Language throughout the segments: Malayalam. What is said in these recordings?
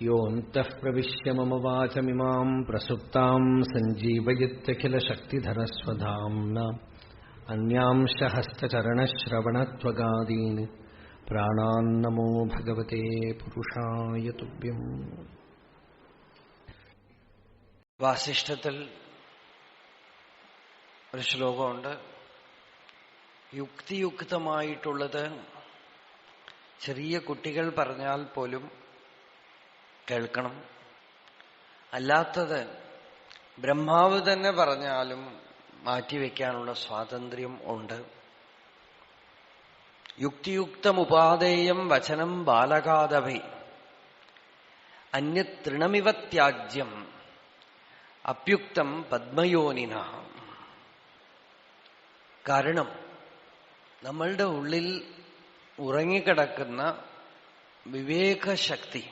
യോऽന്തഃ പ്രവിശ്യ മമ വാചമിമാം പ്രസുപ്താം സഞ്ജീവയത്യഖിലശക്തിധരസ്വധാംന അന്യാംശ ഹസ്തചരണശ്രവണത്വഗാദീൻ പ്രാണാന്നമോ ഭഗവതേ പുരുഷായ തുഭ്യം. വാസിഷ്ഠത്തിൽ ഒരു ശ്ലോകമുണ്ട്. യുക്തിയുക്തമായിട്ടുള്ളത് ചെറിയ കുട്ടികൾ പറഞ്ഞാൽ പോലും കേൾക്കണം, അല്ലാത്തത് ബ്രഹ്മാവ് തന്നെ പറഞ്ഞാലും മാറ്റിവെക്കാനുള്ള സ്വാതന്ത്ര്യം ഉണ്ട്. യുക്തിയുക്തമുപാദേയം വചനം ബാലകാദഭി അന്യതൃണമിവ ത്യാജ്യം അപ്യുക്തം പദ്മയോനിന. കാരണം നമ്മളുടെ ഉള്ളിൽ ഉറങ്ങിക്കിടക്കുന്ന വിവേകശക്തി,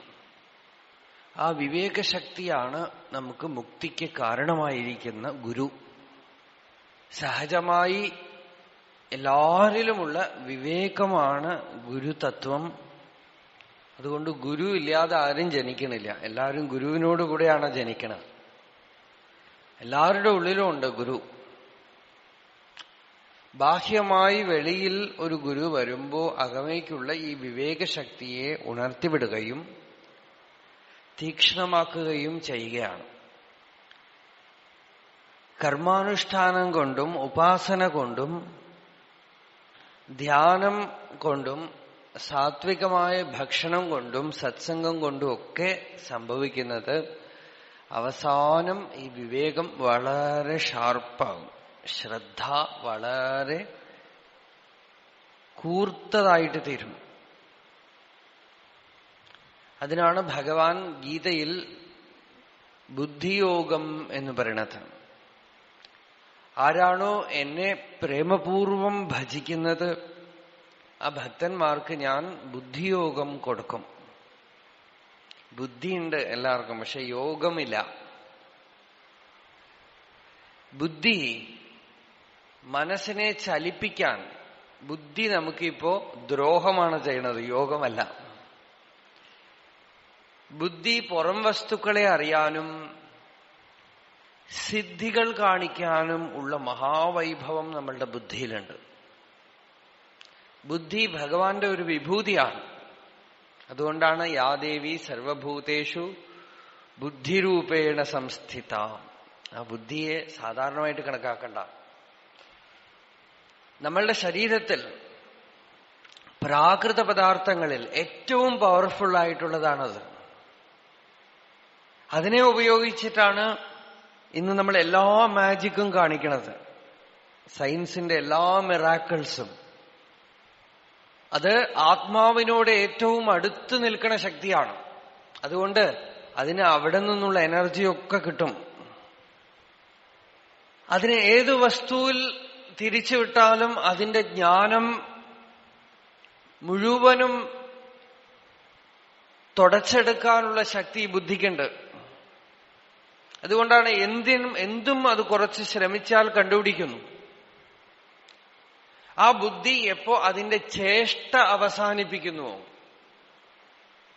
ആ വിവേകശക്തിയാണ് നമുക്ക് മുക്തിക്ക് കാരണമായിരിക്കുന്ന ഗുരു. സഹജമായി എല്ലാരിലുമുള്ള വിവേകമാണ് ഗുരുതത്വം. അതുകൊണ്ട് ഗുരു ഇല്ലാതെ ആരും ജനിക്കണില്ല. എല്ലാവരും ഗുരുവിനോട് കൂടെയാണ് ജനിക്കണത്. എല്ലാവരുടെ ഉള്ളിലും ഉണ്ട് ഗുരു. ബാഹ്യമായി വെളിയിൽ ഒരു ഗുരു വരുമ്പോ അകമേക്കുള്ള ഈ വിവേകശക്തിയെ ഉണർത്തിവിടുകയും തീക്ഷ്ണമാക്കുകയും ചെയ്യുകയാണ്. കർമാനുഷ്ഠാനം കൊണ്ടും ഉപാസന കൊണ്ടും ധ്യാനം കൊണ്ടും സാത്വികമായ ഭക്ഷണം കൊണ്ടും സത്സംഗം കൊണ്ടും ഒക്കെ സംഭവിക്കുന്നത് അവസാനം ഈ വിവേകം വളരെ ഷാർപ്പാകും, ശ്രദ്ധ വളരെ കൂർത്തതായിട്ട് തീരും. അതിനാണ് ഭഗവാൻ ഗീതയിൽ ബുദ്ധിയോഗം എന്ന് പറയണത്. ആരാണോ എന്നെ പ്രേമപൂർവം ഭജിക്കുന്നത് ആ ഭക്തന്മാർക്ക് ഞാൻ ബുദ്ധിയോഗം കൊടുക്കും. ബുദ്ധിയുണ്ട് എല്ലാവർക്കും, പക്ഷെ യോഗമില്ല. ബുദ്ധി മനസ്സിനെ ചലിപ്പിക്കാൻ, ബുദ്ധി നമുക്കിപ്പോ ദ്രോഹമാണ് ചെയ്യണത്, യോഗമല്ല. ബുദ്ധി പുറം വസ്തുക്കളെ അറിയാനും സിദ്ധികൾ കാണിക്കാനും ഉള്ള മഹാവൈഭവം നമ്മളുടെ ബുദ്ധിയിലുണ്ട്. ബുദ്ധി ഭഗവാന്റെ ഒരു വിഭൂതിയാണ്. അതുകൊണ്ടാണ് യാദേവി സർവഭൂതേഷു ബുദ്ധിരൂപേണ സംസ്ഥിത. ആ ബുദ്ധിയെ സാധാരണമായിട്ട് കണക്കാക്കണ്ട. നമ്മളുടെ ശരീരത്തിൽ പ്രാകൃത പദാർത്ഥങ്ങളിൽ ഏറ്റവും പവർഫുൾ ആയിട്ടുള്ളതാണത്. അതിനെ ഉപയോഗിച്ചിട്ടാണ് ഇന്ന് നമ്മൾ എല്ലാ മാജിക്കും കാണിക്കണത്, സയൻസിന്റെ എല്ലാ മിറാക്കിൾസും. അത് ആത്മാവിനോട് ഏറ്റവും അടുത്ത് നിൽക്കുന്ന ശക്തിയാണ്. അതുകൊണ്ട് അതിന് അവിടെ നിന്നുള്ള എനർജിയൊക്കെ കിട്ടും. അതിനെ ഏതു വസ്തുവിൽ തിരിച്ചുവിട്ടാലും അതിന്റെ ജ്ഞാനം മുഴുവനും തുടച്ചെടുക്കാനുള്ള ശക്തി ബുദ്ധിക്കുണ്ട്. അതുകൊണ്ടാണ് എന്തും അത് കുറച്ച് ശ്രമിച്ചാൽ കണ്ടുപിടിക്കുന്നു. ആ ബുദ്ധി എപ്പോ അതിന്റെ ചേഷ്ട അവസാനിപ്പിക്കുന്നുവോ,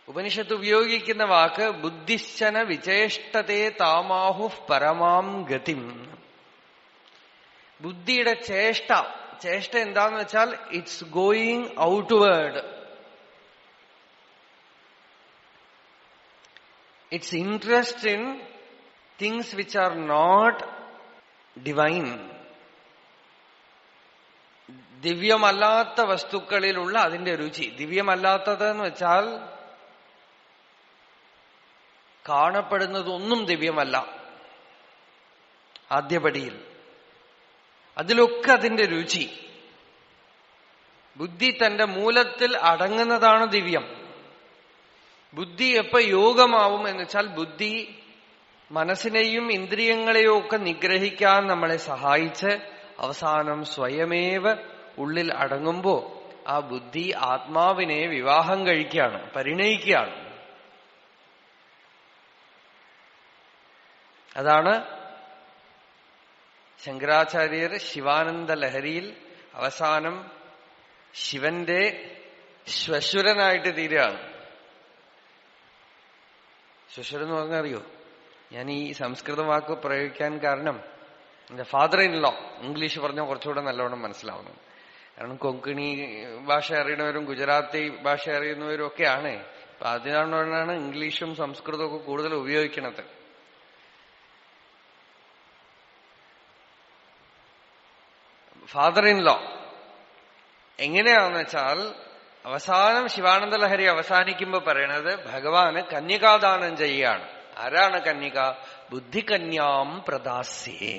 ഉപനിഷത്ത് ഉപയോഗിക്കുന്ന വാക്ക് ബുദ്ധിശ്ചന വിചേഷ്ടതേ താമാഹു പരമാം ഗതിം. ബുദ്ധിയുടെ ചേഷ്ട എന്താന്ന് വെച്ചാൽ it's going outward. It's interest in things which are not divine. ദിവ്യമല്ലാത്ത വസ്തുക്കളിലുള്ള അതിന്റെ രുചി. ദിവ്യമല്ലാത്തതെന്ന് വെച്ചാൽ കാണപ്പെടുന്നതൊന്നും ദിവ്യമല്ല. ആദ്യപടിയിൽ അതിലൊക്കെ അതിന്റെ രുചി. ബുദ്ധി തന്റെ മൂലത്തിൽ അടങ്ങുന്നതാണ് ദിവ്യം. ബുദ്ധി എപ്പോ യോഗമാവും എന്ന് വെച്ചാൽ ബുദ്ധി മനസ്സിനെയും ഇന്ദ്രിയങ്ങളെയും ഒക്കെ നിഗ്രഹിക്കാൻ നമ്മളെ സഹായിച്ച് അവസാനം സ്വയമേവ ഉള്ളിൽ അടങ്ങുമ്പോ ആ ബുദ്ധി ആത്മാവിനെ വിവാഹം കഴിക്കുകയാണ്, പരിണയിക്കുകയാണ്. അതാണ് ശങ്കരാചാര്യർ ശിവാനന്ദ ലഹരിയിൽ അവസാനം ശിവന്റെ ശ്വശുരനായിട്ട് തീരുകയാണ്. ശ്വശുരൻ എന്ന് പറഞ്ഞാൽ അറിയോ? ഞാൻ ഈ സംസ്കൃത വാക്ക് പ്രയോഗിക്കാൻ കാരണം എന്റെ ഫാദർ ഇൻ ലോ ഇംഗ്ലീഷ് പറഞ്ഞാൽ കുറച്ചുകൂടെ നല്ലവണ്ണം മനസ്സിലാവുന്നു. കാരണം കൊങ്കണി ഭാഷ അറിയുന്നവരും ഗുജറാത്തി ഭാഷ അറിയുന്നവരും ഒക്കെയാണ്. അപ്പൊ അതിനാണ് ഇംഗ്ലീഷും സംസ്കൃതവും ഒക്കെ കൂടുതൽ ഉപയോഗിക്കുന്നത്. ഫാദർ ഇൻ ലോ എങ്ങനെയാണെന്ന് വെച്ചാൽ അവസാനം ശിവാനന്ദ ലഹരി അവസാനിക്കുമ്പോ പറയണത് ഭഗവാന് കന്യകാദാനം ചെയ്യുകയാണ്. ആരാണ് കന്യക? ബുദ്ധികന്യാം പ്രദാസ്യേ.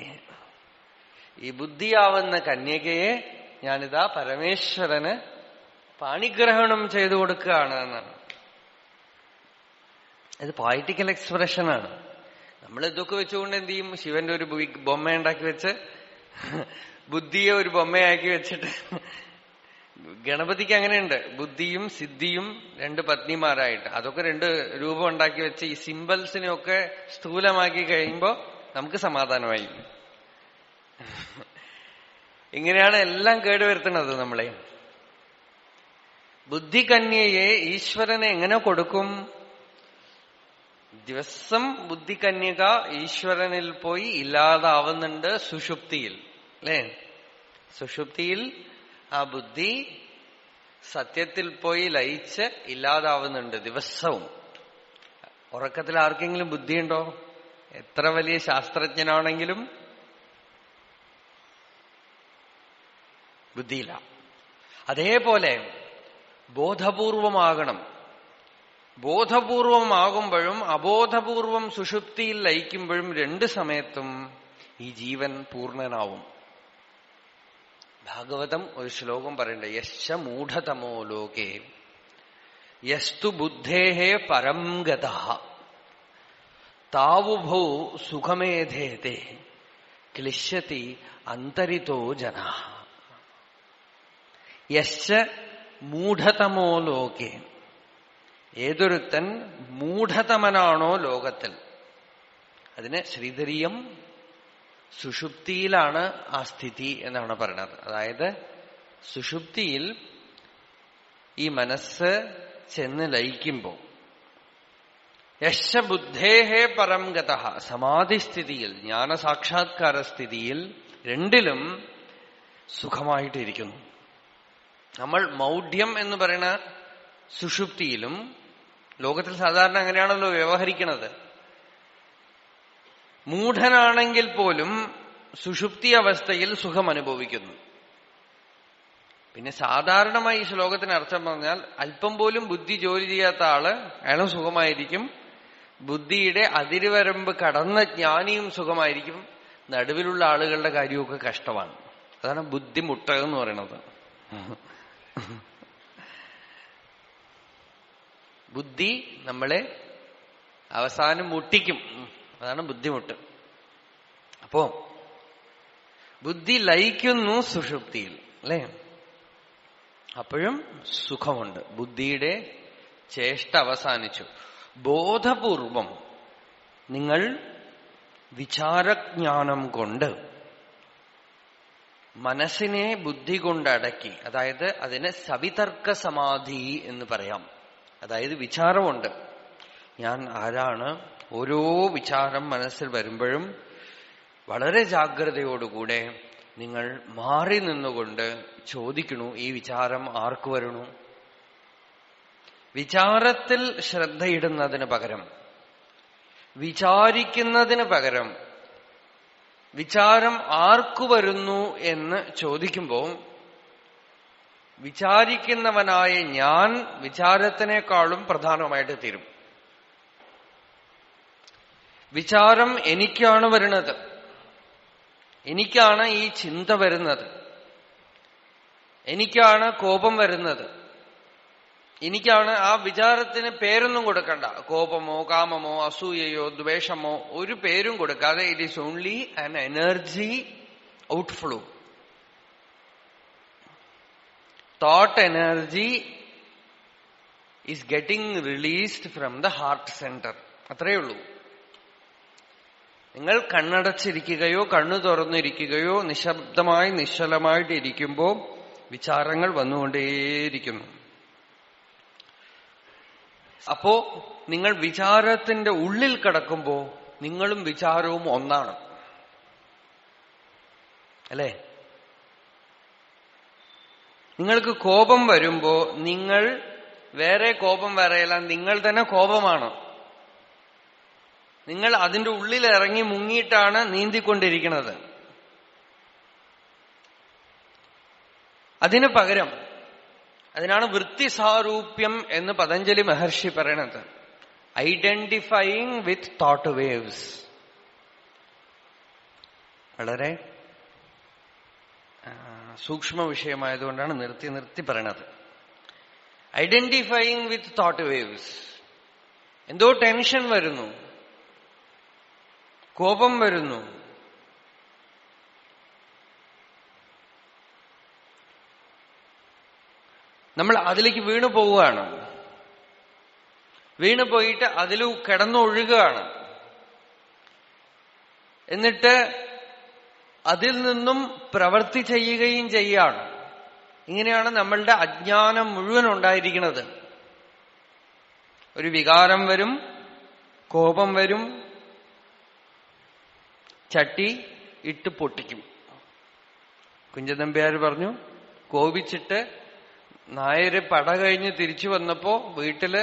ഈ ബുദ്ധിയാവുന്ന കന്യകയെ ഞാനിതാ പരമേശ്വരന് പാണിഗ്രഹണം ചെയ്തു കൊടുക്കുകയാണ് എന്നാണ്. ഇത് പോയറ്റിക്കൽ എക്സ്പ്രഷനാണ്. നമ്മൾ ഇതൊക്കെ വെച്ചുകൊണ്ട് എന്ത് ചെയ്യും? ശിവന്റെ ഒരു ബൊമ്മ ഉണ്ടാക്കി വെച്ച് ബുദ്ധിയെ ഒരു ബൊമ്മയാക്കി വെച്ചിട്ട്, ഗണപതിക്ക് അങ്ങനെയുണ്ട്, ബുദ്ധിയും സിദ്ധിയും രണ്ട് പത്നിമാരായിട്ട്. അതൊക്കെ രണ്ട് രൂപം ഉണ്ടാക്കി വെച്ച് ഈ സിംബൽസിനെയൊക്കെ സ്ഥൂലമാക്കി കഴിയുമ്പോ നമുക്ക് സമാധാനമായി. ഇങ്ങനെയാണ് എല്ലാം കേടുവരുത്തുന്നത് നമ്മളെ. ബുദ്ധികന്യയെ ഈശ്വരനെ എങ്ങനെ കൊടുക്കും? ദിവസം ബുദ്ധികന്യക ഈശ്വരനിൽ പോയി ഇല്ലാതാവുന്നുണ്ട് സുഷുപ്തിയിൽ, അല്ലേ? സുഷുപ്തിയിൽ ആ ബുദ്ധി സത്യത്തിൽ പോയി ലയിച്ച് ഇല്ലാതാവുന്നുണ്ട് ദിവസവും. ഉറക്കത്തിൽ ആർക്കെങ്കിലും ബുദ്ധിയുണ്ടോ? എത്ര വലിയ ശാസ്ത്രജ്ഞനാണെങ്കിലും ബുദ്ധിയില്ല. അതേപോലെ ബോധപൂർവമാകണം. ബോധപൂർവമാകുമ്പോഴും അബോധപൂർവം സുഷുപ്തിയിൽ ലയിക്കുമ്പോഴും രണ്ട് സമയത്തും ഈ ജീവൻ പൂർണ്ണനാവും. ഭാഗവതം ഒരു ശ്ലോകം പറയണ്ട, യശ്ച മൂഢതമോ ലോകേ യസ്തു ബുദ്ധേഹേ പരം ഗതഃ താവുഭൗ സുഖമേധേതേ ക്ലിശ്യതി അന്തരിതോ ജനഃ. യശ്ച മൂഢതമോ ലോകേ, ഏതൊരുത്തൻ മൂഢതമനാണോ ലോകത്തിൽ, അതിന് ശ്രീധരീയം സുഷുപ്തിയിലാണ് ആ സ്ഥിതി എന്നാണ് പറയുന്നത്. അതായത് സുഷുപ്തിയിൽ ഈ മനസ്സ് ചെന്ന് ലയിക്കുമ്പോ യശ്ച ബുദ്ധേഹേ പരം ഗതഃ, സമാധിസ്ഥിതിയിൽ ജ്ഞാനസാക്ഷാത്കാര സ്ഥിതിയിൽ രണ്ടിലും സുഖമായിട്ടിരിക്കുന്നു. നമ്മൾ മൗഢ്യം എന്ന് പറയുന്ന സുഷുപ്തിയിലും, ലോകത്തിൽ സാധാരണ അങ്ങനെയാണല്ലോ വ്യവഹരിക്കുന്നത്, മൂഢനാണെങ്കിൽ പോലും സുഷുപ്തി അവസ്ഥയിൽ സുഖം അനുഭവിക്കുന്നു. പിന്നെ സാധാരണമായി ഈ ശ്ലോകത്തിന് അർത്ഥം പറഞ്ഞാൽ അല്പം പോലും ബുദ്ധി ജോലി ചെയ്യാത്ത ആള് അയാളും സുഖമായിരിക്കും, ബുദ്ധിയുടെ അതിരുവരമ്പ് കടന്ന ജ്ഞാനിയും സുഖമായിരിക്കും, നടുവിലുള്ള ആളുകളുടെ കാര്യമൊക്കെ കഷ്ടമാണ്. അതാണ് ബുദ്ധിമുട്ട് എന്ന് പറയുന്നത്. ബുദ്ധി നമ്മളെ അവസാനം മുട്ടിക്കും, അതാണ് ബുദ്ധിമുട്ട്. അപ്പോ ബുദ്ധി ലയിക്കുന്നു സുഷുപ്തിയിൽ, അല്ലേ? അപ്പോഴും സുഖമുണ്ട്, ബുദ്ധിയുടെ ചേഷ്ട അവസാനിച്ചു. ബോധപൂർവം നിങ്ങൾ വിചാരജ്ഞാനം കൊണ്ട് മനസ്സിനെ ബുദ്ധി കൊണ്ടടക്കി, അതായത് അതിന് സവിതർക്ക സമാധി എന്ന് പറയാം. അതായത് വിചാരമുണ്ട്, ഞാൻ ആരാണ്. ഓരോ വിചാരം മനസ്സിൽ വരുമ്പോഴും വളരെ ജാഗ്രതയോടുകൂടെ നിങ്ങൾ മാറി നിന്നുകൊണ്ട് ചോദിക്കണു, ഈ വിചാരം ആർക്ക് വരണു? വിചാരത്തിൽ ശ്രദ്ധയിടുന്നതിന് പകരം, വിചാരിക്കുന്നതിന് പകരം വിചാരം ആർക്കു വരുന്നു എന്ന് ചോദിക്കുമ്പോൾ വിചാരിക്കുന്നവനായ ഞാൻ വിചാരത്തിനേക്കാളും പ്രധാനമായിട്ട് തീരും. വിചാരം എനിക്കാണ് വരുന്നത്, എനിക്കാണ് ഈ ചിന്ത വരുന്നത്, എനിക്കാണ് കോപം വരുന്നത്, എനിക്കാണ്. ആ വിചാരത്തിന് പേരൊന്നും കൊടുക്കണ്ട, കോപമോ കാമമോ അസൂയയോ ദ്വേഷമോ ഒരു പേരും കൊടുക്കാതെ it is only an energy outflow. Thought energy is getting released from the heart center. അത്രയേ ഉള്ളൂ. നിങ്ങൾ കണ്ണടച്ചിരിക്കുകയോ കണ്ണു തുറന്നിരിക്കുകയോ നിശബ്ദമായി നിശ്ചലമായിട്ട് ഇരിക്കുമ്പോൾ വിചാരങ്ങൾ വന്നുകൊണ്ടേയിരിക്കുന്നു. അപ്പോ നിങ്ങൾ വിചാരത്തിന്റെ ഉള്ളിൽ കിടക്കുമ്പോ നിങ്ങളും വിചാരവും ഒന്നാണ്. അല്ലേ? നിങ്ങൾക്ക് കോപം വരുമ്പോ നിങ്ങൾ വേറെ കോപം വരെയല്ല, നിങ്ങൾ തന്നെ കോപമാണ്. നിങ്ങൾ അതിന്റെ ഉള്ളിൽ ഇറങ്ങി മുങ്ങിയിട്ടാണ് നീന്തിക്കൊണ്ടിരിക്കുന്നത്. അതിന് പകരം, അതിനാണ് വൃത്തിസാരൂപ്യം എന്ന് പതഞ്ജലി മഹർഷി പറയണത്. ഐഡന്റിഫൈയിങ് വിത്ത് തോട്ട് വേവ്സ്. വളരെ സൂക്ഷ്മ വിഷയമായതുകൊണ്ടാണ് നിർത്തി പറയണത്. ഐഡന്റിഫൈയിങ് വിത്ത് തോട്ട് വേവ്സ്. എന്തോ ടെൻഷൻ വരുന്നു, കോപം വരുന്നു, നമ്മൾ അതിലേക്ക് വീണു പോവുകയാണ്. വീണു പോയിട്ട് അതിൽ കിടന്നൊഴുകുകയാണ്. എന്നിട്ട് അതിൽ നിന്നും പ്രവൃത്തി ചെയ്യുകയും ചെയ്യാണ്. ഇങ്ങനെയാണ് നമ്മളുടെ അജ്ഞാനം മുഴുവൻ ഉണ്ടായിരിക്കുന്നത്. ഒരു വികാരം വരും, കോപം വരും, ചട്ടി ഇട്ട് പൊട്ടിക്കും. കുഞ്ചനമ്പ്യാർ പറഞ്ഞു, കോപിച്ചിട്ട് നായര് പട കഴിഞ്ഞ് തിരിച്ചു വന്നപ്പോ വീട്ടില്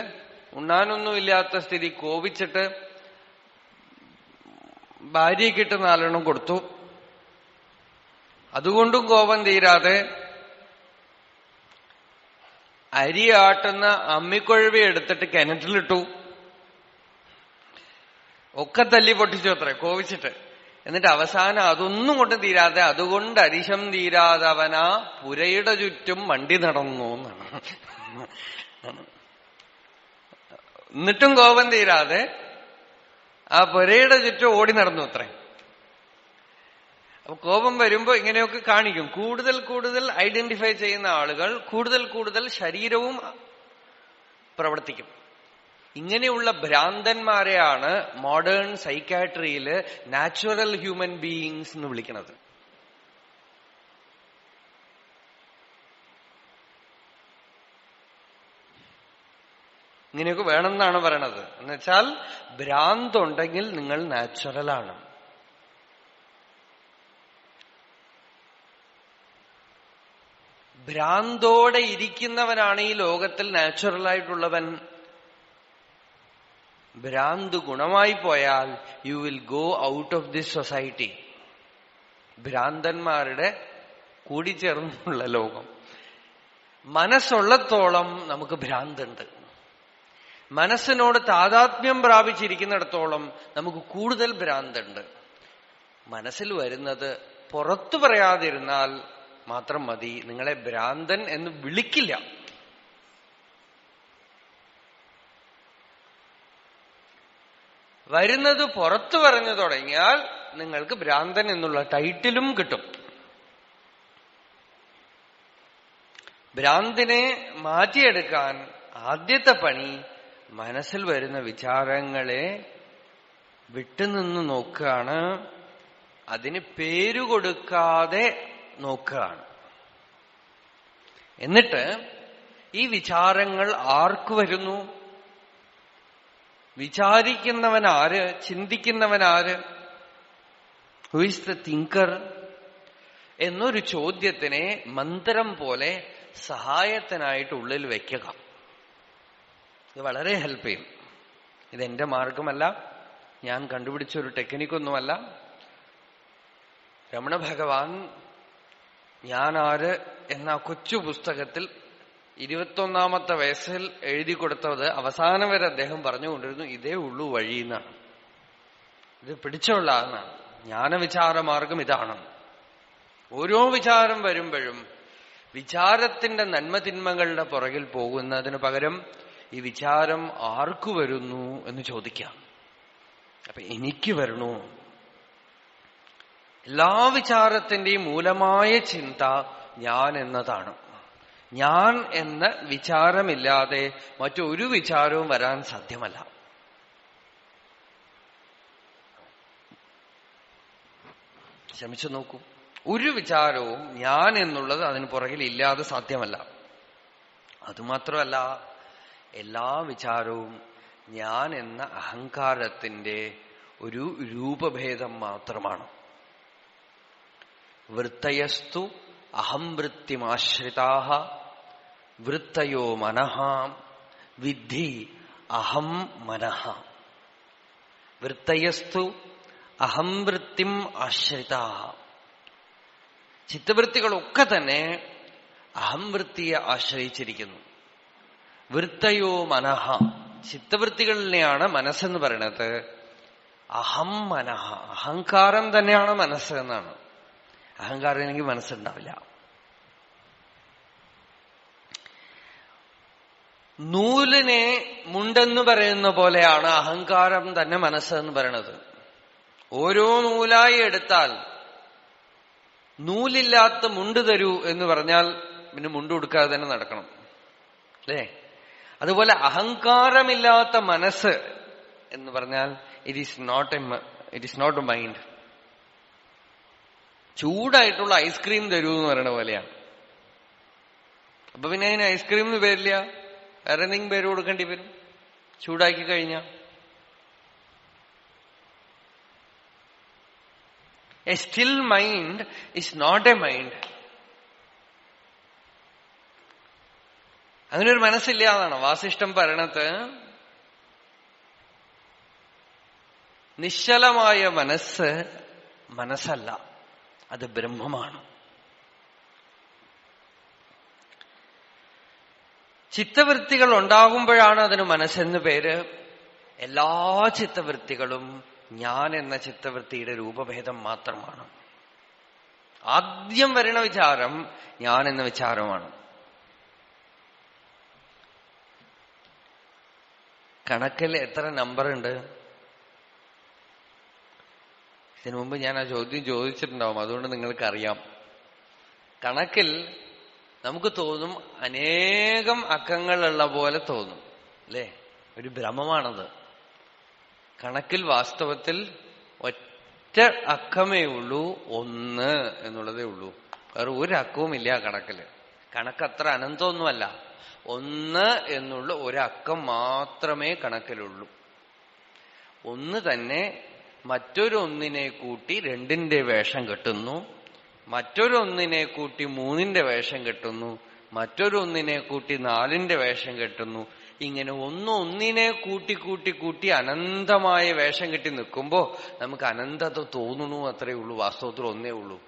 ഉണ്ണാനൊന്നുമില്ലാത്ത സ്ഥിതി, കോപിച്ചിട്ട് ഭാര്യയ്ക്കിട്ട് 4 കൊടുത്തു. അതുകൊണ്ടും കോപം തീരാതെ അരി ആട്ടുന്ന അമ്മിക്കൊഴുവി എടുത്തിട്ട് കിണറ്റിലിട്ടു. ഒക്കെ തല്ലി പൊട്ടിച്ചു അത്രേ കോപിച്ചിട്ട്. എന്നിട്ട് അവസാനം അതൊന്നും കൊണ്ട് തീരാതെ, അതുകൊണ്ട് അരിശം തീരാതവനാ പുരയുടെ ചുറ്റും വണ്ടി നടന്നു എന്നാണ്. എന്നിട്ടും കോപം തീരാതെ ആ പുരയുടെ ചുറ്റും ഓടി നടന്നു അത്രേ. അപ്പൊ കോപം വരുമ്പോ ഇങ്ങനെയൊക്കെ കാണിക്കും. കൂടുതൽ കൂടുതൽ ഐഡന്റിഫൈ ചെയ്യുന്ന ആളുകൾ കൂടുതൽ കൂടുതൽ ശരീരവും പ്രവർത്തിക്കും. ഇങ്ങനെയുള്ള ഭ്രാന്തന്മാരെയാണ് മോഡേൺ സൈക്കാട്രിയില് നാച്ചുറൽ ഹ്യൂമൻ ബീയിങ്സ് എന്ന് വിളിക്കുന്നത്. ഇങ്ങനെയൊക്കെ വേണമെന്നാണ് പറയണത്. എന്നുവെച്ചാൽ ഭ്രാന്തുണ്ടെങ്കിൽ നിങ്ങൾ നാച്ചുറലാണ്. ഭ്രാന്തോടെ ഇരിക്കുന്നവനാണ് ഈ ലോകത്തിൽ നാച്ചുറലായിട്ടുള്ളവൻ. ഭ്രാന്ത് ഗുണമായി പോയാൽ you will go out of this society. ഭ്രാന്തന്മാരുടെ കൂടിച്ചേർന്നുള്ള ലോകം. മനസ്സുള്ളത്തോളം നമുക്ക് ഭ്രാന്തുണ്ട്. മനസ്സിനോട് താതാത്മ്യം പ്രാപിച്ചിരിക്കുന്നിടത്തോളം നമുക്ക് കൂടുതൽ ഭ്രാന്തുണ്ട്. മനസ്സിൽ വരുന്നത് പുറത്തു പറയാതിരുന്നാൽ മാത്രം മതി. നിങ്ങളെ ഭ്രാന്തൻ എന്ന് വിളിക്കില്ല. വരുന്നത് പുറത്തു പറഞ്ഞു തുടങ്ങിയാൽ നിങ്ങൾക്ക് ഭ്രാന്തൻ എന്നുള്ള ടൈറ്റിലും കിട്ടും. ഭ്രാന്തിനെ മാറ്റിയെടുക്കാൻ ആദ്യത്തെ പണി മനസ്സിൽ വരുന്ന വിചാരങ്ങളെ വിട്ടുനിന്ന് നോക്കുകയാണ്. അതിന് പേരുകൊടുക്കാതെ നോക്കുകയാണ്. എന്നിട്ട് ഈ വിചാരങ്ങൾ ആർക്ക് വരുന്നു? വിചാരിക്കുന്നവനാര്? ചിന്തിക്കുന്നവനാര്? ഹു ഈസ് ദ തിങ്കർ എന്നൊരു ചോദ്യത്തിനെ മന്ത്രം പോലെ സഹായത്തിനായിട്ട് ഉള്ളിൽ വെക്കുക. ഇത് വളരെ ഹെൽപ്പ് ചെയ്യും. ഇതെന്റെ മാർഗമല്ല, ഞാൻ കണ്ടുപിടിച്ച ഒരു ടെക്നിക്കൊന്നുമല്ല. രമണ ഭഗവാൻ ഞാനാര് എന്ന കൊച്ചു പുസ്തകത്തിൽ 21ാമത്തെ വയസ്സിൽ എഴുതി കൊടുത്തത് അവസാനം വരെ അദ്ദേഹം പറഞ്ഞുകൊണ്ടിരുന്നു, ഇതേ ഉള്ളൂ വഴിയെന്നാണ്. ഇത് പിടിച്ചോളാന്നാണ്. ജ്ഞാനവിചാരമാർഗം ഇതാണ്. ഓരോ വിചാരം വരുമ്പോഴും വിചാരത്തിന്റെ നന്മതിന്മകളുടെ പുറകിൽ പോകുന്നതിന് പകരം ഈ വിചാരം ആർക്കു വരുന്നു എന്ന് ചോദിക്കാം. അപ്പൊ എനിക്ക് വരണു. എല്ലാ വിചാരത്തിന്റെയും മൂലമായ ചിന്ത ഞാൻ എന്നതാണ്. ഞാൻ എന്ന വിചാരമില്ലാതെ മറ്റൊരു വിചാരവും വരാൻ സാധ്യമല്ല. ശ്രമിച്ചു നോക്കൂ. ഒരു വിചാരവും ഞാൻ എന്നുള്ളത് അതിന് പുറകിൽ ഇല്ലാതെ സാധ്യമല്ല. അതുമാത്രമല്ല, എല്ലാ വിചാരവും ഞാൻ എന്ന അഹങ്കാരത്തിന്റെ ഒരു രൂപഭേദം മാത്രമാണ്. വൃത്തയസ്തു അഹം വൃത്തിമാശ്രിതാഃ വൃത്തയോ മനഃ വിദ്ധി അഹം മനഃ. വൃത്തയസ്തു അഹം വൃത്തിം ആശ്രിതാഃ. ചിത്തവൃത്തികളൊക്കെ തന്നെ അഹംവൃത്തിയെ ആശ്രയിച്ചിരിക്കുന്നു. വൃത്തയോ മനഃ, ചിത്തവൃത്തികളിനെയാണ് മനസ്സെന്ന് പറയണത്. അഹം മനഃ, അഹങ്കാരം തന്നെയാണ് മനസ്സ് എന്നാണ്. അഹങ്കാരം ഇല്ലെങ്കിൽ മനസ്സുണ്ടാവില്ല. നൂലിനെ മുണ്ടെന്ന് പറയുന്ന പോലെയാണ് അഹങ്കാരം തന്നെ മനസ്സെന്ന് പറയണത്. ഓരോ നൂലായി എടുത്താൽ നൂലില്ലാത്ത മുണ്ട് തരൂ എന്ന് പറഞ്ഞാൽ പിന്നെ മുണ്ട് കൊടുക്കാതെ തന്നെ നടക്കണം, അല്ലേ? അതുപോലെ അഹങ്കാരമില്ലാത്ത മനസ്സ് എന്ന് പറഞ്ഞാൽ it is not a mind. ചൂടായിട്ടുള്ള ഐസ്ക്രീം തരൂ എന്ന് പറയുന്ന പോലെയാണ്. അപ്പൊ പിന്നെ അതിന് ഐസ്ക്രീം എന്ന് പേരില്ല, വേറെ എന്തെങ്കിലും പേര് കൊടുക്കേണ്ടി വരും ചൂടാക്കി കഴിഞ്ഞാൽ. A still mind is not a mind. അങ്ങനെ ഒരു മനസ്സില്ല എന്നാണ് വാസിഷ്ഠം പറയണത്. നിശ്ചലമായ മനസ്സ് മനസ്സല്ല, അത് ബ്രഹ്മമാണ്. ചിത്തവൃത്തികൾ ഉണ്ടാകുമ്പോഴാണ് അതിന് മനസ്സെന്ന് പേര്. എല്ലാ ചിത്തവൃത്തികളും ഞാൻ എന്ന ചിത്തവൃത്തിയുടെ രൂപഭേദം മാത്രമാണ്. ആദ്യം വരുന്ന വിചാരം ഞാൻ എന്ന വിചാരമാണ്. കണക്കിൽ എത്ര നമ്പർ ഉണ്ട്? ഇതിനു മുമ്പ് ഞാൻ ആ ചോദ്യം ചോദിച്ചിട്ടുണ്ടാവും, അതുകൊണ്ട് നിങ്ങൾക്കറിയാം. കണക്കിൽ നമുക്ക് തോന്നും അനേകം അക്കങ്ങളുള്ള പോലെ തോന്നും, അല്ലേ? ഒരു ഭ്രമമാണത്. കണക്കിൽ വാസ്തവത്തിൽ ഒറ്റ അക്കമേ ഉള്ളൂ, 1 എന്നുള്ളതേ ഉള്ളൂ. വേറെ ഒരു അക്കവും ഇല്ല കണക്കില്. കണക്കത്ര അനന്തമൊന്നുമല്ല, 1 എന്നുള്ള ഒരക്കം മാത്രമേ കണക്കിലുള്ളൂ. 1 തന്നെ മറ്റൊരു 1നെ കൂട്ടി 2ന്റെ വേഷം കെട്ടുന്നു, മറ്റൊരു 1നെ കൂട്ടി 3ന്റെ വേഷം കെട്ടുന്നു, മറ്റൊരു 1നെ കൂട്ടി 4ന്റെ വേഷം കെട്ടുന്നു. ഇങ്ങനെ 1 കൂട്ടി കൂട്ടി കൂട്ടി അനന്തമായ വേഷം കെട്ടി നിൽക്കുമ്പോ നമുക്ക് അനന്തത തോന്നുന്നു, അത്രേ ഉള്ളൂ. വാസ്തവത്തിൽ 1 ഉള്ളൂ.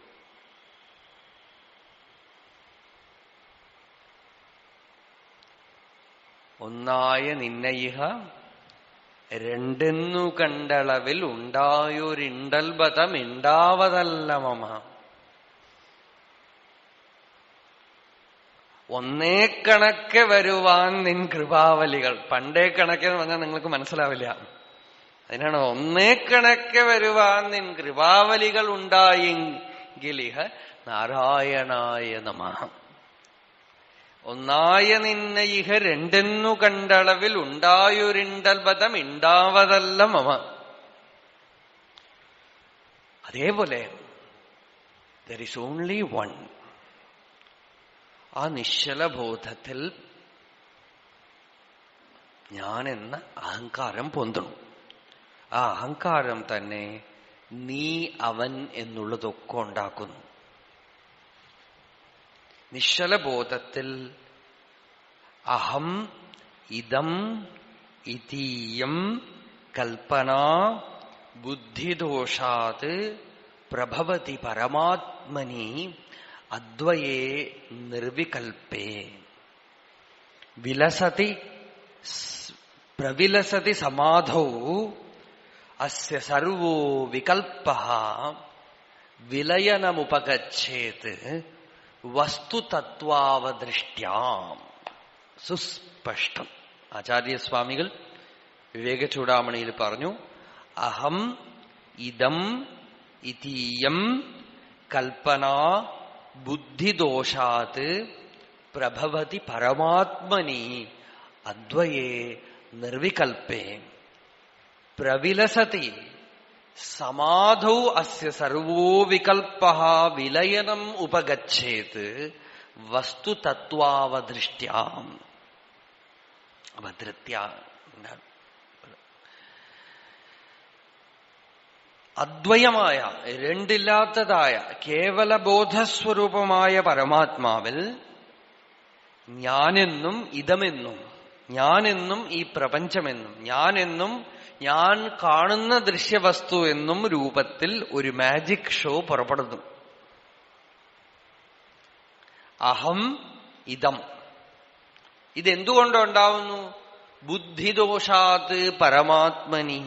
ഒന്നായ നിന്നയിഹ രണ്ടെന്നു കണ്ടളവിൽ ഉണ്ടായൊരിണ്ടൽബതം ഉണ്ടാവതല്ല മമ. ഒന്നേ കണക്കെ വരുവാൻ നിൻ കൃപാവലികൾ. പണ്ടേ കണക്കെന്ന് പറഞ്ഞാൽ നിങ്ങൾക്ക് മനസ്സിലാവില്ല. അതിനാണ് ഒന്നേ കണക്കെ വരുവാൻ നിൻ കൃപാവലികൾ ഉണ്ടായെങ്കിലിഹ നാരായണായ നമഃ. ഒന്നായ നിന്നെ ഇഹ രണ്ടെന്നു കണ്ടളവിൽ ഉണ്ടായൊരിണ്ടൽബതം ഉണ്ടാവതല്ല മമ. അതേപോലെ there is only one. ആ നിശ്ചലബോധത്തിൽ ഞാനെന്ന അഹങ്കാരം പൊന്തണം. ആ അഹങ്കാരം തന്നെ നീ അവൻ എന്നുള്ളതൊക്കെ ഉണ്ടാക്കുന്നു. നിശ്ചലബോധത്തിൽ അഹം ഇദം ഇതീയം കൽപ്പനാ ബുദ്ധിദോഷാത് പ്രഭവതി പരമാത്മനി അദ്വയേ നിർവികൽപ്പേ വിലസതി പ്രവിലസതി സമാധൗ അസ്യ സർവോ വികൽപ്പഃ വിലയനമുപഗച്ഛേത് വസ്തുതത്വാവദൃഷ്ട്യാം. സുസ്പഷ്ടം. ആചാര്യസ്വാമികൾ വിവേകചൂടാമണിയിൽ പറഞ്ഞു, അഹം ഇദം ഇതീയം കൽപ്പനാ ബുദ്ധിദോഷാത് പ്രഭവതി പരമാത്മനി അദ്വയേ നിർവികൽപ്പേ പ്രവിലസതി സമാധൗ അസ്യ സർവോ വികൽപ്പഃ വിലയനം ഉപഗച്ഛേത് വസ്തുതത്വാവദൃഷ്ട്യാം. ഭദ്രത്യ. അദ്വയമായ, രണ്ടില്ലാത്തതായ കേവല ബോധസ്വരൂപമായ പരമാത്മാവിൽ ഞാനെന്നും ഇതമെന്നും, ഞാനെന്നും ഈ പ്രപഞ്ചമെന്നും, ഞാനെന്നും ഞാൻ കാണുന്ന ദൃശ്യവസ്തു എന്നും രൂപത്തിൽ ഒരു മാജിക് ഷോ പുറപ്പെടുന്നു. അഹം ഇതം. ഇതെന്തുകൊണ്ടുണ്ടാവുന്നു? ബുദ്ധിദോഷാത് പരമാത്മനി.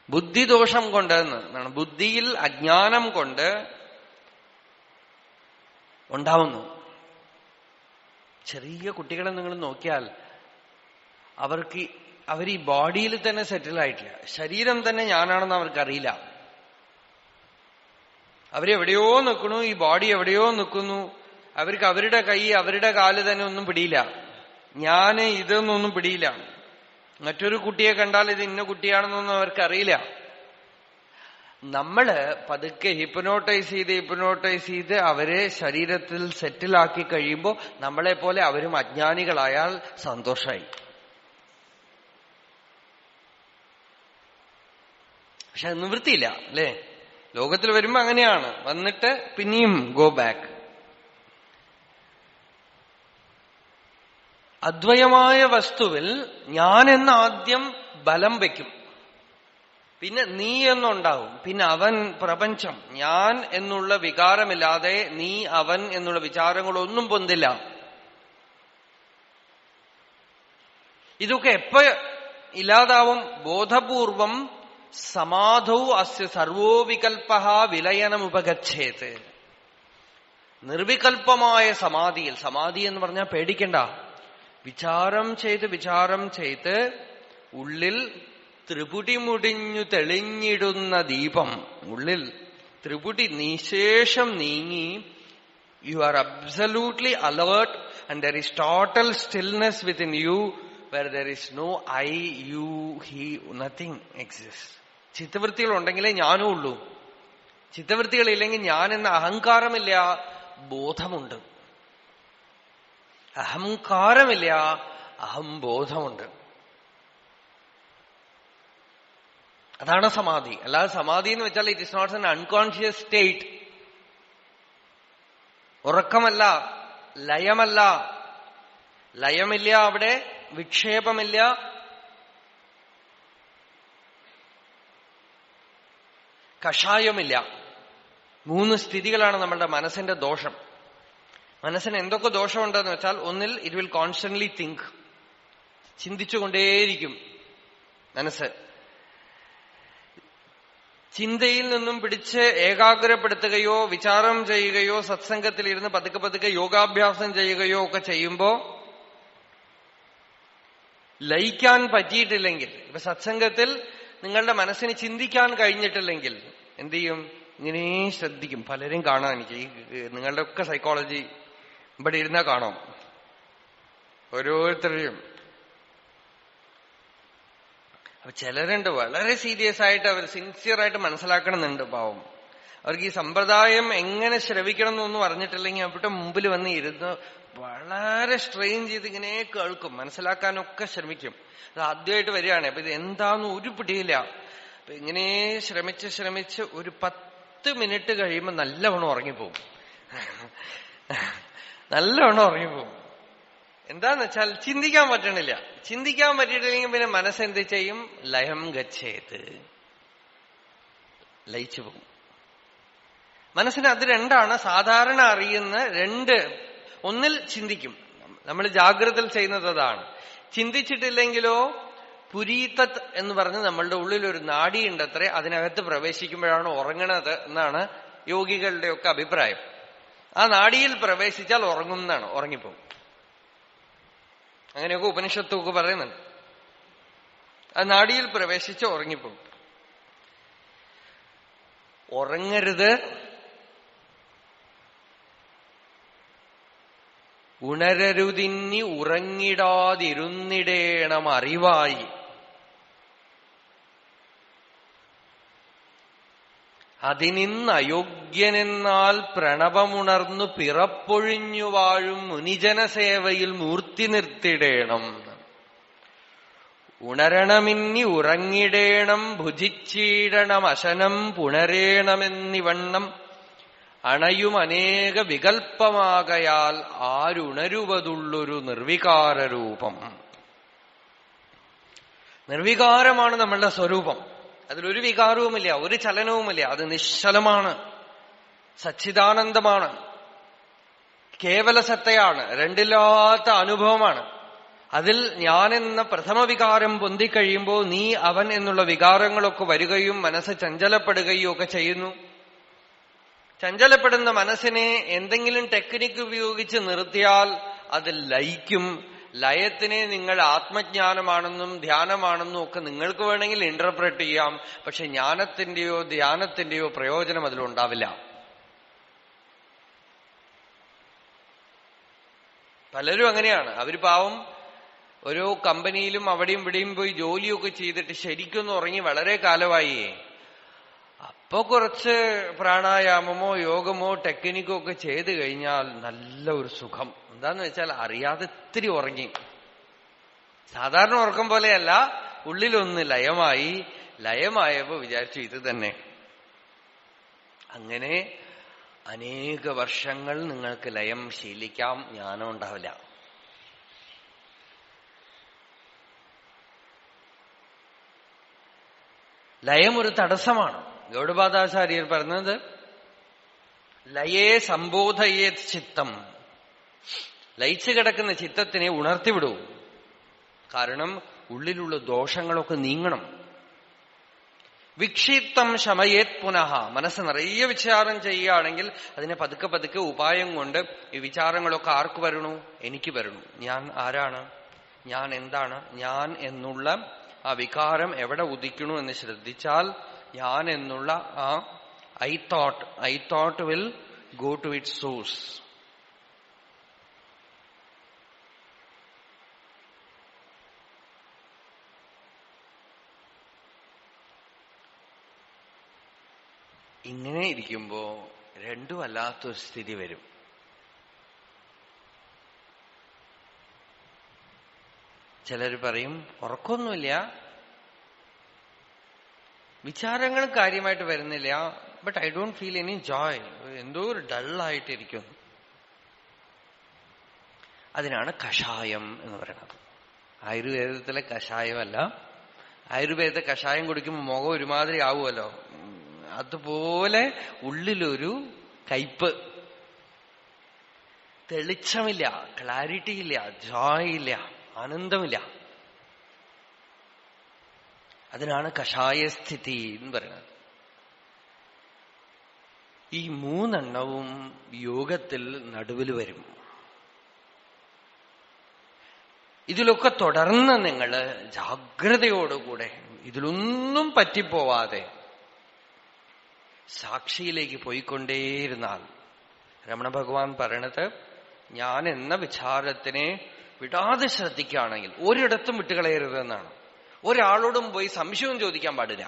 ബുദ്ധിദോഷം കൊണ്ട് എന്നാണ്, ബുദ്ധിയിൽ അജ്ഞാനം കൊണ്ട് ഉണ്ടാവുന്നു. ചെറിയ കുട്ടികളെ നിങ്ങൾ നോക്കിയാൽ അവർ ഈ ബോഡിയിൽ തന്നെ സെറ്റിലായിട്ടില്ല. ശരീരം തന്നെ ഞാനാണെന്ന് അവർക്കറിയില്ല. അവരെവിടെയോ നിൽക്കണു, ഈ ബോഡി എവിടെയോ നിൽക്കുന്നു. അവർക്ക് അവരുടെ കൈ, അവരുടെ കാല് തന്നെ ഒന്നും പിടിയില്ല. ഞാന് ഇതൊന്നും പിടിയില്ല. മറ്റൊരു കുട്ടിയെ കണ്ടാൽ ഇത് ഇന്ന കുട്ടിയാണെന്നൊന്നും അവർക്കറിയില്ല. നമ്മള് പതുക്കെ ഹിപ്നോട്ടൈസ് ചെയ്ത് അവരെ ശരീരത്തിൽ സെറ്റിലാക്കി കഴിയുമ്പോൾ നമ്മളെ പോലെ അവരും അജ്ഞാനികളായാൽ സന്തോഷമായി. പക്ഷെ അത് നിവൃത്തിയില്ല അല്ലേ? ലോകത്തിൽ വരുമ്പോ അങ്ങനെയാണ്. വന്നിട്ട് പിന്നെയും ഗോ ബാക്ക്. അദ്വയമായ വസ്തുവിൽ ഞാനെന്ന് ആദ്യം ബലം വയ്ക്കും, പിന്നെ നീ എന്നുണ്ടാവും, പിന്നെ അവൻ, പ്രപഞ്ചം. ഞാൻ എന്നുള്ള വികാരമില്ലാതെ നീ, അവൻ എന്നുള്ള വിചാരങ്ങളൊന്നും പൊന്തില്ല. ഇതൊക്കെ എപ്പോ ഇല്ലാതാവും? ബോധപൂർവം സമാധൗ അസ്യ സർവോ വികൽപ വിലയനമുപഗച്ഛേത്. നിർവികൽപമായ സമാധിയിൽ, സമാധി എന്ന് പറഞ്ഞാൽ പേടിക്കണ്ട, വിചാരം ചെയ്ത് ഉള്ളിൽ ത്രിപുടി മുടിഞ്ഞു തെളിഞ്ഞിടുന്ന ദീപം, ഉള്ളിൽ ത്രിപുടി നിശേഷം നീങ്ങി, you are absolutely alert and there is total stillness within you, where there is no I, you, he, nothing exists. ചിത്തവൃത്തികളുണ്ടെങ്കിലേ ഞാനും ഉള്ളൂ. ചിത്തവൃത്തികളില്ലെങ്കിൽ ഞാൻ എന്ന അഹങ്കാരമില്ല, ബോധമുണ്ട്. അഹങ്കാരമില്ല, അഹംബോധമുണ്ട്. അതാണ് സമാധി. അല്ലാതെ സമാധി എന്ന് വെച്ചാൽ it is not an unconscious state. ഉറക്കമല്ല, ലയമല്ല. ലയമില്ല അവിടെ, വിക്ഷേപമില്ല. കഷായമില്ല. 3 സ്ഥിതികളാണ് നമ്മളുടെ മനസ്സിന്റെ ദോഷം. മനസ്സിന് എന്തൊക്കെ ദോഷമുണ്ടെന്ന് വെച്ചാൽ, ഒന്നിൽ ഇറ്റ് വിൽ കോൺസ്റ്റന്റ്ലി തിങ്ക്, ചിന്തിച്ചുകൊണ്ടേയിരിക്കും മനസ്സ്. ചിന്തയിൽ നിന്നും പിടിച്ച് ഏകാഗ്രപ്പെടുത്തുകയോ വിചാരം ചെയ്യുകയോ സത്സംഗത്തിലിരുന്ന് പതുക്കെ പതുക്കെ യോഗാഭ്യാസം ചെയ്യുകയോ ഒക്കെ ചെയ്യുമ്പോ ലയിക്കാൻ പറ്റിയിട്ടില്ലെങ്കിൽ, ഇപ്പൊ സത്സംഗത്തിൽ നിങ്ങളുടെ മനസ്സിന് ചിന്തിക്കാൻ കഴിഞ്ഞിട്ടില്ലെങ്കിൽ എന്ത് ചെയ്യും? ഇങ്ങനെ ശ്രദ്ധിക്കും. പലരും കാണാം, എനിക്ക് നിങ്ങളുടെ ഒക്കെ സൈക്കോളജി ഇവിടെ ഇരുന്നാ കാണാം. ഓരോരുത്തരെയും. അപ്പൊ ചിലരുണ്ട് വളരെ സീരിയസ് ആയിട്ട്, അവർ സിൻസിയറായിട്ട് മനസ്സിലാക്കണമെന്നുണ്ട്. പാവം, അവർക്ക് ഈ സമ്പ്രദായം എങ്ങനെ ശ്രവിക്കണം എന്നൊന്നും അറിഞ്ഞിട്ടില്ലെങ്കിൽ അവിടെ മുമ്പിൽ വന്ന് ഇരുന്ന് വളരെ സ്ട്രെയിൻ ചെയ്ത് ഇങ്ങനെ കേൾക്കും, മനസ്സിലാക്കാനൊക്കെ ശ്രമിക്കും. അത് ആദ്യമായിട്ട് വരികയാണ്. അപ്പൊ ഇത് എന്താന്ന് ഒരു പിടിയില്ല. അപ്പൊ ഇങ്ങനെ ശ്രമിച്ച് ഒരു 10 മിനിറ്റ് കഴിയുമ്പോൾ നല്ലവണ്ണം ഉറങ്ങിപ്പോവും. നല്ലവണ്ണം ഉറങ്ങിപ്പോവും. എന്താന്ന് വെച്ചാൽ ചിന്തിക്കാൻ പറ്റണില്ല. ചിന്തിക്കാൻ പറ്റിയിട്ടില്ലെങ്കിൽ പിന്നെ മനസ്സെന്ത് ചെയ്യും? ലയം ഗച്ഛേത്, ലയിച്ചു പോകും. മനസ്സിന് അത് രണ്ടാണ് സാധാരണ അറിയുന്ന രണ്ട്. ഒന്നിൽ ചിന്തിക്കും, നമ്മൾ ജാഗ്രതയിൽ ചെയ്യുന്നത് അതാണ്. ചിന്തിച്ചിട്ടില്ലെങ്കിലോ പുരീതത് എന്ന് പറഞ്ഞ് നമ്മളുടെ ഉള്ളിൽ ഒരു നാഡിയുണ്ട് അത്രേ, അതിനകത്ത് പ്രവേശിക്കുമ്പോഴാണ് ഉറങ്ങണത് എന്നാണ് യോഗികളുടെ ഒക്കെ അഭിപ്രായം. ആ നാഡിയിൽ പ്രവേശിച്ചാൽ ഉറങ്ങും എന്നാണ്, ഉറങ്ങിപ്പോകും. അങ്ങനെയൊക്കെ ഉപനിഷത്തൊക്കെ പറയുന്നുണ്ട്. ആ നാഡിയിൽ പ്രവേശിച്ച് ഉറങ്ങിപ്പോകും. ഉറങ്ങരുത്, ഉണരരുതിന്നി ഉറങ്ങിടാതിരുന്നിടേണം അറിവായി. അതിനിന്ന് അയോഗ്യനെന്നാൽ പ്രണവമുണർന്നു പിറപ്പൊഴിഞ്ഞു വാഴും മുനിജനസേവയിൽ മൂർത്തി നിർത്തിടേണം. ഉണരണമിന്നി ഉറങ്ങിടേണം, ഭുജിച്ചീടണം അശനം പുണരേണമെന്നിവണ്ണം അണയും അനേക വികൽപ്പമാകയാൽ ആരുണരുവതുള്ളൊരു നിർവികാരരൂപം. നിർവികാരമാണ് നമ്മളുടെ സ്വരൂപം. അതിലൊരു വികാരവുമില്ല, ഒരു ചലനവുമില്ല. അത് നിശ്ചലമാണ്, സച്ചിദാനന്ദമാണ്, കേവല സത്തയാണ്, രണ്ടില്ലാത്ത അനുഭവമാണ്. അതിൽ ഞാനെന്ന പ്രഥമ വികാരം പൊന്തിക്കഴിയുമ്പോൾ നീ അവൻ എന്നുള്ള വികാരങ്ങളൊക്കെ വരികയും മനസ്സ് ചഞ്ചലപ്പെടുകയും ഒക്കെ ചെയ്യുന്നു. ചഞ്ചലപ്പെടുന്ന മനസ്സിനെ എന്തെങ്കിലും ടെക്നിക്ക് ഉപയോഗിച്ച് നിർത്തിയാൽ അത് ലയിക്കും. ലയത്തിനെ നിങ്ങൾ ആത്മജ്ഞാനമാണെന്നും ധ്യാനമാണെന്നും ഒക്കെ നിങ്ങൾക്ക് വേണമെങ്കിൽ ഇന്റർപ്രറ്റ് ചെയ്യാം. പക്ഷെ ജ്ഞാനത്തിന്റെയോ ധ്യാനത്തിന്റെയോ പ്രയോജനം അതിലുണ്ടാവില്ല. പലരും അങ്ങനെയാണ്. അവര് പാവം ഓരോ കമ്പനിയിലും അവിടെയും ഇവിടെയും പോയി ജോലിയൊക്കെ ചെയ്തിട്ട് ശരിക്കൊന്നും ഉറങ്ങി വളരെ കാലമായി. അപ്പൊ കുറച്ച് പ്രാണായാമമോ യോഗമോ ടെക്നിക്കോ ഒക്കെ ചെയ്ത് കഴിഞ്ഞാൽ നല്ല ഒരു സുഖം. എന്താന്ന് വെച്ചാൽ അറിയാതെ ഇത്തിരി ഉറങ്ങി. സാധാരണ ഉറക്കം പോലെയല്ല, ഉള്ളിലൊന്ന് ലയമായി. ലയമായപ്പോ വിചാരിച്ചു ഇത് തന്നെ. അങ്ങനെ അനേക വർഷങ്ങൾ നിങ്ങൾക്ക് ലയം ശീലിക്കാം, ജ്ഞാനം ഉണ്ടാവില്ല. ലയം ഒരു തടസ്സമാണ്. ഗൗഡപാദാചാര്യർ പറഞ്ഞത് ലയേ സംബോധയേത് ചിത്തം. ലയിച്ചു കിടക്കുന്ന ചിത്തത്തിനെ ഉണർത്തിവിടൂ. കാരണം ഉള്ളിലുള്ള ദോഷങ്ങളൊക്കെ നീങ്ങണം. വിക്ഷിപ്തം ശമയേത് പുനഃ. മനസ്സ് നിറയെ വിചാരം ചെയ്യുകയാണെങ്കിൽ അതിനെ പതുക്കെ പതുക്കെ ഉപായം കൊണ്ട് ഈ വിചാരങ്ങളൊക്കെ ആർക്ക് വരണു? എനിക്ക് വരണു. ഞാൻ ആരാണ്? ഞാൻ എന്താണ്? ഞാൻ എന്നുള്ള ആ വികാരം എവിടെ ഉദിക്കണു എന്ന് ശ്രദ്ധിച്ചാൽ ഞാൻ എന്നുള്ള ആ I thought will go to it source. ഇങ്ങനെ ഇരിക്കുമ്പോ രണ്ടും അല്ലാത്തൊരു സ്ഥിതി വരും. ചിലർ പറയും ഉറക്കമൊന്നുമില്ല, വിചാരങ്ങൾ കാര്യമായിട്ട് വരുന്നില്ല, but I don't feel any Joy, എന്തോ ഒരു ഡള്ളായിട്ടിരിക്കുന്നു. അതിനാണ് കഷായം എന്ന് പറയുന്നത്. ആയുർവേദത്തിലെ കഷായമല്ല. ആയുർവേദ കഷായം കുടിക്കുമ്പോൾ മുഖം ഒരുമാതിരി ആവുമല്ലോ, അതുപോലെ ഉള്ളിലൊരു കയ്പ്, തെളിച്ചമില്ല, ക്ലാരിറ്റി ഇല്ല, ജോയ് ഇല്ല, ആനന്ദമില്ല. അതിനാണ് കഷായസ്ഥിതി എന്ന് പറയുന്നത്. ഈ മൂന്നെണ്ണവും യോഗത്തിൽ നടുവിൽ വരും. ഇതിലൊക്കെ തുടർന്ന് നിങ്ങൾ ജാഗ്രതയോടുകൂടെ ഇതിലൊന്നും പറ്റിപ്പോവാതെ സാക്ഷിയിലേക്ക് പോയിക്കൊണ്ടേയിരുന്നാൽ, രമണ ഭഗവാൻ പറയണത് ഞാൻ എന്ന വിചാരത്തിനെ വിടാതെ ശ്രദ്ധിക്കുകയാണെങ്കിൽ ഒരിടത്തും വിട്ടുകളയരുതെന്നാണ്. ഒരാളോടും പോയി സംശയവും ചോദിക്കാൻ പാടില്ല.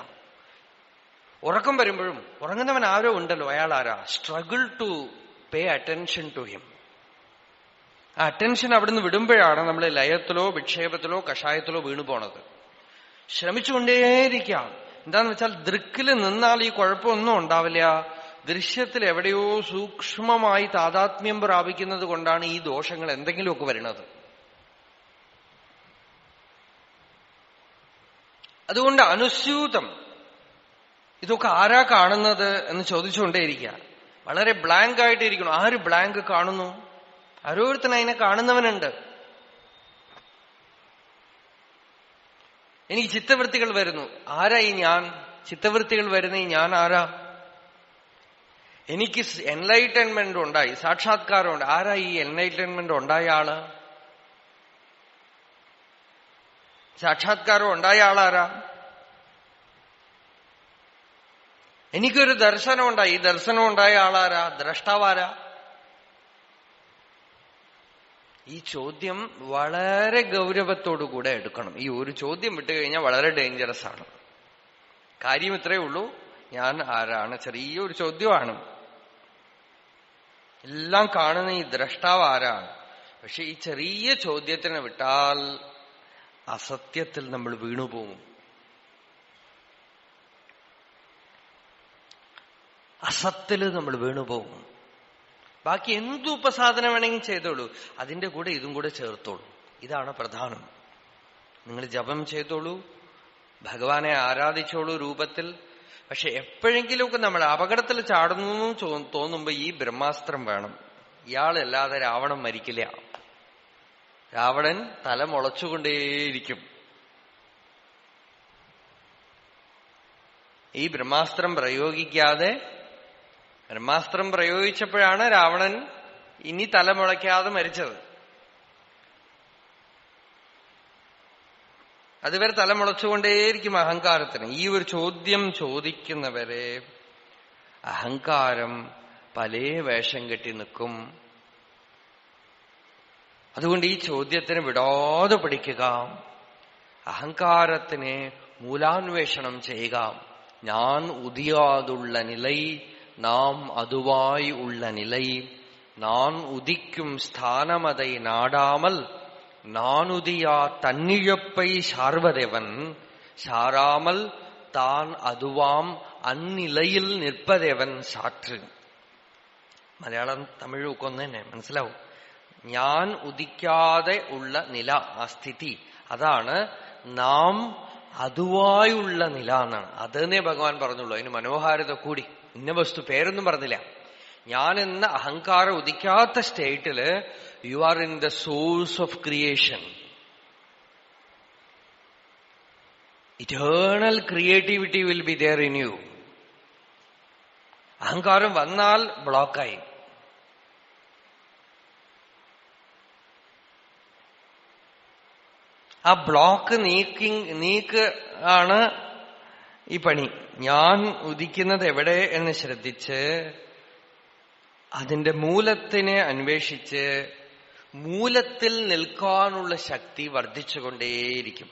ഉറക്കം വരുമ്പോഴും ഉറങ്ങുന്നവൻ ആരോ ഉണ്ടല്ലോ, അയാൾ ആരാ? Struggle to pay attention to him. ആ അറ്റൻഷൻ അവിടുന്ന് വിടുമ്പോഴാണ് നമ്മൾ ലയത്തിലോ വിക്ഷേപത്തിലോ കഷായത്തിലോ വീണു പോണത്. ശ്രമിച്ചുകൊണ്ടേയിരിക്കാം. എന്താന്ന് വെച്ചാൽ ദൃക്കില് നിന്നാൽ ഈ കുഴപ്പമൊന്നും ഉണ്ടാവില്ല. ദൃശ്യത്തിൽ എവിടെയോ സൂക്ഷ്മമായി താതാത്മ്യം പ്രാപിക്കുന്നത് കൊണ്ടാണ് ഈ ദോഷങ്ങൾ എന്തെങ്കിലുമൊക്കെ വരുന്നത്. അതുകൊണ്ട് അനുസ്യൂതം ഇതൊക്കെ ആരാ കാണുന്നത് എന്ന് ചോദിച്ചുകൊണ്ടേയിരിക്കുക. വളരെ ബ്ലാങ്ക് ആയിട്ടിരിക്കണം. ആര് ബ്ലാങ്ക് കാണുന്നു? ഓരോരുത്തരും അതിനെ കാണുന്നവനുണ്ട്. എനിക്ക് ചിത്തവൃത്തികൾ വരുന്നു, ആരാ ഈ ഞാൻ? ചിത്തവൃത്തികൾ വരുന്ന ഈ ഞാൻ ആരാ? എനിക്ക് എൻലൈറ്റൻമെന്റ് ഉണ്ടായി, സാക്ഷാത്കാരമുണ്ട്, ആരാ ഈ എൻലൈറ്റൻമെന്റ് ഉണ്ടായ ആള്? സാക്ഷാത്കാരം ഉണ്ടായ ആളാരാ? എനിക്കൊരു ദർശനം ഉണ്ടായി, ഈ ദർശനം ഉണ്ടായ ആളാരാ? ദ്രഷ്ടാവാരാ? ഈ ചോദ്യം വളരെ ഗൗരവത്തോടുകൂടെ എടുക്കണം. ഈ ഒരു ചോദ്യം വിട്ടുകഴിഞ്ഞാൽ വളരെ ഡേഞ്ചറസ് ആണ്. കാര്യം ഇത്രയേ ഉള്ളൂ, ഞാൻ ആരാണ്? ചെറിയൊരു ചോദ്യമാണ്. എല്ലാം കാണുന്ന ഈ ദ്രഷ്ടാവ് ആരാണ്? പക്ഷെ ഈ ചെറിയ ചോദ്യത്തിനെ വിട്ടാൽ അസത്യത്തിൽ നമ്മൾ വീണുപോകും. അസത്തിൽ നമ്മൾ വീണുപോകും. ബാക്കി എന്തു ഉപസാധന വേണമെങ്കിൽ ചെയ്തോളൂ, അതിന്റെ കൂടെ ഇതും കൂടെ ചേർത്തോളൂ. ഇതാണ് പ്രധാനം. നിങ്ങൾ ജപം ചെയ്തോളൂ, ഭഗവാനെ ആരാധിച്ചോളൂ രൂപത്തിൽ. പക്ഷെ എപ്പോഴെങ്കിലുമൊക്കെ നമ്മൾ അപകടത്തിൽ ചാടുന്നു തോന്നുമ്പോ ഈ ബ്രഹ്മാസ്ത്രം വേണം. ഇയാളല്ലാതെ രാവണൻ മരിക്കില്ല. രാവണൻ തല മുളച്ചുകൊണ്ടേയിരിക്കും. ഈ ബ്രഹ്മാസ്ത്രം പ്രയോഗിക്കാതെ, ബ്രഹ്മാസ്ത്രം പ്രയോഗിച്ചപ്പോഴാണ് രാവണൻ ഇനി തല മുളയ്ക്കാതെ മരിച്ചത്. അതുവരെ തലമുളച്ചുകൊണ്ടേയിരിക്കും അഹങ്കാരത്തിന്. ഈ ഒരു ചോദ്യം ചോദിക്കുന്നവരെ അഹങ്കാരം പല വേഷം കെട്ടി നിൽക്കും. അതുകൊണ്ട് ഈ ചോദ്യത്തിന് വിടാതെ പഠിക്കുക, അഹങ്കാരത്തിനെ മൂലാന്വേഷണം ചെയ്യുക. ഞാൻ ഉദിയാതുള്ള നിലൈ, നാം അതുവായി ഉള്ള നിലൈ, நான் உதிக்கும் ஸ்தானமதை நாடாமல் நானுதியா தன்னிழப்பை சார்வதெவன் சாராமல் தான் அதுவாம் അന്നിലയിൽ നിൽപ്പതെവൻ സാറ്റ്. മലയാളം തമിഴൊക്കെ ഒന്ന് തന്നെ മനസ്സിലാവും. ഞാൻ ഉദിക്കാതെ ഉള്ള നില, ആ സ്ഥിതി, അതാണ് നാം അതുവായുള്ള നില എന്നാണ്. അതെന്നേ ഭഗവാൻ പറഞ്ഞുള്ളൂ. അതിന് മനോഹാരിത കൂടി. ഇന്ന വസ്തു പേരൊന്നും പറഞ്ഞില്ല. ഞാൻ എന്ന അഹങ്കാരം ഉദിക്കാത്ത സ്റ്റേറ്റില് you are in the source of creation. Eternal creativity will be there in you. അഹങ്കാരം വന്നാൽ ബ്ലോക്കായി. ആ ബ്ലോക്ക് നീക്ക് ആണ് ഈ പണി. ഞാൻ ഉദിക്കുന്നത് എവിടെ എന്ന് ശ്രദ്ധിച്ച് അതിന്റെ മൂലത്തിനെ അന്വേഷിച്ച് മൂലത്തിൽ നിൽക്കാനുള്ള ശക്തി വർദ്ധിച്ചുകൊണ്ടേയിരിക്കും.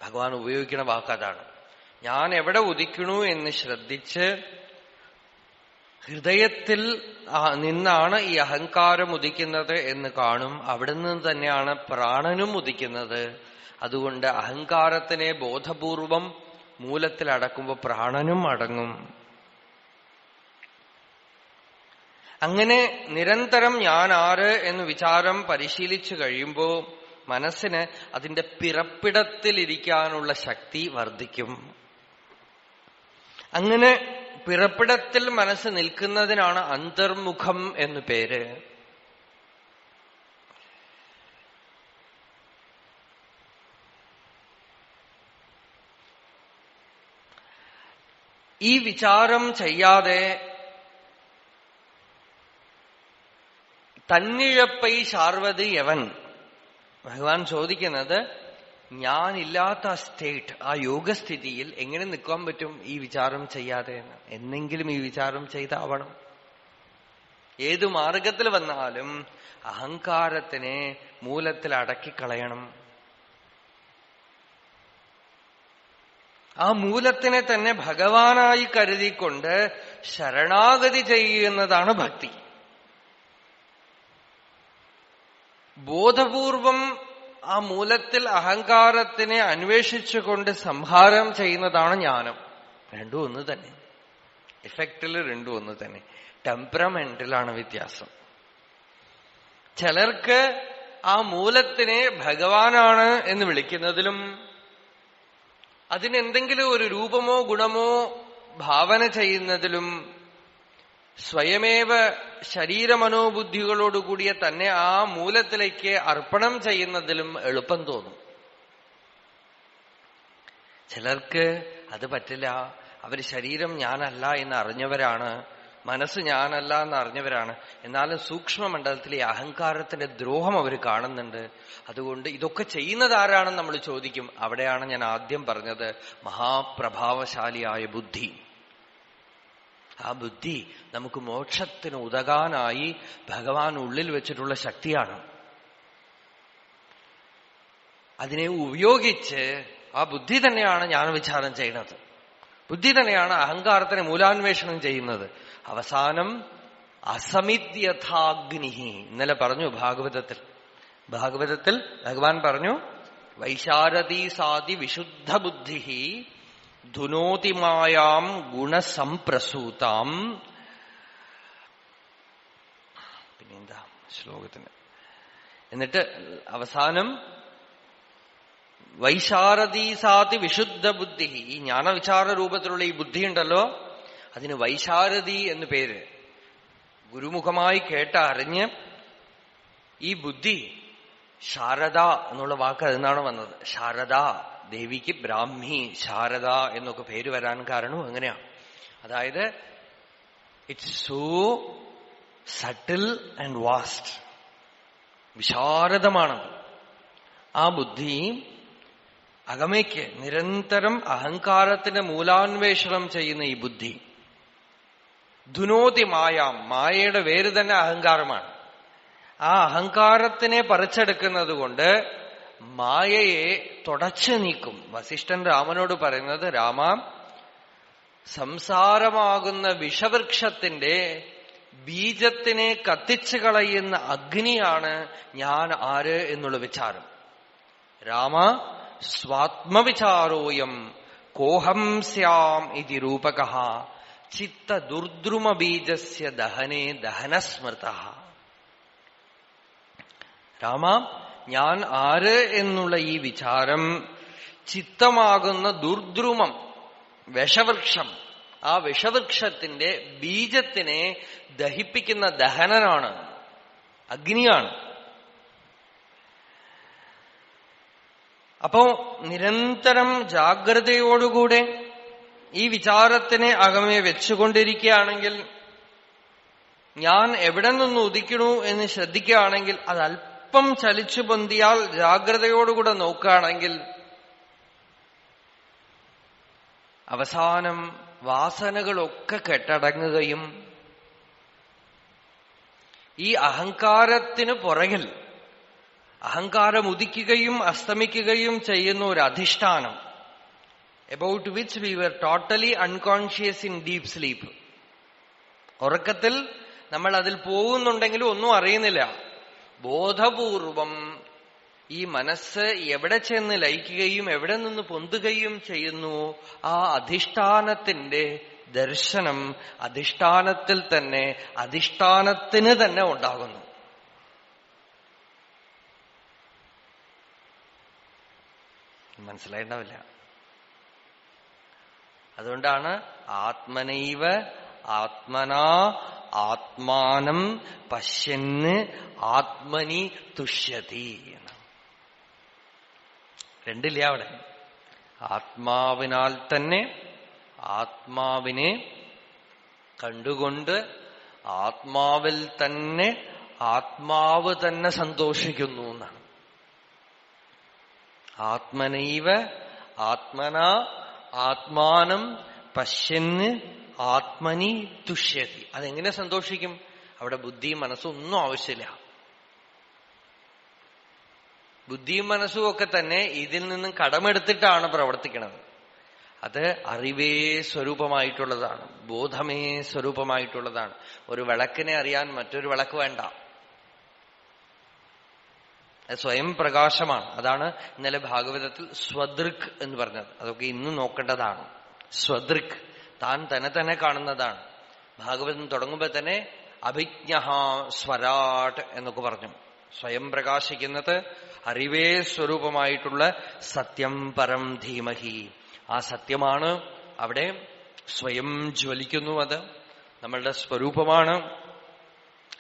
ഭഗവാൻ ഉപയോഗിക്കുന്ന വാക്കതാണ്. ഞാൻ എവിടെ ഉദിക്കണു എന്ന് ശ്രദ്ധിച്ച് ഹൃദയത്തിൽ നിന്നാണ് ഈ അഹങ്കാരം ഉദിക്കുന്നത് എന്ന് കാണും. അവിടെ നിന്ന് തന്നെയാണ് പ്രാണനും ഉദിക്കുന്നത്. അതുകൊണ്ട് അഹങ്കാരത്തിനെ ബോധപൂർവം മൂലത്തിൽ അടക്കുമ്പോൾ പ്രാണനും അടങ്ങും. അങ്ങനെ നിരന്തരം ഞാൻ ആര് എന്ന് വിചാരം പരിശീലിച്ചു കഴിയുമ്പോൾ മനസ്സിന് അതിന്റെ പിറപ്പിടത്തിലിരിക്കാനുള്ള ശക്തി വർദ്ധിക്കും. അങ്ങനെ പിറപ്പിടത്തിൽ മനസ്സ് നിൽക്കുന്നതിനാണ് അന്തർമുഖം എന്നു പേര്. ഈ വിചാരം ചെയ്യാതെ തന്നിഴപ്പൈ ശാർവത് യവൻ. ഭഗവാൻ ചോദിക്കുന്നത്, ഞാനില്ലാത്ത ആ സ്റ്റേറ്റ്, ആ യോഗസ്ഥിതിയിൽ എങ്ങനെ നിൽക്കാൻ പറ്റും ഈ വിചാരം ചെയ്യാതെ? എന്നെങ്കിലും ഈ വിചാരം ചെയ്താവണം. ഏതു മാർഗത്തിൽ വന്നാലും അഹങ്കാരത്തിനെ മൂലത്തിൽ അടക്കിക്കളയണം. ആ മൂലത്തിനെ തന്നെ ഭഗവാനായി കരുതിക്കൊണ്ട് ശരണാഗതി ചെയ്യുന്നതാണ് ഭക്തി. ബോധപൂർവം ആ മൂലത്തിൽ അഹങ്കാരത്തിനെ അന്വേഷിച്ചുകൊണ്ട് സംഹാരം ചെയ്യുന്നതാണ് ജ്ഞാനം. രണ്ടും ഒന്ന് തന്നെ. ഇഫക്റ്റിൽ രണ്ടും ഒന്ന് തന്നെ. ടെമ്പറമെന്റിലാണ് വ്യത്യാസം. ചിലർക്ക് ആ മൂലത്തിനെ ഭഗവാനാണ് എന്ന് വിളിക്കുന്നതിലും അതിനെന്തെങ്കിലും ഒരു രൂപമോ ഗുണമോ ഭാവന ചെയ്യുന്നതിലും സ്വയമേവ ശരീരമനോബുദ്ധികളോടുകൂടിയ തന്നെ ആ മൂലത്തിലേക്ക് അർപ്പണം ചെയ്യുന്നതിലും എളുപ്പം തോന്നും. ചിലർക്ക് അത് പറ്റില്ല. അവർ ശരീരം ഞാനല്ല എന്ന് അറിഞ്ഞവരാണ്, മനസ്സ് ഞാനല്ല എന്ന് അറിഞ്ഞവരാണ്. എന്നാലും സൂക്ഷ്മമണ്ഡലത്തിലെ അഹങ്കാരത്തിന്റെ ദ്രോഹം അവർ കാണുന്നുണ്ട്. അതുകൊണ്ട് ഇതൊക്കെ ചെയ്യുന്നത് ആരാണെന്ന് നമ്മൾ ചോദിക്കും. അവിടെയാണ് ഞാൻ ആദ്യം പറഞ്ഞത്, മഹാപ്രഭാവശാലിയായ ബുദ്ധി. ആ ബുദ്ധി നമുക്ക് മോക്ഷത്തിന് ഉതകാനായി ഭഗവാൻ ഉള്ളിൽ വെച്ചിട്ടുള്ള ശക്തിയാണ്. അതിനെ ഉപയോഗിച്ച് ആ ബുദ്ധി തന്നെയാണ് ഞാൻ വിചാരം ചെയ്യുന്നത്. ബുദ്ധി തന്നെയാണ് അഹങ്കാരത്തിനെ മൂലാന്വേഷണം ചെയ്യുന്നത്. അവസാനം അസമിത്യഥാഗ്നി. ഇന്നലെ പറഞ്ഞു ഭാഗവതത്തിൽ ഭഗവാൻ പറഞ്ഞു, വൈശാരദീ സാതി വിശുദ്ധ ബുദ്ധി ധുനോതിമായാം ഗുണസംപ്രസൂതാം. പിന്നെന്താ ശ്ലോകത്തിന്? എന്നിട്ട് അവസാനം വൈശാരദീ സാതി വിശുദ്ധ ബുദ്ധി. ഈ ജ്ഞാനവിചാര രൂപത്തിലുള്ള ഈ ബുദ്ധി ഉണ്ടല്ലോ, അതിന് വൈശാരദി എന്ന് പേര്. ഗുരുമുഖമായി കേട്ട അറിഞ്ഞ് ഈ ബുദ്ധി, ശാരദ എന്നുള്ള വാക്ക് അതിനാണ് വന്നത്. ശാരദ, ദേവിക്ക് ബ്രാഹ്മി, ശാരദ എന്നൊക്കെ പേര് വരാൻ കാരണം എങ്ങനെയാണ്? അതായത് it's so subtle and vast, വിശാരദമാണത്. ആ ബുദ്ധി അകമയ്ക്ക് നിരന്തരം അഹങ്കാരത്തിന്റെ മൂലാന്വേഷണം ചെയ്യുന്ന ഈ ബുദ്ധി ധുനോതി മായാം, മായയുടെ വേര് തന്നെ അഹങ്കാരമാണ്. ആ അഹങ്കാരത്തിനെ പറിച്ചെടുക്കുന്നത് കൊണ്ട് മായയെ തുടച്ചു നീക്കും. വസിഷ്ഠൻ രാമനോട് പറയുന്നത്, രാമ, സംസാരമാകുന്ന വിഷവൃക്ഷത്തിന്റെ ബീജത്തിനെ കത്തിച്ചു കളയുന്ന അഗ്നിയാണ് ഞാൻ ആര് എന്നുള്ള വിചാരം. രാമ, സ്വാത്മവിചാരോയം കോഹം സ്യാം ഇതി രൂപകഃ ചിത്ത ദുർദ്രുമ ബീജസ്യ ദഹനേ ദഹനസ്മൃത. രാമ, ഞാൻ ആര് എന്നുള്ള ഈ വിചാരം ചിത്തമാകുന്ന ദുർദ്രുമം, വിഷവൃക്ഷം, ആ വിഷവൃക്ഷത്തിന്റെ ബീജത്തിനെ ദഹിപ്പിക്കുന്ന ദഹനനാണ്, അഗ്നിയാണ്. അപ്പോ നിരന്തരം ജാഗ്രതയോടുകൂടെ ഈ വിചാരത്തിനെ അകമേ വെച്ചുകൊണ്ടിരിക്കുകയാണെങ്കിൽ, ഞാൻ എവിടെ നിന്ന് ഉദിക്കണു എന്ന് ശ്രദ്ധിക്കുകയാണെങ്കിൽ, അത് അല്പം ചലിച്ചു പൊന്തിയാൽ ജാഗ്രതയോടുകൂടെ നോക്കുകയാണെങ്കിൽ അവസാനം വാസനകളൊക്കെ കെട്ടടങ്ങുകയും ഈ അഹങ്കാരത്തിന് പുറകിൽ അഹങ്കാരം ഉദിക്കുകയും അസ്തമിക്കുകയും ചെയ്യുന്ന ഒരു അധിഷ്ഠാനം, about which we were totally unconscious in deep sleep. ഉറക്കത്തിൽ നമ്മൾ അതിൽ പോകുന്നുണ്ടെങ്കിലും ഒന്നും അറിയുന്നില്ല. ബോധപൂർവം ഈ മനസ്സ് എവിടെ ചെന്ന് ലയിക്കുകയും എവിടെ നിന്ന് പൊന്തുകയും ചെയ്യുന്നു, ആ അധിഷ്ഠാനത്തിന്റെ ദർശനം അധിഷ്ഠാനത്തിൽ തന്നെ അധിഷ്ഠാനത്തിന് തന്നെ ഉണ്ടാകുന്നു. മനസ്സിലായിണ്ടാവില്ല. അതുകൊണ്ടാണ് ആത്മനൈവ ആത്മനാ ആത്മാനം പശ്യന് ആത്മനി തുഷ്യതി. രണ്ടില്ല അവിടെ. ആത്മാവിനാൽ തന്നെ ആത്മാവിനെ കണ്ടുകൊണ്ട് ആത്മാവിൽ തന്നെ ആത്മാവ് തന്നെ സന്തോഷിക്കുന്നു എന്നാണ്. ആത്മനൈവ ആത്മനാ ആത്മാനം പശ്യന് ആത്മനി തുഷ്യതി. അതെങ്ങനെ സന്തോഷിക്കും? അവിടെ ബുദ്ധിയും മനസ്സും ഒന്നും ആവശ്യമില്ല. ബുദ്ധിയും മനസ്സും ഒക്കെ തന്നെ ഇതിൽ നിന്നും കടമെടുത്തിട്ടാണ് പ്രവർത്തിക്കുന്നത്. അത് അറിവേ സ്വരൂപമായിട്ടുള്ളതാണ്, ബോധമേ സ്വരൂപമായിട്ടുള്ളതാണ്. ഒരു വിളക്കിനെ അറിയാൻ മറ്റൊരു വിളക്ക് വേണ്ട, അത് സ്വയം പ്രകാശമാണ്. അതാണ് ഇന്നലെ ഭാഗവതത്തിൽ സ്വദൃക് എന്ന് പറഞ്ഞത്. അതൊക്കെ ഇന്നും നോക്കേണ്ടതാണ്. സ്വദൃക്, താൻ തന്നെ കാണുന്നതാണ്. ഭാഗവതം തുടങ്ങുമ്പോൾ തന്നെ അഭിജ്ഞഃ സ്വരാട് എന്നൊക്കെ പറഞ്ഞു. സ്വയം പ്രകാശിക്കുന്നത് അറിവേ സ്വരൂപമായിട്ടുള്ള സത്യം പരം ധീമഹി. ആ സത്യമാണ് അവിടെ സ്വയം ജ്വലിക്കുന്നു. അത് നമ്മളുടെ സ്വരൂപമാണ്.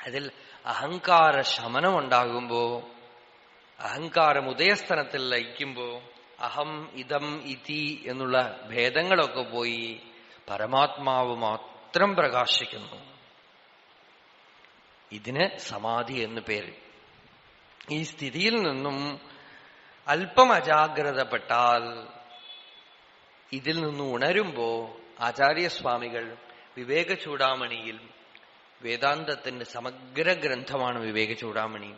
അതിൽ അഹങ്കാര ശമനം ഉണ്ടാകുമ്പോ, അഹങ്കാരം ഉദയസ്ഥനത്തിൽ ലയിക്കുമ്പോ അഹം ഇതം ഇതി എന്നുള്ള ഭേദങ്ങളൊക്കെ പോയി പരമാത്മാവ് മാത്രം പ്രകാശിക്കുന്നു. ഇതിന് സമാധി എന്ന് പേര്. ഈ സ്ഥിതിയിൽ നിന്നും അല്പം അജാഗ്രതപ്പെട്ടാൽ, ഇതിൽ നിന്നും ഉണരുമ്പോ ആചാര്യസ്വാമികൾ വിവേക ചൂടാമണിയിൽ, വേദാന്തത്തിന്റെ സമഗ്ര ഗ്രന്ഥമാണ് വിവേക ചൂടാമണി,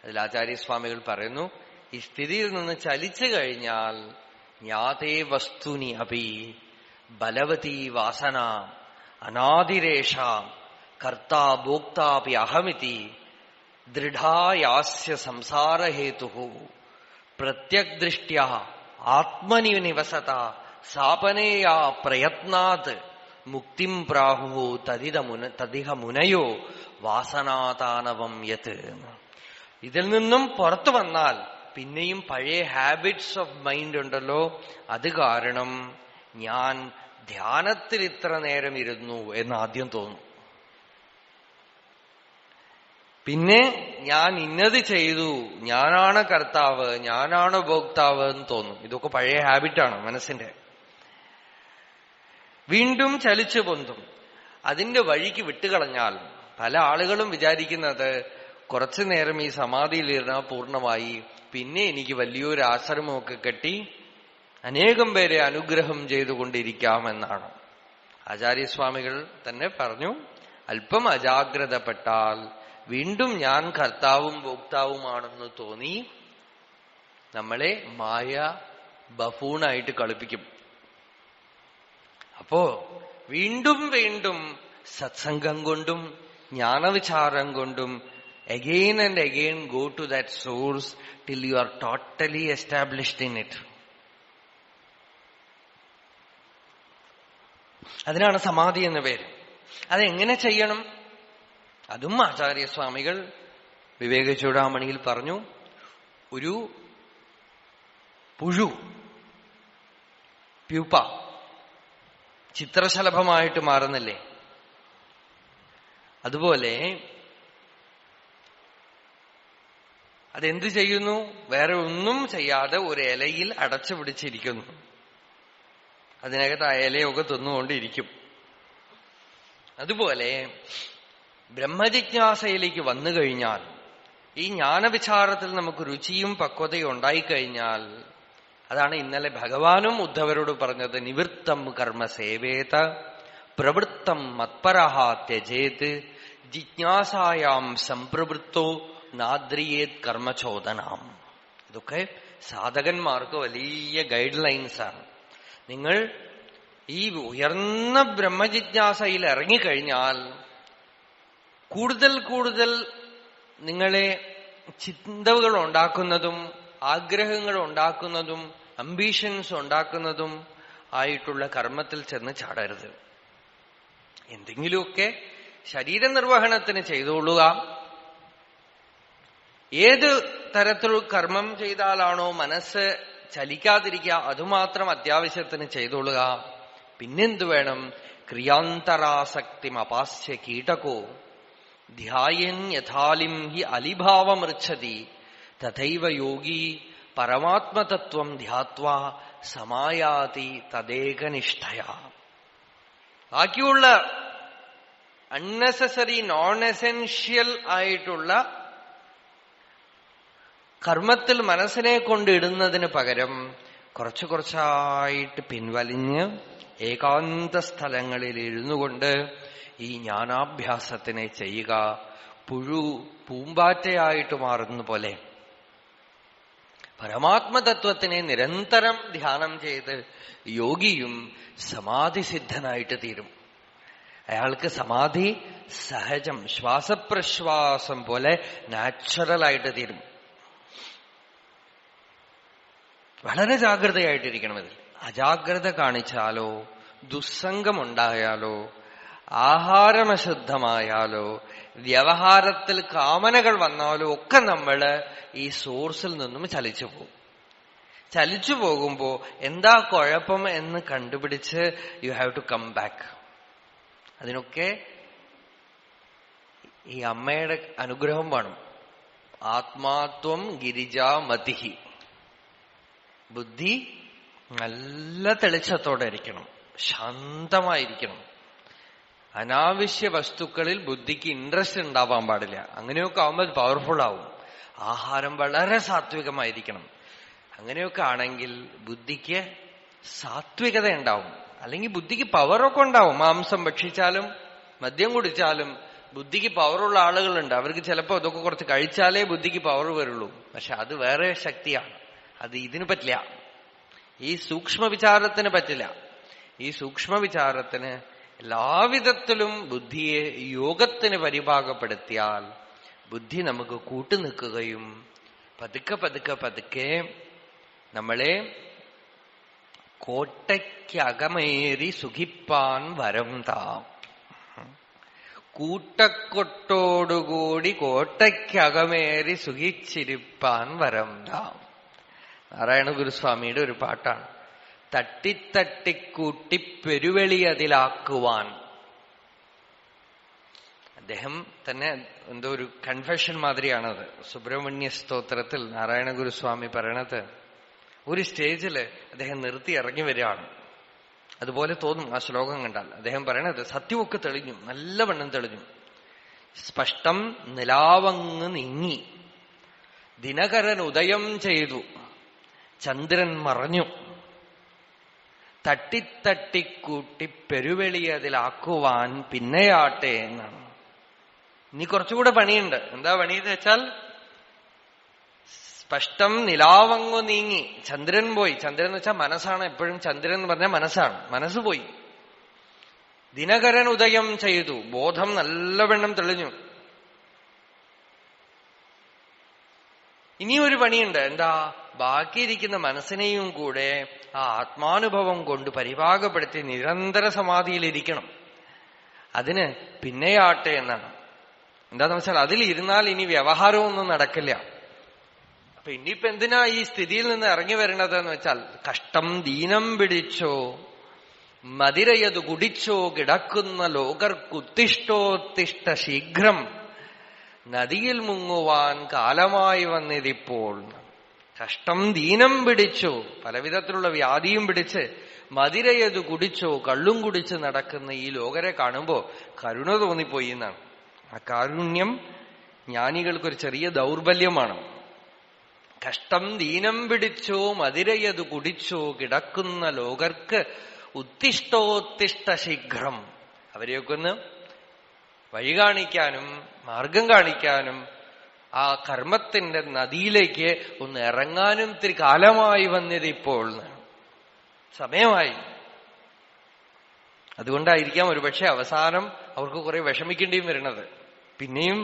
അതിൽ ആചാര്യസ്വാമികൾ പറയുന്നു, ഈ സ്ഥിതിയിൽ നിന്ന് ചലിച്ചു കഴിഞ്ഞാൽ ജ്ഞാതേ വസ്തുനി അപി, ബലവതീ വാസന അനാദിരേഷ കർത്താ ഭോക്താപി അഹമിതി ദൃഢായാസ്യ സംസാരഹേതു പ്രത്യഗ്ദൃഷ്ട്യാ ആത്മനി നിവസത സാപനേയാ പ്രയത്നാത് മുക്തിം പ്രാഹു തദിഹ മുനയോ വാസനാതാനവം യത്. ഇതിൽ നിന്നും പുറത്തു വന്നാൽ പിന്നെയും പഴയ ഹാബിറ്റ്സ് ഓഫ് മൈൻഡ് ഉണ്ടല്ലോ, അത് കാരണം ഞാൻ ധ്യാനത്തിൽ ഇത്ര നേരം ഇരുന്നു എന്ന് ആദ്യം തോന്നും. പിന്നെ ഞാൻ ഇന്നത് ചെയ്തു, ഞാനാണ് കർത്താവ്, ഞാനാണ് ഭോക്താവ് എന്ന് തോന്നും. ഇതൊക്കെ പഴയ ഹാബിറ്റാണ് മനസ്സിന്റെ. വീണ്ടും ചലിച്ചു പൊന്തും. അതിന്റെ വഴിക്ക് വിട്ടുകളഞ്ഞാൽ പല ആളുകളും വിചാരിക്കുന്നത് കുറച്ചു നേരം ഈ സമാധിയിലിരുന്നാൽ പൂർണ്ണമായി, പിന്നെ എനിക്ക് വലിയൊരു ആശ്രമമൊക്കെ കെട്ടി അനേകം പേരെ അനുഗ്രഹം ചെയ്തുകൊണ്ടിരിക്കാമെന്നാണ്. ആചാര്യസ്വാമികൾ തന്നെ പറഞ്ഞു, അല്പം അജാഗ്രതപ്പെട്ടാൽ വീണ്ടും ഞാൻ കർത്താവും ഭോക്താവുമാണെന്ന് തോന്നി നമ്മളെ മായ ബഫൂണായിട്ട് കളിപ്പിക്കും. അപ്പോ വീണ്ടും വീണ്ടും സത്സംഗം കൊണ്ടും ജ്ഞാനവിചാരം കൊണ്ടും again and again go to that source till you are totally established in it. അതിനാണ് സമാധി എന്ന പേര്. അതെങ്ങനെ ചെയ്യണം? അതും ആചാര്യസ്വാമികൾ വിവേക ചൂടാമണിയിൽ പറഞ്ഞു. ഒരു പുഴു പ്യൂപ്പ ചിത്രശലഭമായിട്ട് മാറുന്നില്ലേ, അതുപോലെ അതെന്ത് ചെയ്യുന്നു? വേറെ ഒന്നും ചെയ്യാതെ ഒരു ഇലയിൽ അടച്ചു പിടിച്ചിരിക്കുന്നു. അതിനകത്ത് ആ ഇലയൊക്കെ തിന്നുകൊണ്ടിരിക്കും. അതുപോലെ ബ്രഹ്മജിജ്ഞാസയിലേക്ക് വന്നു കഴിഞ്ഞാൽ, ഈ ജ്ഞാനവിചാരത്തിൽ നമുക്ക് രുചിയും പക്വതയും ഉണ്ടായിക്കഴിഞ്ഞാൽ, അതാണ് ഇന്നലെ ഭഗവാനും ഉദ്ധവരോട് പറഞ്ഞത്, നിവൃത്തം കർമ്മ സേവേത പ്രവൃത്തം മത്പരഹ ത്യജേത് ജിജ്ഞാസായാം സംപ്രവൃത്തോ നാദ്രിയേത് കർമ്മചോദനാം. ഇതൊക്കെ സാധകന്മാർക്ക് വലിയ ഗൈഡ് ലൈൻസാണ്. നിങ്ങൾ ഈ ഉയർന്ന ബ്രഹ്മജിജ്ഞാസയിൽ ഇറങ്ങിക്കഴിഞ്ഞാൽ കൂടുതൽ കൂടുതൽ നിങ്ങളെ ചിന്തകൾ ഉണ്ടാക്കുന്നതും ആഗ്രഹങ്ങൾ ഉണ്ടാക്കുന്നതും അംബീഷൻസ് ഉണ്ടാക്കുന്നതും ആയിട്ടുള്ള കർമ്മത്തിൽ ചെന്ന് ചാടരുത്. എന്തെങ്കിലുമൊക്കെ ശരീരനിർവഹണത്തിന് ചെയ്തോളുക. ഏത് തരത്തിൽ കർമ്മം ചെയ്താലാണോ മനസ്സ് ചലിക്കാതിരിക്കുക അതുമാത്രം അത്യാവശ്യത്തിന് ചെയ്തോളുക. പിന്നെന്തു വേണം? ക്രിയാന്തരാസക്തിം അപാസ്യ കീടകോ ധ്യായൻ യഥാലിം ഹി അലിഭാവമൃച്ഛതി തഥൈവ യോഗി പരമാത്മതത്വം ധ്യാത്വാ സമായാതി തദേകനിഷ്ഠയാ. ബാക്കിയുള്ള അൺനെസസറി നോൺ എസെൻഷ്യൽ ആയിട്ടുള്ള കർമ്മത്തിൽ മനസ്സിനെ കൊണ്ടിടുന്നതിന് പകരം കുറച്ചു കുറച്ചായിട്ട് പിൻവലിഞ്ഞ് ഏകാന്ത സ്ഥലങ്ങളിൽ ഇരുന്നുകൊണ്ട് ഈ ജ്ഞാനാഭ്യാസത്തിനെ ചെയ്യുക. പുഴു പൂമ്പാറ്റയായിട്ട് മാറുന്ന പോലെ പരമാത്മതത്വത്തിനെ നിരന്തരം ധ്യാനം ചെയ്ത് യോഗിയും സമാധിസിദ്ധനായിട്ട് തീരും. അയാൾക്ക് സമാധി സഹജം, ശ്വാസപ്രശ്വാസം പോലെ നാച്ചുറലായിട്ട് തീരും. വളരെ ജാഗ്രതയായിട്ടിരിക്കണം. ഇതിൽ അജാഗ്രത കാണിച്ചാലോ, ദുസ്സംഗമുണ്ടായാലോ, ആഹാരമശുദ്ധമായാലോ, വ്യവഹാരത്തിൽ കാമനകൾ വന്നാലോ ഒക്കെ നമ്മള് ഈ സോഴ്സിൽ നിന്നും ചലിച്ചു പോകും. ചലിച്ചു പോകുമ്പോ എന്താ കുഴപ്പം എന്ന് കണ്ടുപിടിച്ച് you have to come back. അതിനൊക്കെ ഈ അമ്മയുടെ അനുഗ്രഹം വേണം. ആത്മാത്വം ഗിരിജാമതിഹി. ബുദ്ധി നല്ല തെളിച്ചത്തോടെ ഇരിക്കണം, ശാന്തമായിരിക്കണം. അനാവശ്യ വസ്തുക്കളിൽ ബുദ്ധിക്ക് ഇൻട്രസ്റ്റ് ഉണ്ടാവാൻ പാടില്ല. അങ്ങനെയൊക്കെ ആവുമ്പോൾ പവർഫുൾ ആവും. ആഹാരം വളരെ സാത്വികമായിരിക്കണം. അങ്ങനെയൊക്കെ ആണെങ്കിൽ ബുദ്ധിക്ക് സാത്വികത ഉണ്ടാവും. അല്ലെങ്കിൽ ബുദ്ധിക്ക് പവറൊക്കെ ഉണ്ടാവും. മാംസം ഭക്ഷിച്ചാലും മദ്യം കുടിച്ചാലും ബുദ്ധിക്ക് പവറുള്ള ആളുകളുണ്ട്. അവർക്ക് ചിലപ്പോൾ അതൊക്കെ കുറച്ച് കഴിച്ചാലേ ബുദ്ധിക്ക് പവർ വരുള്ളൂ. പക്ഷെ അത് വേറെ ശക്തിയാണ്. അത് ഇതിന് പറ്റില്ല. ഈ സൂക്ഷ്മ വിചാരത്തിന് പറ്റില്ല. ഈ സൂക്ഷ്മവിചാരത്തിന് എല്ലാവിധത്തിലും ബുദ്ധിയെ യോഗത്തിന് പരിഭാഗപ്പെടുത്തിയാൽ ബുദ്ധി നമുക്ക് കൂട്ടുനിൽക്കുകയും പതുക്കെ പതുക്കെ പതുക്കെ നമ്മളെ കോട്ടയ്ക്കകമേറി സുഖിപ്പാൻ വരം താം. കൂട്ടക്കൊട്ടോടുകൂടി കോട്ടയ്ക്കകമേറി സുഖിച്ചിരിപ്പാൻ വരം താം. നാരായണ ഗുരുസ്വാമിയുടെ ഒരു പാട്ടാണ്. തട്ടിത്തട്ടിക്കൂട്ടി പെരുവെളി അതിലാക്കുവാൻ. അദ്ദേഹം തന്നെ എന്തോ ഒരു കൺഫെഷൻ മാതിരിയാണത്. സുബ്രഹ്മണ്യ സ്തോത്രത്തിൽ നാരായണ ഗുരുസ്വാമി പറയണത്, ഒരു സ്റ്റേജില് അദ്ദേഹം നിർത്തി ഇറങ്ങി വരികയാണ്. അതുപോലെ തോന്നും ആ ശ്ലോകം കണ്ടാൽ. അദ്ദേഹം പറയണത് സത്യമൊക്കെ തെളിഞ്ഞു, നല്ലവണ്ണം തെളിഞ്ഞു. സ്പഷ്ടം നിലാവങ്ങ് നീങ്ങി, ദിനകരൻ ഉദയം ചെയ്തു, ചന്ദ്രൻ മറഞ്ഞു, തട്ടിത്തട്ടിക്കൂട്ടി പെരുവെളി അതിലാക്കുവാൻ പിന്നെയാട്ടെ എന്നാണ്. ഇനി കുറച്ചുകൂടെ പണിയുണ്ട്. എന്താ പണിയെന്ന് വെച്ചാൽ, സ്പഷ്ടം നിലാവങ്ങു നീങ്ങി, ചന്ദ്രൻ പോയി. ചന്ദ്രൻ എന്ന് വെച്ചാൽ മനസ്സാണ്. എപ്പോഴും ചന്ദ്രൻ എന്ന് പറഞ്ഞാൽ മനസ്സാണ്. മനസ്സ് പോയി. ദിനകരൻ ഉദയം ചെയ്തു, ബോധം നല്ലവണ്ണം തെളിഞ്ഞു. ഇനിയൊരു പണിയുണ്ട്. എന്താ? ബാക്കിയിരിക്കുന്ന മനസ്സിനെയും കൂടെ ആ ആത്മാനുഭവം കൊണ്ട് പരിഭാഗപ്പെടുത്തി നിരന്തര സമാധിയിലിരിക്കണം. അതിന് പിന്നെയാട്ടെ എന്നാണ്. എന്താന്ന് വെച്ചാൽ അതിലിരുന്നാൽ ഇനി വ്യവഹാരമൊന്നും നടക്കില്ല. അപ്പൊ ഇനിയിപ്പോ എന്തിനാ ഈ സ്ഥിതിയിൽ നിന്ന് ഇറങ്ങി വരണതെന്ന് വെച്ചാൽ, കഷ്ടം ദീനം പിടിച്ചോ മതിരയതു കുടിച്ചോ കിടക്കുന്ന ലോകർക്കുത്തിഷ്ടോത്തിഷ്ട ശീഘ്രം നദിയിൽ മുങ്ങുവാൻ കാലമായി വന്നിരിപ്പോൾ. കഷ്ടം ദീനം പിടിച്ചോ, പലവിധത്തിലുള്ള വ്യാധിയും പിടിച്ച് മതിരയതു കുടിച്ചോ കള്ളും കുടിച്ച് നടക്കുന്ന ഈ ലോകരെ കാണുമ്പോ കരുണ തോന്നിപ്പോയി എന്നാണ്. ആ കാരുണ്യം ജ്ഞാനികൾക്കൊരു ചെറിയ ദൗർബല്യമാണ്. കഷ്ടം ദീനം പിടിച്ചോ മതിരയതു കുടിച്ചോ കിടക്കുന്ന ലോകർക്ക് ഉത്തിഷ്ടോത്തിഷ്ട ശീഘ്രം. അവരെയൊക്കെ ഒന്ന് വഴി കാണിക്കാനും മാർഗം കാണിക്കാനും ആ കർമ്മത്തിന്റെ നദിയിലേക്ക് ഒന്ന് ഇറങ്ങാനും ഇത്തിരി കാലമായി വന്നിരിപ്പോൾ, സമയമായി. അതുകൊണ്ടായിരിക്കാം ഒരുപക്ഷെ അവസാനം അവർക്ക് കുറെ വിഷമിക്കേണ്ടിയും വരുന്നത്. പിന്നെയും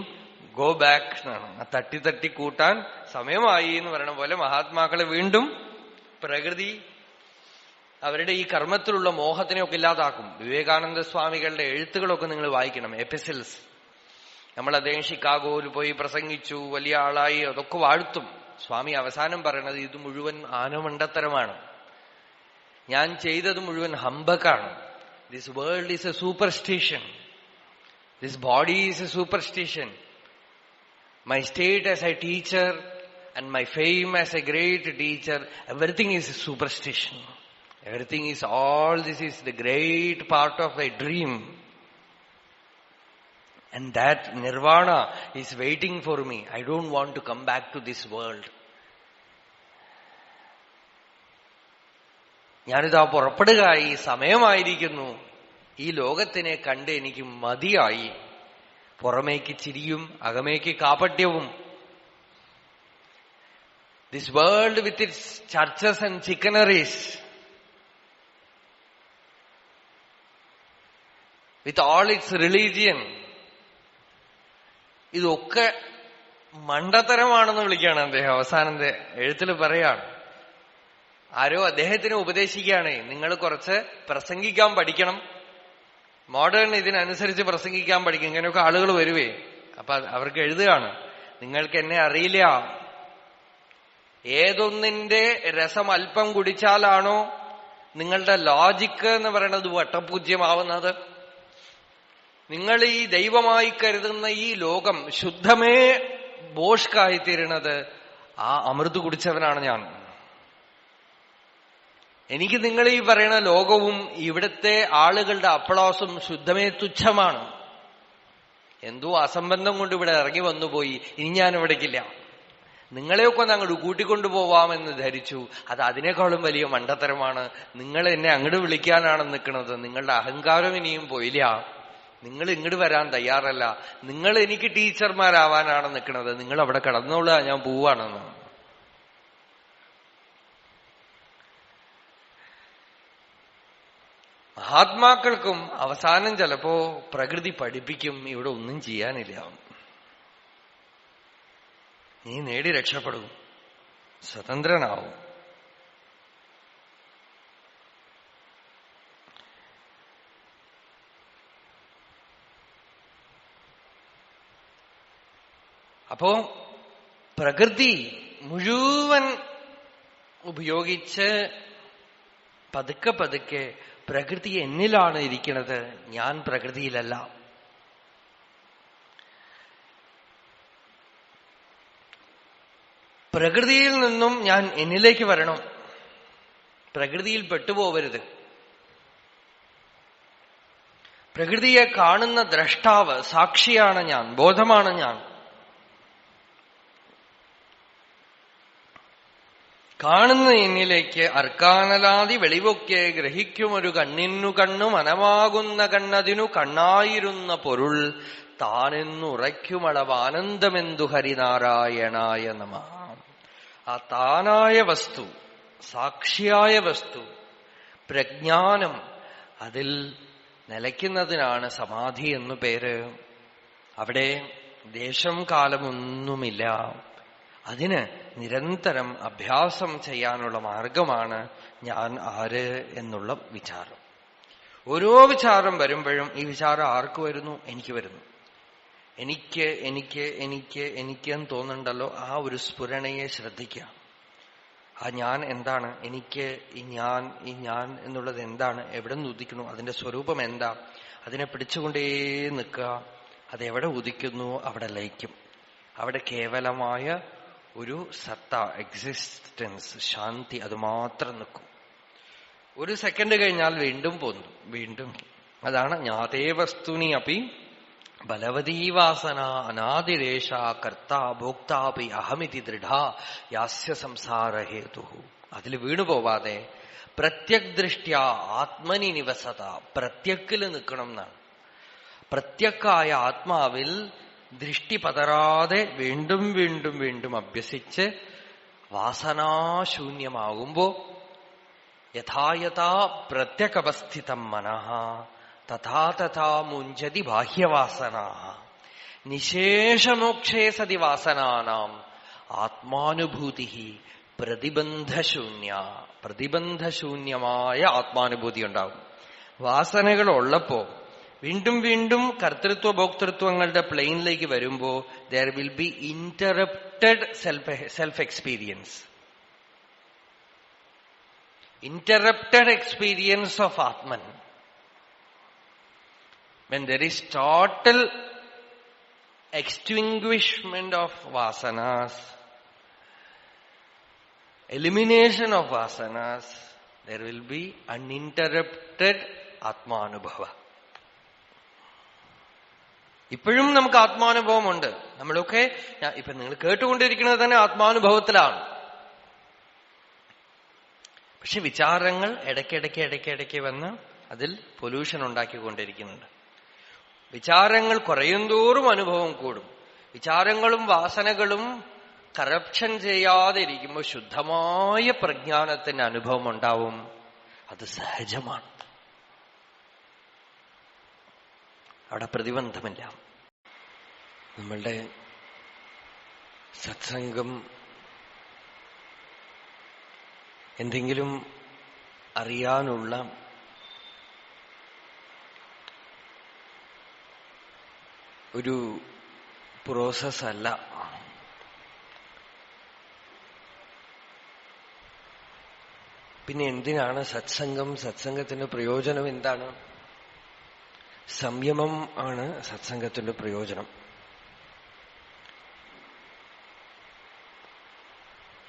ഗോ ബാക്ക് എന്നാണ്. ആ തട്ടി കൂട്ടാൻ സമയമായി എന്ന് പറയണ പോലെ മഹാത്മാക്കളെ വീണ്ടും പ്രകൃതി അവരുടെ ഈ കർമ്മത്തിലുള്ള മോഹത്തിനെയൊക്കെ ഇല്ലാതാക്കും. വിവേകാനന്ദ സ്വാമികളുടെ എഴുത്തുകളൊക്കെ നിങ്ങൾ വായിക്കണം, എപ്പിസിൽസ്. നമ്മൾ അദ്ദേഹം ഷിക്കാഗോയിൽ പോയി പ്രസംഗിച്ചു, വലിയ ആളായി, അതൊക്കെ വാഴ്ത്തും. സ്വാമി അവസാനം പറയണത് ഇത് മുഴുവൻ ആനമണ്ടത്തരമാണ്, ഞാൻ ചെയ്തത് മുഴുവൻ ഹംബക്കാണ്. This world is a superstition, this body is a superstition. My state as a teacher and my fame as a great teacher, everything is a superstition. Everything is, all this is the great part of a dream. And that nirvana is waiting for me. I don't want to come back to this world. ഞാനിതാ പുറപ്പെടുകയായി, സമയമായിരിക്കുന്നു. ഈ ലോകത്തിനെ കണ്ട് എനിക്ക് മതിയായി. പുറമേക്ക് ചിരിയും അകമേക്ക് കാപട്യവും. This world with its churches and chicaneries, with all its religion, ഇതൊക്കെ മണ്ടത്തരമാണെന്ന് വിളിക്കുകയാണ് അദ്ദേഹം. അവസാനത്തെ എഴുത്തിൽ പറയാണ്, ആരോ അദ്ദേഹത്തിന് ഉപദേശിക്കുകയാണ്, നിങ്ങൾ കുറച്ച് പ്രസംഗിക്കാൻ പഠിക്കണം, മോഡേൺ ഇതിനനുസരിച്ച് പ്രസംഗിക്കാൻ പഠിക്കും. ഇങ്ങനെയൊക്കെ ആളുകൾ വരുവേ. അപ്പൊ അവർക്ക് എഴുതുകയാണ്, നിങ്ങൾക്ക് എന്നെ അറിയില്ല. ഏതൊന്നിന്റെ രസം അല്പം കുടിച്ചാലാണോ നിങ്ങളുടെ ലോജിക്ക് എന്ന് പറയുന്നത് വട്ടപൂജ്യമാവുന്നത്? നിങ്ങൾ ഈ ദൈവമായി കരുതുന്ന ഈ ലോകം ശുദ്ധമേ ബോഷ്കായിത്തീരുന്നത് ആ അമൃത് കുടിച്ചവനാണ് ഞാൻ. എനിക്ക് നിങ്ങൾ ഈ പറയുന്ന ലോകവും ഇവിടുത്തെ ആളുകളുടെ അപ്ലാസും ശുദ്ധമേ തുച്ഛമാണ്. എന്തോ അസംബന്ധം കൊണ്ട് ഇവിടെ ഇറങ്ങി വന്നുപോയി, ഇനി ഞാൻ ഇവിടേക്കില്ല. നിങ്ങളെയൊക്കെ ഒന്ന് അങ്ങോട്ട് കൂട്ടിക്കൊണ്ടുപോവാമെന്ന് ധരിച്ചു. അത് അതിനേക്കാളും വലിയ മണ്ടത്തരമാണ്. നിങ്ങൾ എന്നെ അങ്ങോട്ട് വിളിക്കാനാണ് നിൽക്കുന്നത്. നിങ്ങളുടെ അഹങ്കാരം ഇനിയും പോയില്ല. നിങ്ങൾ ഇങ്ങോട്ട് വരാൻ തയ്യാറല്ല. നിങ്ങൾ എനിക്ക് ടീച്ചർമാരാവാനാണ് നിൽക്കുന്നത്. നിങ്ങൾ അവിടെ കടന്നോളുക, ഞാൻ പോവാണെന്ന്. മഹാത്മാക്കൾക്കും അവസാനം ചിലപ്പോ പ്രകൃതി പഠിപ്പിക്കും, ഇവിടെ ഒന്നും ചെയ്യാനില്ല, നീ നേടി രക്ഷപ്പെടും, സ്വതന്ത്രനാവും. അപ്പോ പ്രകൃതി മുഴുവൻ ഉപയോഗിച്ച് പതുക്കെ പതുക്കെ പ്രകൃതി എന്നിലാണ് ഇരിക്കുന്നത്, ഞാൻ പ്രകൃതിയിലല്ല. പ്രകൃതിയിൽ നിന്നും ഞാൻ എന്നിലേക്ക് വരണം, പ്രകൃതിയിൽ പെട്ടുപോവരുത്. പ്രകൃതിയെ കാണുന്ന ദ്രഷ്ടാവ്, സാക്ഷിയാണ് ഞാൻ, ബോധമാണ് ഞാൻ. കാണുന്ന എന്നിലേക്ക് അർക്കാനലാതി വെളിവൊക്കെ ഗ്രഹിക്കുമൊരു കണ്ണിനു കണ്ണു മനമാകുന്ന കണ്ണതിനു കണ്ണായിരുന്ന പൊരുൾ താനെന്നുറയ്ക്കുമളവ് ആനന്ദമെന്തു ഹരിനാരായണായ നമഃ. ആ താനായ വസ്തു, സാക്ഷിയായ വസ്തു, പ്രജ്ഞാനം, അതിൽ നിലയ്ക്കുന്നതിനാണ് സമാധി എന്നു പേര്. അവിടെ ദേശം കാലമൊന്നുമില്ല. അതിന് നിരന്തരം അഭ്യാസം ചെയ്യാനുള്ള മാർഗമാണ് ഞാൻ ആര് എന്നുള്ള വിചാരം. ഓരോ വിചാരം വരുമ്പോഴും ഈ വിചാരം ആർക്ക് വരുന്നു? എനിക്ക് വരുന്നു. എനിക്ക് എനിക്ക് എനിക്ക് എനിക്ക് എന്ന് തോന്നുന്നുണ്ടല്ലോ, ആ ഒരു സ്ഫുരണയെ ശ്രദ്ധിക്കുക. ആ ഞാൻ എന്താണ്? എനിക്ക് ഈ ഞാൻ എന്നുള്ളത് എന്താണ്? എവിടെ നിന്ന് ഉദിക്കുന്നു? അതിന്റെ സ്വരൂപം എന്താ? അതിനെ പിടിച്ചുകൊണ്ടേ നിൽക്കുക. അതെവിടെ ഉദിക്കുന്നു അവിടെ ലയിക്കും. അവിടെ കേവലമായ ഒരു സത്ത, എക്സിസ്റ്റൻസ്, ശാന്തി, അത് മാത്രം നിൽക്കും. ഒരു സെക്കൻഡ് കഴിഞ്ഞാൽ വീണ്ടും പോന്നു, വീണ്ടും. അതാണ് ജ്ഞാതേ വസ്തുനി അപ്പി ബലവതീ വാസന അനാദിരേഷ കർത്താ ഭോക്താപി അഹമിതി ദൃഢ യാസ്യ സംസാരഹേതു. അതിൽ വീണുപോവാതെ പ്രത്യക് ദൃഷ്ട്യ ആത്മനി നിവസത, പ്രത്യക്കിൽ നിൽക്കണം എന്നാണ്. പ്രത്യക്കായ ആത്മാവിൽ ദൃഷ്ടി പതറാതെ വീണ്ടും വീണ്ടും വീണ്ടും അഭ്യസിച്ച് വാസനാശൂന്യമാകുമ്പോ യഥായഥാ പ്രത്യകവസ്ഥിതം മനഃ തഥാ തഥാ മുഞ്ചതി ബാഹ്യവാസനാ നിശേഷമോക്ഷേ സതി വാസനാനാം ആത്മാനുഭൂതി പ്രതിബന്ധശൂന്യ. പ്രതിബന്ധശൂന്യമായ ആത്മാനുഭൂതി ഉണ്ടാവും. വാസനകൾ ഉള്ളപ്പോ വീണ്ടും വീണ്ടും കർത്തൃത്വ ഭോക്തൃത്വങ്ങളുടെ പ്ലെയിനിലേക്ക് വരുമ്പോ there will be interrupted self experience. Interrupted experience of ആത്മൻ. When there is total extinguishment of vasanas, elimination of vasanas, there will be uninterrupted atmanubhava. ഇപ്പോഴും നമുക്ക് ആത്മാനുഭവമുണ്ട്. നമ്മളൊക്കെ ഇപ്പൊ നിങ്ങൾ കേട്ടുകൊണ്ടിരിക്കുന്നത് തന്നെ ആത്മാനുഭവത്തിലാണ്. പക്ഷെ വിചാരങ്ങൾ ഇടയ്ക്കിടയ്ക്ക് വന്ന് അതിൽ പൊല്യൂഷൻ ഉണ്ടാക്കിക്കൊണ്ടിരിക്കുന്നുണ്ട്. വിചാരങ്ങൾ കുറയുന്തോറും അനുഭവം കൂടും. വിചാരങ്ങളും വാസനകളും കറപ്ഷൻ ചെയ്യാതെ ഇരിക്കുമ്പോൾ ശുദ്ധമായ പ്രജ്ഞാനത്തിന്റെ അനുഭവം ഉണ്ടാവും. അത് സഹജമാണ്. അവിടെ പ്രതിബന്ധമില്ല. നമ്മളുടെ സത്സംഗം എന്തെങ്കിലും അറിയാനുള്ള ഒരു പ്രോസസ് അല്ല. പിന്നെ എന്തിനാണ് സത്സംഗം? സത്സംഗത്തിന്റെ പ്രയോജനം എന്താണ്? സംയമം ആണ് സത്സംഗത്തിന്റെ പ്രയോജനം.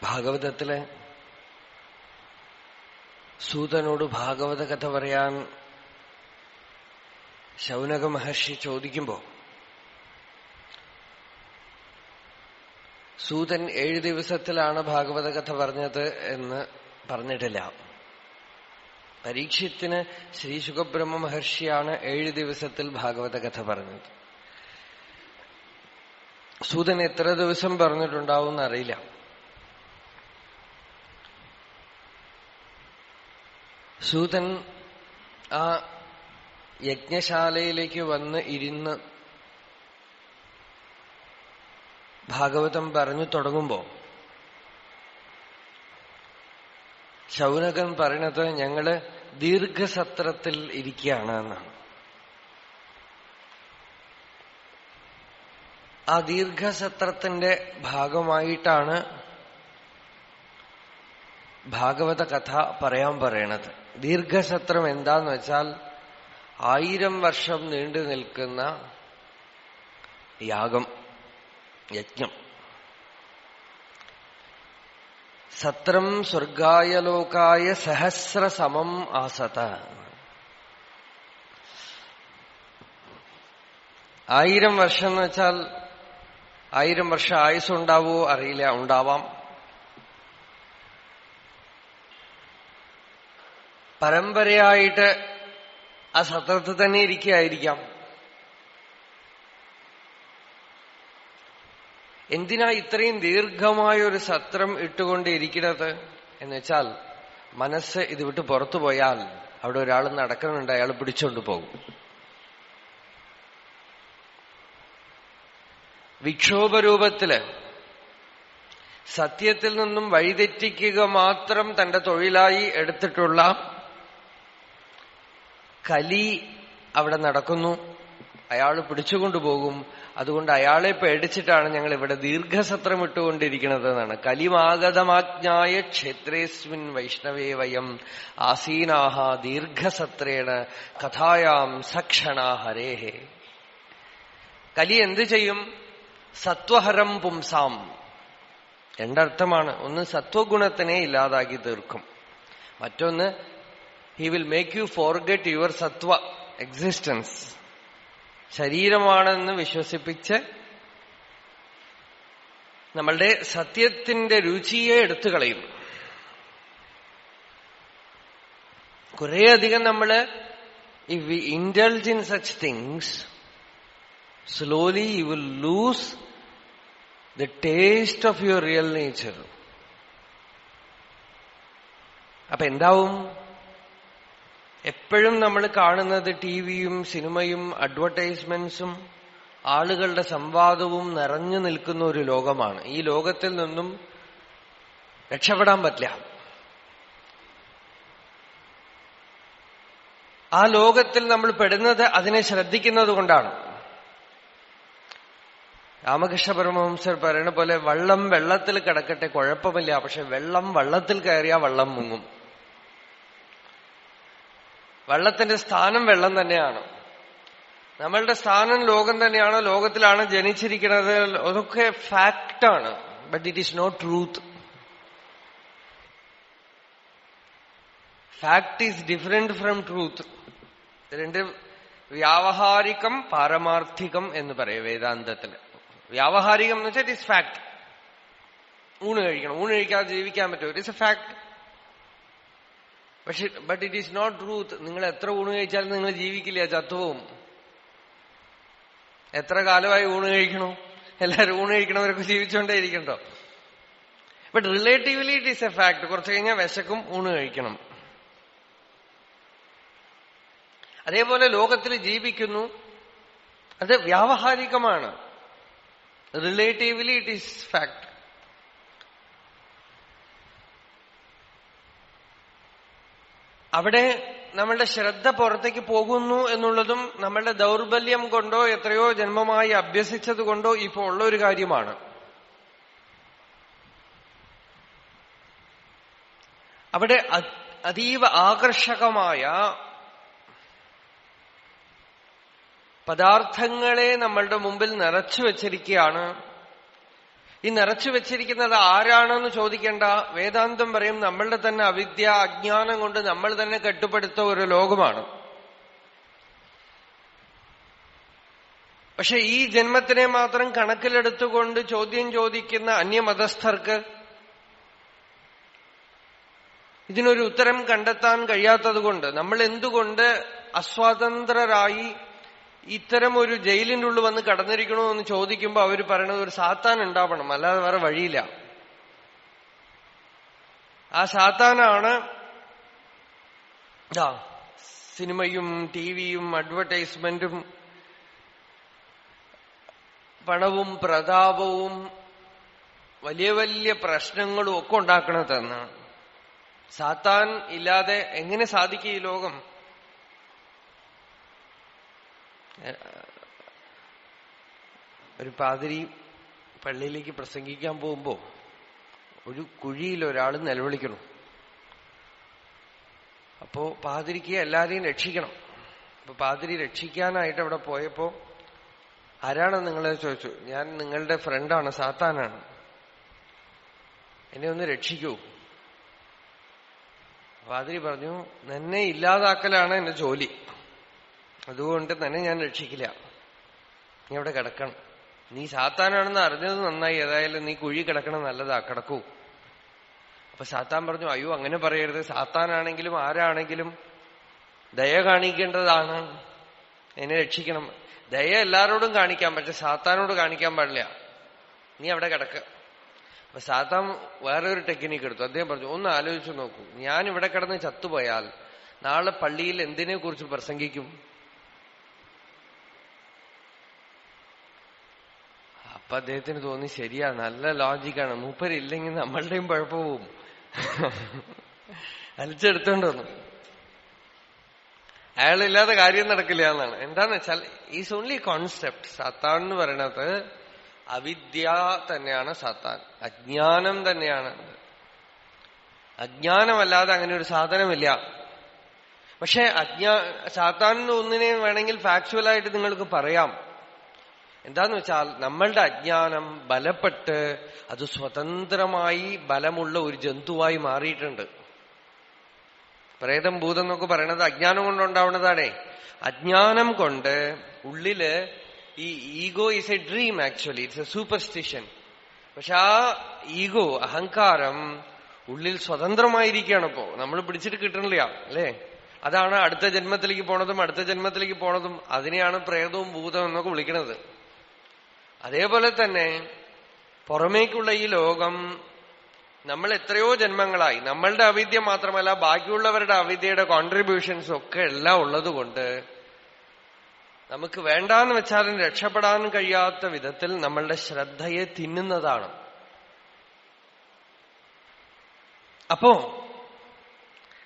ഭാഗവതത്തിലെ സൂതനോട് ഭാഗവത കഥ പറയാൻ ശൗനക മഹർഷി ചോദിക്കുമ്പോ സൂതൻ 7 ദിവസത്തിലാണ് ഭാഗവത കഥ പറഞ്ഞത് എന്ന് പറഞ്ഞിട്ടില്ല. പരീക്ഷത്തിന് ശ്രീ ശുകബ്രഹ്മ മഹർഷിയാണ് 7 ദിവസത്തിൽ ഭാഗവത കഥ പറഞ്ഞത്. സൂതൻ എത്ര ദിവസം പറഞ്ഞിട്ടുണ്ടാവും എന്നറിയില്ല. സൂതൻ ആ യജ്ഞശാലയിലേക്ക് വന്ന് ഇരുന്ന് ഭാഗവതം പറഞ്ഞു തുടങ്ങുമ്പോ ശൗനകൻ പറയണത് ഞങ്ങള് ദീർഘസത്രത്തിൽ ഇരിക്കുകയാണ് എന്നാണ്. ആ ദീർഘസത്രത്തിന്റെ ഭാഗമായിട്ടാണ് ഭാഗവത കഥ പറയാൻ പറയണത്. ദീർഘസത്രം എന്താന്ന് വെച്ചാൽ 1000 വർഷം നീണ്ടു നിൽക്കുന്ന യാഗം, യജ്ഞം. സത്രം സ്വർഗായ ലോകായ സഹസ്രസമം ആസത. 1000 വർഷം എന്ന് വെച്ചാൽ 1000 വർഷം ആയുസ്സുണ്ടാവോ അറിയില്ല, ഉണ്ടാവാം. പരമ്പരയായിട്ട് ആ സത്രത്തിൽ തന്നെ ഇരിക്കുകയായിരിക്കാം. എന്തിനാ ഇത്രയും ദീർഘമായൊരു സത്രം ഇട്ടുകൊണ്ടിരിക്കുന്നത് എന്ന് വെച്ചാൽ, മനസ്സ് ഇത് വിട്ട് പുറത്തു പോയാൽ അവിടെ ഒരാൾ നടക്കുന്നുണ്ട്, അയാൾ പിടിച്ചോണ്ട് പോകും. വിക്ഷോഭരൂപത്തില് സത്യത്തിൽ നിന്നും വഴിതെറ്റിക്കുക മാത്രം തന്റെ തൊഴിലായി എടുത്തിട്ടുള്ള കലി അവിടെ നടക്കുന്നു. അയാൾ പിടിച്ചുകൊണ്ടുപോകും. അതുകൊണ്ട് അയാളെ പേടിച്ചിട്ടാണ് ഞങ്ങൾ ഇവിടെ ദീർഘസത്രം ഇട്ടുകൊണ്ടിരിക്കുന്നത് എന്നാണ്. കലിമാഗതമാജ്ഞായ ക്ഷേത്രേസ്മിൻ വൈഷ്ണവേ വയം ആസീനാഹ ദീർഘസത്രേണ കഥായാം സക്ഷണാ ഹരേഹേ. കലി എന്ത് ചെയ്യും? സത്വഹരം പുംസാം. രണ്ടർത്ഥമാണ്. ഒന്ന് സത്വഗുണത്തിനെ ഇല്ലാതാക്കി തീർക്കും. മറ്റൊന്ന് he will make you forget your sattva existence. ശരീരമാണെന്ന് വിശ്വസിപ്പിച്ച് നമ്മളുടെ സത്യത്തിന്റെ രുചിയെ എടുത്തു കളയും. കുറേയധികം നമ്മള് if we indulge in such things, slowly you will lose the taste of your real nature. അപ്പൊ എന്താവും? എപ്പോഴും നമ്മൾ കാണുന്നത് ടിവിയും സിനിമയും അഡ്വർടൈസ്മെന്റ്സും ആളുകളുടെ സംവാദവും നിറഞ്ഞു നിൽക്കുന്ന ഒരു ലോകമാണ്. ഈ ലോകത്തിൽ നിന്നും രക്ഷപ്പെടാൻ പറ്റില്ല. ആ ലോകത്തിൽ നമ്മൾ പെടുന്നത് അതിനെ ശ്രദ്ധിക്കുന്നത് കൊണ്ടാണ്. രാമകൃഷ്ണ പരമഹംസർ പറയുന്ന പോലെ വള്ളം വെള്ളത്തിൽ കിടക്കട്ടെ കുഴപ്പമില്ല, പക്ഷെ വെള്ളം വള്ളത്തിൽ കയറിയാൽ വള്ളം മുങ്ങും. വെള്ളത്തിന്റെ സ്ഥാനം വെള്ളം തന്നെയാണ്. നമ്മളുടെ സ്ഥാനം ലോകം തന്നെയാണ്. ലോകത്തിലാണ് ജനിച്ചിരിക്കുന്നത്. അതൊക്കെ ഫാക്റ്റാണ്. But it is not truth. Fact is different from truth. രണ്ട് വ്യാവഹാരികം പാരമാർത്ഥികം എന്ന് പറയും വേദാന്തത്തിൽ. വ്യാവഹാരികം എന്ന് വെച്ചാൽ ഇറ്റ് ഈസ് ഫാക്ട്. ഊണ് കഴിക്കണം, ഊണ് കഴിക്കാതെ ജീവിക്കാൻ പറ്റുമോ? It is a fact. But it is not truth. നിങ്ങൾ എത്ര ഊണ് കഴിച്ചാലും നിങ്ങൾ ജീവിക്കില്ല, ചത്തുപോകും. എത്ര കാലമായി ഊണ് കഴിക്കണോ? എല്ലാവരും ഊണ് കഴിക്കണവരൊക്കെ ജീവിച്ചുകൊണ്ടേ ഇരിക്കണ്ടോ? But relatively it is a fact. കുറച്ചു കഴിഞ്ഞാൽ വിശക്കും, ഊണ് കഴിക്കണം. അതേപോലെ ലോകത്തിൽ ജീവിക്കുന്നു, അത് വ്യാവഹാരികമാണ്. Relatively it is fact. അവിടെ നമ്മളുടെ ശ്രദ്ധ പുറത്തേക്ക് പോകുന്നു എന്നുള്ളതും നമ്മളുടെ ദൗർബല്യം കൊണ്ടോ എത്രയോ ജന്മമായി അഭ്യസിച്ചത് കൊണ്ടോ ഇപ്പോൾ ഉള്ള ഒരു കാര്യമാണ്. അവിടെ അതീവ ആകർഷകമായ പദാർത്ഥങ്ങളെ നമ്മളുടെ മുമ്പിൽ നിറച്ചു വച്ചിരിക്കുകയാണ്. ഈ നിറച്ചു വെച്ചിരിക്കുന്നത് ആരാണെന്ന് ചോദിക്കേണ്ട. വേദാന്തം പറയും നമ്മളുടെ തന്നെ അവിദ്യ, അജ്ഞാനം കൊണ്ട് നമ്മൾ തന്നെ കെട്ടുപടുത്ത ഒരു ലോകമാണ്. പക്ഷെ ഈ ജന്മത്തിനെ മാത്രം കണക്കിലെടുത്തുകൊണ്ട് ചോദ്യം ചോദിക്കുന്ന അന്യമതസ്ഥർക്ക് ഇതിനൊരു ഉത്തരം കണ്ടെത്താൻ കഴിയാത്തതുകൊണ്ട് നമ്മൾ എന്തുകൊണ്ട് അസ്വതന്ത്രരായി ഇത്തരം ഒരു ജയിലിന്റെ ഉള്ളിൽ വന്ന് കടന്നിരിക്കണോ എന്ന് ചോദിക്കുമ്പോൾ അവർ പറയണത് ഒരു സാത്താൻ ഉണ്ടാവണം, അല്ലാതെ വേറെ വഴിയില്ല. ആ സാത്താനാണ് സിനിമയും ടിവിയും അഡ്വർടൈസ്മെന്റും പണവും പ്രതാപവും വലിയ വലിയ പ്രശ്നങ്ങളും ഒക്കെ ഉണ്ടാക്കണതെന്നാണ്. സാത്താൻ ഇല്ലാതെ എങ്ങനെ സാധിക്കും ഈ ലോകം? ഒരു പാതിരി പള്ളിയിലേക്ക് പ്രസംഗിക്കാൻ പോകുമ്പോ ഒരു കുഴിയിൽ ഒരാൾ നിലവിളിക്കണം. അപ്പോ പാതിരിക്ക് എല്ലാരെയും രക്ഷിക്കണം. അപ്പൊ പാതിരി രക്ഷിക്കാനായിട്ട് അവിടെ പോയപ്പോ ആരാണ് നിങ്ങളെ ചോദിച്ചു. ഞാൻ നിങ്ങളുടെ ഫ്രണ്ടാണ്, സാത്താനാണ്, എന്നെ ഒന്ന് രക്ഷിക്കൂ. പാതിരി പറഞ്ഞു, നിന്നെ ഇല്ലാതാക്കലാണ് എന്റെ ജോലി, അതുകൊണ്ട് തന്നെ ഞാൻ രക്ഷിക്കില്ല, നീ അവിടെ കിടക്കണം. നീ സാത്താനാണെന്ന് അറിഞ്ഞത് നന്നായി, ഏതായാലും നീ കുഴി കിടക്കണം, നല്ലതാ, കിടക്കൂ. അപ്പൊ സാത്താൻ പറഞ്ഞു, അയ്യോ അങ്ങനെ പറയരുത്, സാത്താനാണെങ്കിലും ആരാണെങ്കിലും ദയ കാണിക്കേണ്ടതാണ്, എന്നെ രക്ഷിക്കണം. ദയ എല്ലാരോടും കാണിക്കാം, പക്ഷെ സാത്താനോട് കാണിക്കാൻ പാടില്ല, നീ അവിടെ കിടക്ക. അപ്പൊ സാത്താൻ വേറൊരു ടെക്നിക്ക് എടുത്തു. അദ്ദേഹം പറഞ്ഞു, ഒന്ന് ആലോചിച്ചു നോക്കൂ, ഞാൻ ഇവിടെ കിടന്ന് ചത്തുപോയാൽ നാളെ പള്ളിയിൽ എന്തിനെ കുറിച്ച് പ്രസംഗിക്കും? അപ്പൊ അദ്ദേഹത്തിന് തോന്നി, ശരിയാ, നല്ല ലോജിക്കാണ്, മൂപ്പരില്ലെങ്കിൽ നമ്മളുടെയും കുഴപ്പവും. അലിച്ചെടുത്തോണ്ട് വന്നു. അയാളില്ലാതെ കാര്യം നടക്കില്ല എന്നാണ്. എന്താന്ന് വെച്ചാൽ ഈസ് ഓൺലി കോൺസെപ്റ്റ്. സാത്താൻ എന്ന് പറയണത് അവിദ്യ തന്നെയാണ്. സാത്താൻ അജ്ഞാനം തന്നെയാണ്. അജ്ഞാനമല്ലാതെ അങ്ങനെ ഒരു സാധനമില്ല. പക്ഷെ സാത്താനിന് ഒന്നിനെ വേണമെങ്കിൽ ഫാക്ച്വലായിട്ട് നിങ്ങൾക്ക് പറയാം. എന്താന്ന് വെച്ചാൽ നമ്മളുടെ അജ്ഞാനം ബലപ്പെട്ട് അത് സ്വതന്ത്രമായി ബലമുള്ള ഒരു ജന്തുവായി മാറിയിട്ടുണ്ട്. പ്രേതം ഭൂതം എന്നൊക്കെ പറയണത് അജ്ഞാനം കൊണ്ടുണ്ടാവുന്നതാണേ. അജ്ഞാനം കൊണ്ട് ഉള്ളില് ഈ ego is A dream, actually it's A superstition. പക്ഷെ ആ ഈഗോ, അഹങ്കാരം ഉള്ളിൽ സ്വതന്ത്രമായിരിക്കുകയാണ്. ഇപ്പോ നമ്മൾ പിടിച്ചിട്ട് കിട്ടണില്ല, അല്ലേ? അതാണ് അടുത്ത ജന്മത്തിലേക്ക് പോണതും അടുത്ത ജന്മത്തിലേക്ക് പോണതും. അതിനെയാണ് പ്രേതവും ഭൂതം എന്നൊക്കെ വിളിക്കുന്നത്. അതേപോലെ തന്നെ പുറമേക്കുള്ള ഈ ലോകം നമ്മൾ എത്രയോ ജന്മങ്ങളായി, നമ്മളുടെ അവിദ്യ മാത്രമല്ല ബാക്കിയുള്ളവരുടെ അവിദ്യയുടെ കോൺട്രിബ്യൂഷൻസ് ഒക്കെ എല്ലാം ഉള്ളതുകൊണ്ട് നമുക്ക് വേണ്ടാന്ന് വെച്ചാലും രക്ഷപ്പെടാൻ കഴിയാത്ത വിധത്തിൽ നമ്മളുടെ ശ്രദ്ധയെ തിന്നുന്നതാണ്. അപ്പോ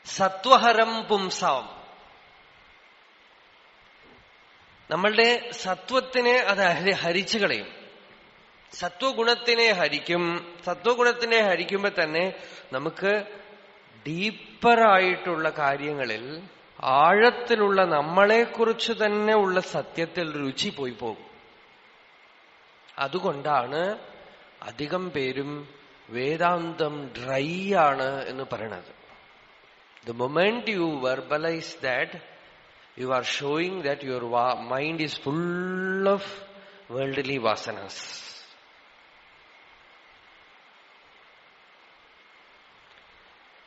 സത്വഹരം പുംസാം, നമ്മളുടെ സത്വത്തിനെ അത് ഹരിച്ചു കളയും. സത്വഗുണത്തിനെ ഹരിക്കും. സത്വഗുണത്തിനെ ഹരിക്കുമ്പോ തന്നെ നമുക്ക് ഡീപ്പറായിട്ടുള്ള കാര്യങ്ങളിൽ, ആഴത്തിലുള്ള നമ്മളെക്കുറിച്ച് തന്നെ ഉള്ള സത്യത്തിൽ രുചി പോയി പോകും. അതുകൊണ്ടാണ് അധികം പേരും വേദാന്തം ഡ്രൈ ആണ് എന്ന് പറയണത്. The moment you verbalize that, you are showing that your mind is full of worldly vasanas.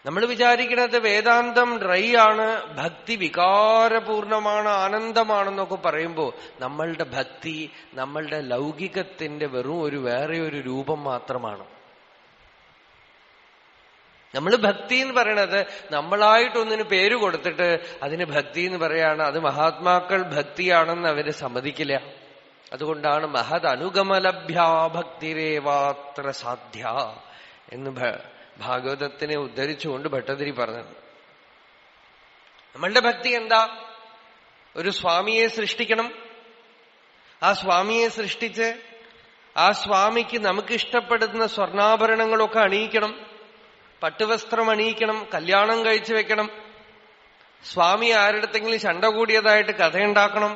നമ്മൾ വിചാരിക്കുന്നത് വേദാന്തം ഡ്രൈ ആണ്, ഭക്തി വികാരപൂർണമാണ്, ആനന്ദമാണെന്നൊക്കെ പറയുമ്പോ നമ്മളുടെ ഭക്തി നമ്മളുടെ ലൗകികത്തിന്റെ വെറും വേറെ ഒരു രൂപം മാത്രമാണ്. നമ്മൾ ഭക്തി എന്ന് പറയണത് നമ്മളായിട്ടൊന്നിന് പേര് കൊടുത്തിട്ട് അതിന് ഭക്തി എന്ന് പറയാണ്. അത് മഹാത്മാക്കൾ ഭക്തിയാണെന്ന് അവര് സമ്മതിക്കില്ല. അതുകൊണ്ടാണ് മഹത് അനുഗമലഭ്യാ ഭക്തിരേവാത്ര സാധ്യ എന്ന് ഭാഗവതത്തിനെ ഉദ്ധരിച്ചുകൊണ്ട് ഭട്ടതിരി പറഞ്ഞത്. നമ്മളുടെ ഭക്തി എന്താ? ഒരു സ്വാമിയെ സൃഷ്ടിക്കണം. ആ സ്വാമിയെ സൃഷ്ടിച്ച് ആ സ്വാമിക്ക് നമുക്ക് ഇഷ്ടപ്പെടുന്ന സ്വർണ്ണാഭരണങ്ങളൊക്കെ അണിയിക്കണം, പട്ടുവസ്ത്രം അണിയിക്കണം, കല്യാണം കഴിച്ചു വെക്കണം, സ്വാമി ആരുടെത്തെങ്കിലും ശണ്ട കൂടിയതായിട്ട് കഥയുണ്ടാക്കണം,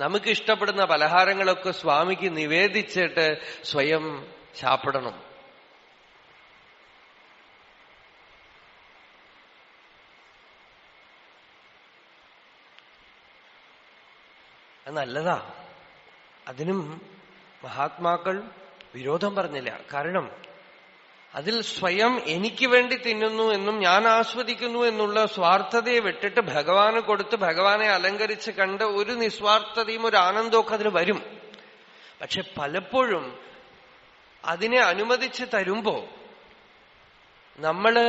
നമുക്ക് ഇഷ്ടപ്പെടുന്ന പലഹാരങ്ങളൊക്കെ സ്വാമിക്ക് നിവേദിച്ചിട്ട് സ്വയം ശാപ്പിടണം. അത് നല്ലതാ. അതിനും മഹാത്മാക്കൾ വിരോധം പറഞ്ഞില്ല. കാരണം അതിൽ സ്വയം എനിക്ക് വേണ്ടി തിന്നുന്നു എന്നും ഞാൻ ആസ്വദിക്കുന്നു എന്നുള്ള സ്വാർത്ഥതയെ വിട്ടിട്ട് ഭഗവാന് കൊടുത്ത് ഭഗവാനെ അലങ്കരിച്ച് കണ്ട് ഒരു നിസ്വാർത്ഥതയും ഒരു ആനന്ദമൊക്കെ അതിന് വരും. പക്ഷെ പലപ്പോഴും അതിനെ അനുവദിച്ച് തരുമ്പോ നമ്മള്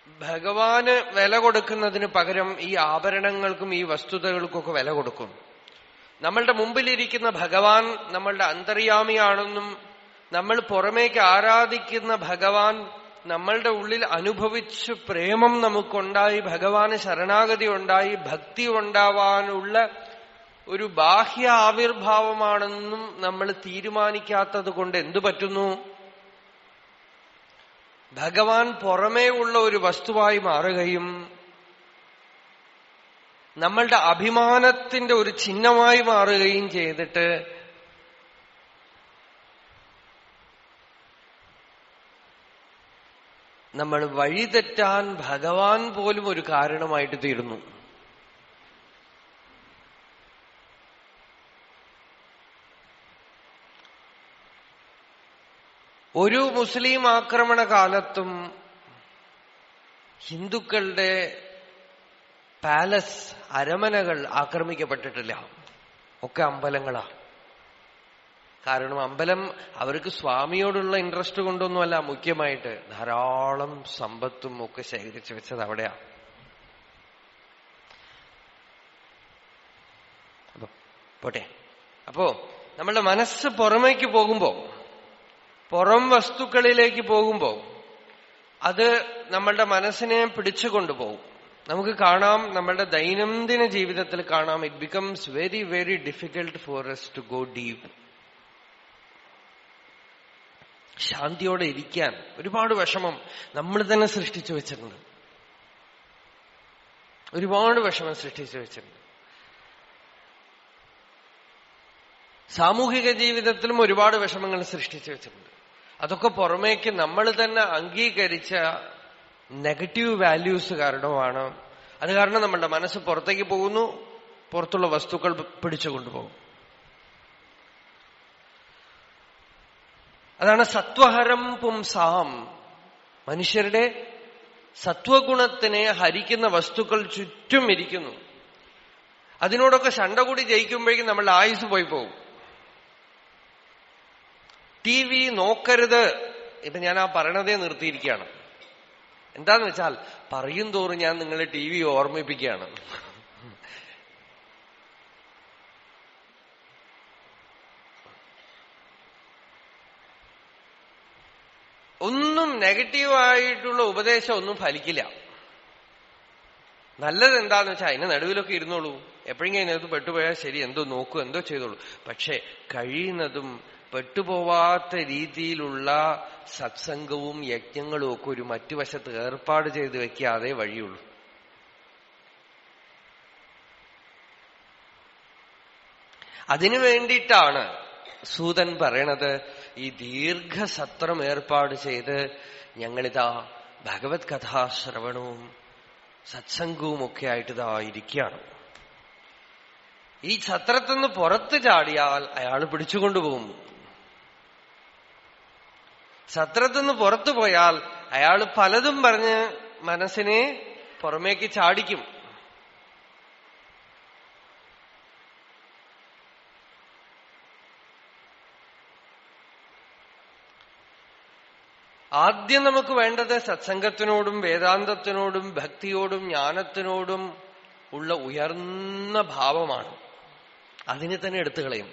ഭഗവാന് വില കൊടുക്കുന്നതിന് പകരം ഈ ആഭരണങ്ങൾക്കും ഈ വസ്തുതകൾക്കൊക്കെ വില കൊടുക്കും. നമ്മളുടെ മുമ്പിലിരിക്കുന്ന ഭഗവാൻ നമ്മളുടെ അന്തര്യാമിയാണെന്നും നമ്മൾ പുറമേക്ക് ആരാധിക്കുന്ന ഭഗവാൻ നമ്മളുടെ ഉള്ളിൽ അനുഭവിച്ച് പ്രേമം നമുക്കുണ്ടായി, ഭഗവാന് ശരണാഗതി ഉണ്ടായി, ഭക്തി ഉണ്ടാവാനുള്ള ഒരു ബാഹ്യ ആവിർഭാവമാണെന്നും നമ്മൾ തീരുമാനിക്കാത്തത് കൊണ്ട് എന്തു പറ്റുന്നു? ഭഗവാൻ പുറമേ ഉള്ള ഒരു വസ്തുവായി മാറുകയും നമ്മളുടെ അഭിമാനത്തിന്റെ ഒരു ചിഹ്നമായി മാറുകയും ചെയ്തിട്ട് നമ്മൾ വഴിതെറ്റാൻ ഭഗവാൻ പോലും ഒരു കാരണമായിട്ട് തീരുന്നു. ഒരു മുസ്ലിം ആക്രമണ കാലത്തും ഹിന്ദുക്കളുടെ പാലസ്, അരമനകൾ ആക്രമിക്കപ്പെട്ടിട്ടില്ല. ഒക്കെ അമ്പലങ്ങളാ. കാരണം അമ്പലം അവർക്ക് സ്വാമിയോടുള്ള ഇൻട്രസ്റ്റ് കൊണ്ടൊന്നുമല്ല, മുഖ്യമായിട്ട് ധാരാളം സമ്പത്തും ഒക്കെ ശേഖരിച്ചു വെച്ചത് അവിടെയാ. പോട്ടെ. അപ്പോ നമ്മളുടെ മനസ്സ് പുറമേക്ക് പോകുമ്പോ, പുറം വസ്തുക്കളിലേക്ക് പോകുമ്പോ അത് നമ്മളുടെ മനസ്സിനെ പിടിച്ചു കൊണ്ടുപോകും. നമുക്ക് കാണാം, നമ്മളുടെ ദൈനംദിന ജീവിതത്തിൽ കാണാം, it becomes very very difficult for us to go deep. ശാന്തിയോടെ ഇരിക്കാൻ ഒരുപാട് വിഷമം നമ്മൾ തന്നെ സൃഷ്ടിച്ചു വെച്ചിട്ടുണ്ട്. ഒരുപാട് വിഷമം സൃഷ്ടിച്ചു വെച്ചിട്ടുണ്ട്. സാമൂഹിക ജീവിതത്തിലും ഒരുപാട് വിഷമങ്ങൾ സൃഷ്ടിച്ചു വെച്ചിട്ടുണ്ട്. അതൊക്കെ പുറമേക്ക് നമ്മൾ തന്നെ അംഗീകരിച്ച നെഗറ്റീവ് വാല്യൂസ് കാരണമാണ്. അത് കാരണം നമ്മളുടെ മനസ്സ് പുറത്തേക്ക് പോകുന്നു, പുറത്തുള്ള വസ്തുക്കൾ പിടിച്ചുകൊണ്ടുപോകും. അതാണ് സത്വഹരം പുംസാം. മനുഷ്യരുടെ സത്വഗുണത്തിനെ ഹരിക്കുന്ന വസ്തുക്കൾ ചുറ്റും ഇരിക്കുന്നു. അതിനോടൊക്കെ ശണ്ട കൂടി ജയിക്കുമ്പോഴേക്കും നമ്മളുടെ ആയുസ് പോയി പോകും. TV നോക്കരുത്. ഇപ്പൊ ഞാൻ ആ പറയണതേ നിർത്തിയിരിക്കുകയാണ്. എന്താന്ന് വെച്ചാൽ പറയും തോറും ഞാൻ നിങ്ങളെ TV ഓർമ്മിപ്പിക്കുകയാണ്. ഒന്നും നെഗറ്റീവായിട്ടുള്ള ഉപദേശം ഒന്നും ഫലിക്കില്ല. നല്ലത് എന്താന്ന് വെച്ചാൽ അതിന്റെ നടുവിലൊക്കെ ഇരുന്നോളൂ. എപ്പോഴെങ്കിലും അതിനകത്ത് പെട്ടുപോയാൽ ശരി, എന്തോ നോക്കൂ, എന്തോ ചെയ്തോളൂ. പക്ഷെ കഴിയുന്നതും പെട്ടുപോവാത്ത രീതിയിലുള്ള സത്സംഗവും യജ്ഞങ്ങളും ഒക്കെ ഒരു മറ്റു വശത്ത് ഏർപ്പാട് ചെയ്ത് വെക്കാതെ വഴിയുള്ളൂ. അതിനു വേണ്ടിയിട്ടാണ് സൂതൻ പറയണത്, ഈ ദീർഘസത്രം ഏർപ്പാട് ചെയ്ത് ഞങ്ങളിതാ ഭഗവത് കഥാശ്രവണവും സത്സംഗവും ഒക്കെ ആയിട്ട് ഇതാ ഇരിക്കുകയാണ്. ഈ സത്രത്തിന്ന് പുറത്ത് ചാടിയാൽ അയാൾ പിടിച്ചുകൊണ്ടുപോകും. സത്രത്തിന്ന് പുറത്തു പോയാൽ അയാൾ പലതും പറഞ്ഞ് മനസ്സിനെ പുറമേക്ക് ചാടിക്കും. ആദ്യം നമുക്ക് വേണ്ടത് സത്സംഗത്തിനോടും വേദാന്തത്തിനോടും ഭക്തിയോടും ജ്ഞാനത്തിനോടും ഉള്ള ഉയർന്ന ഭാവമാണ്. അതിനെ തന്നെ എടുത്തു കളയും.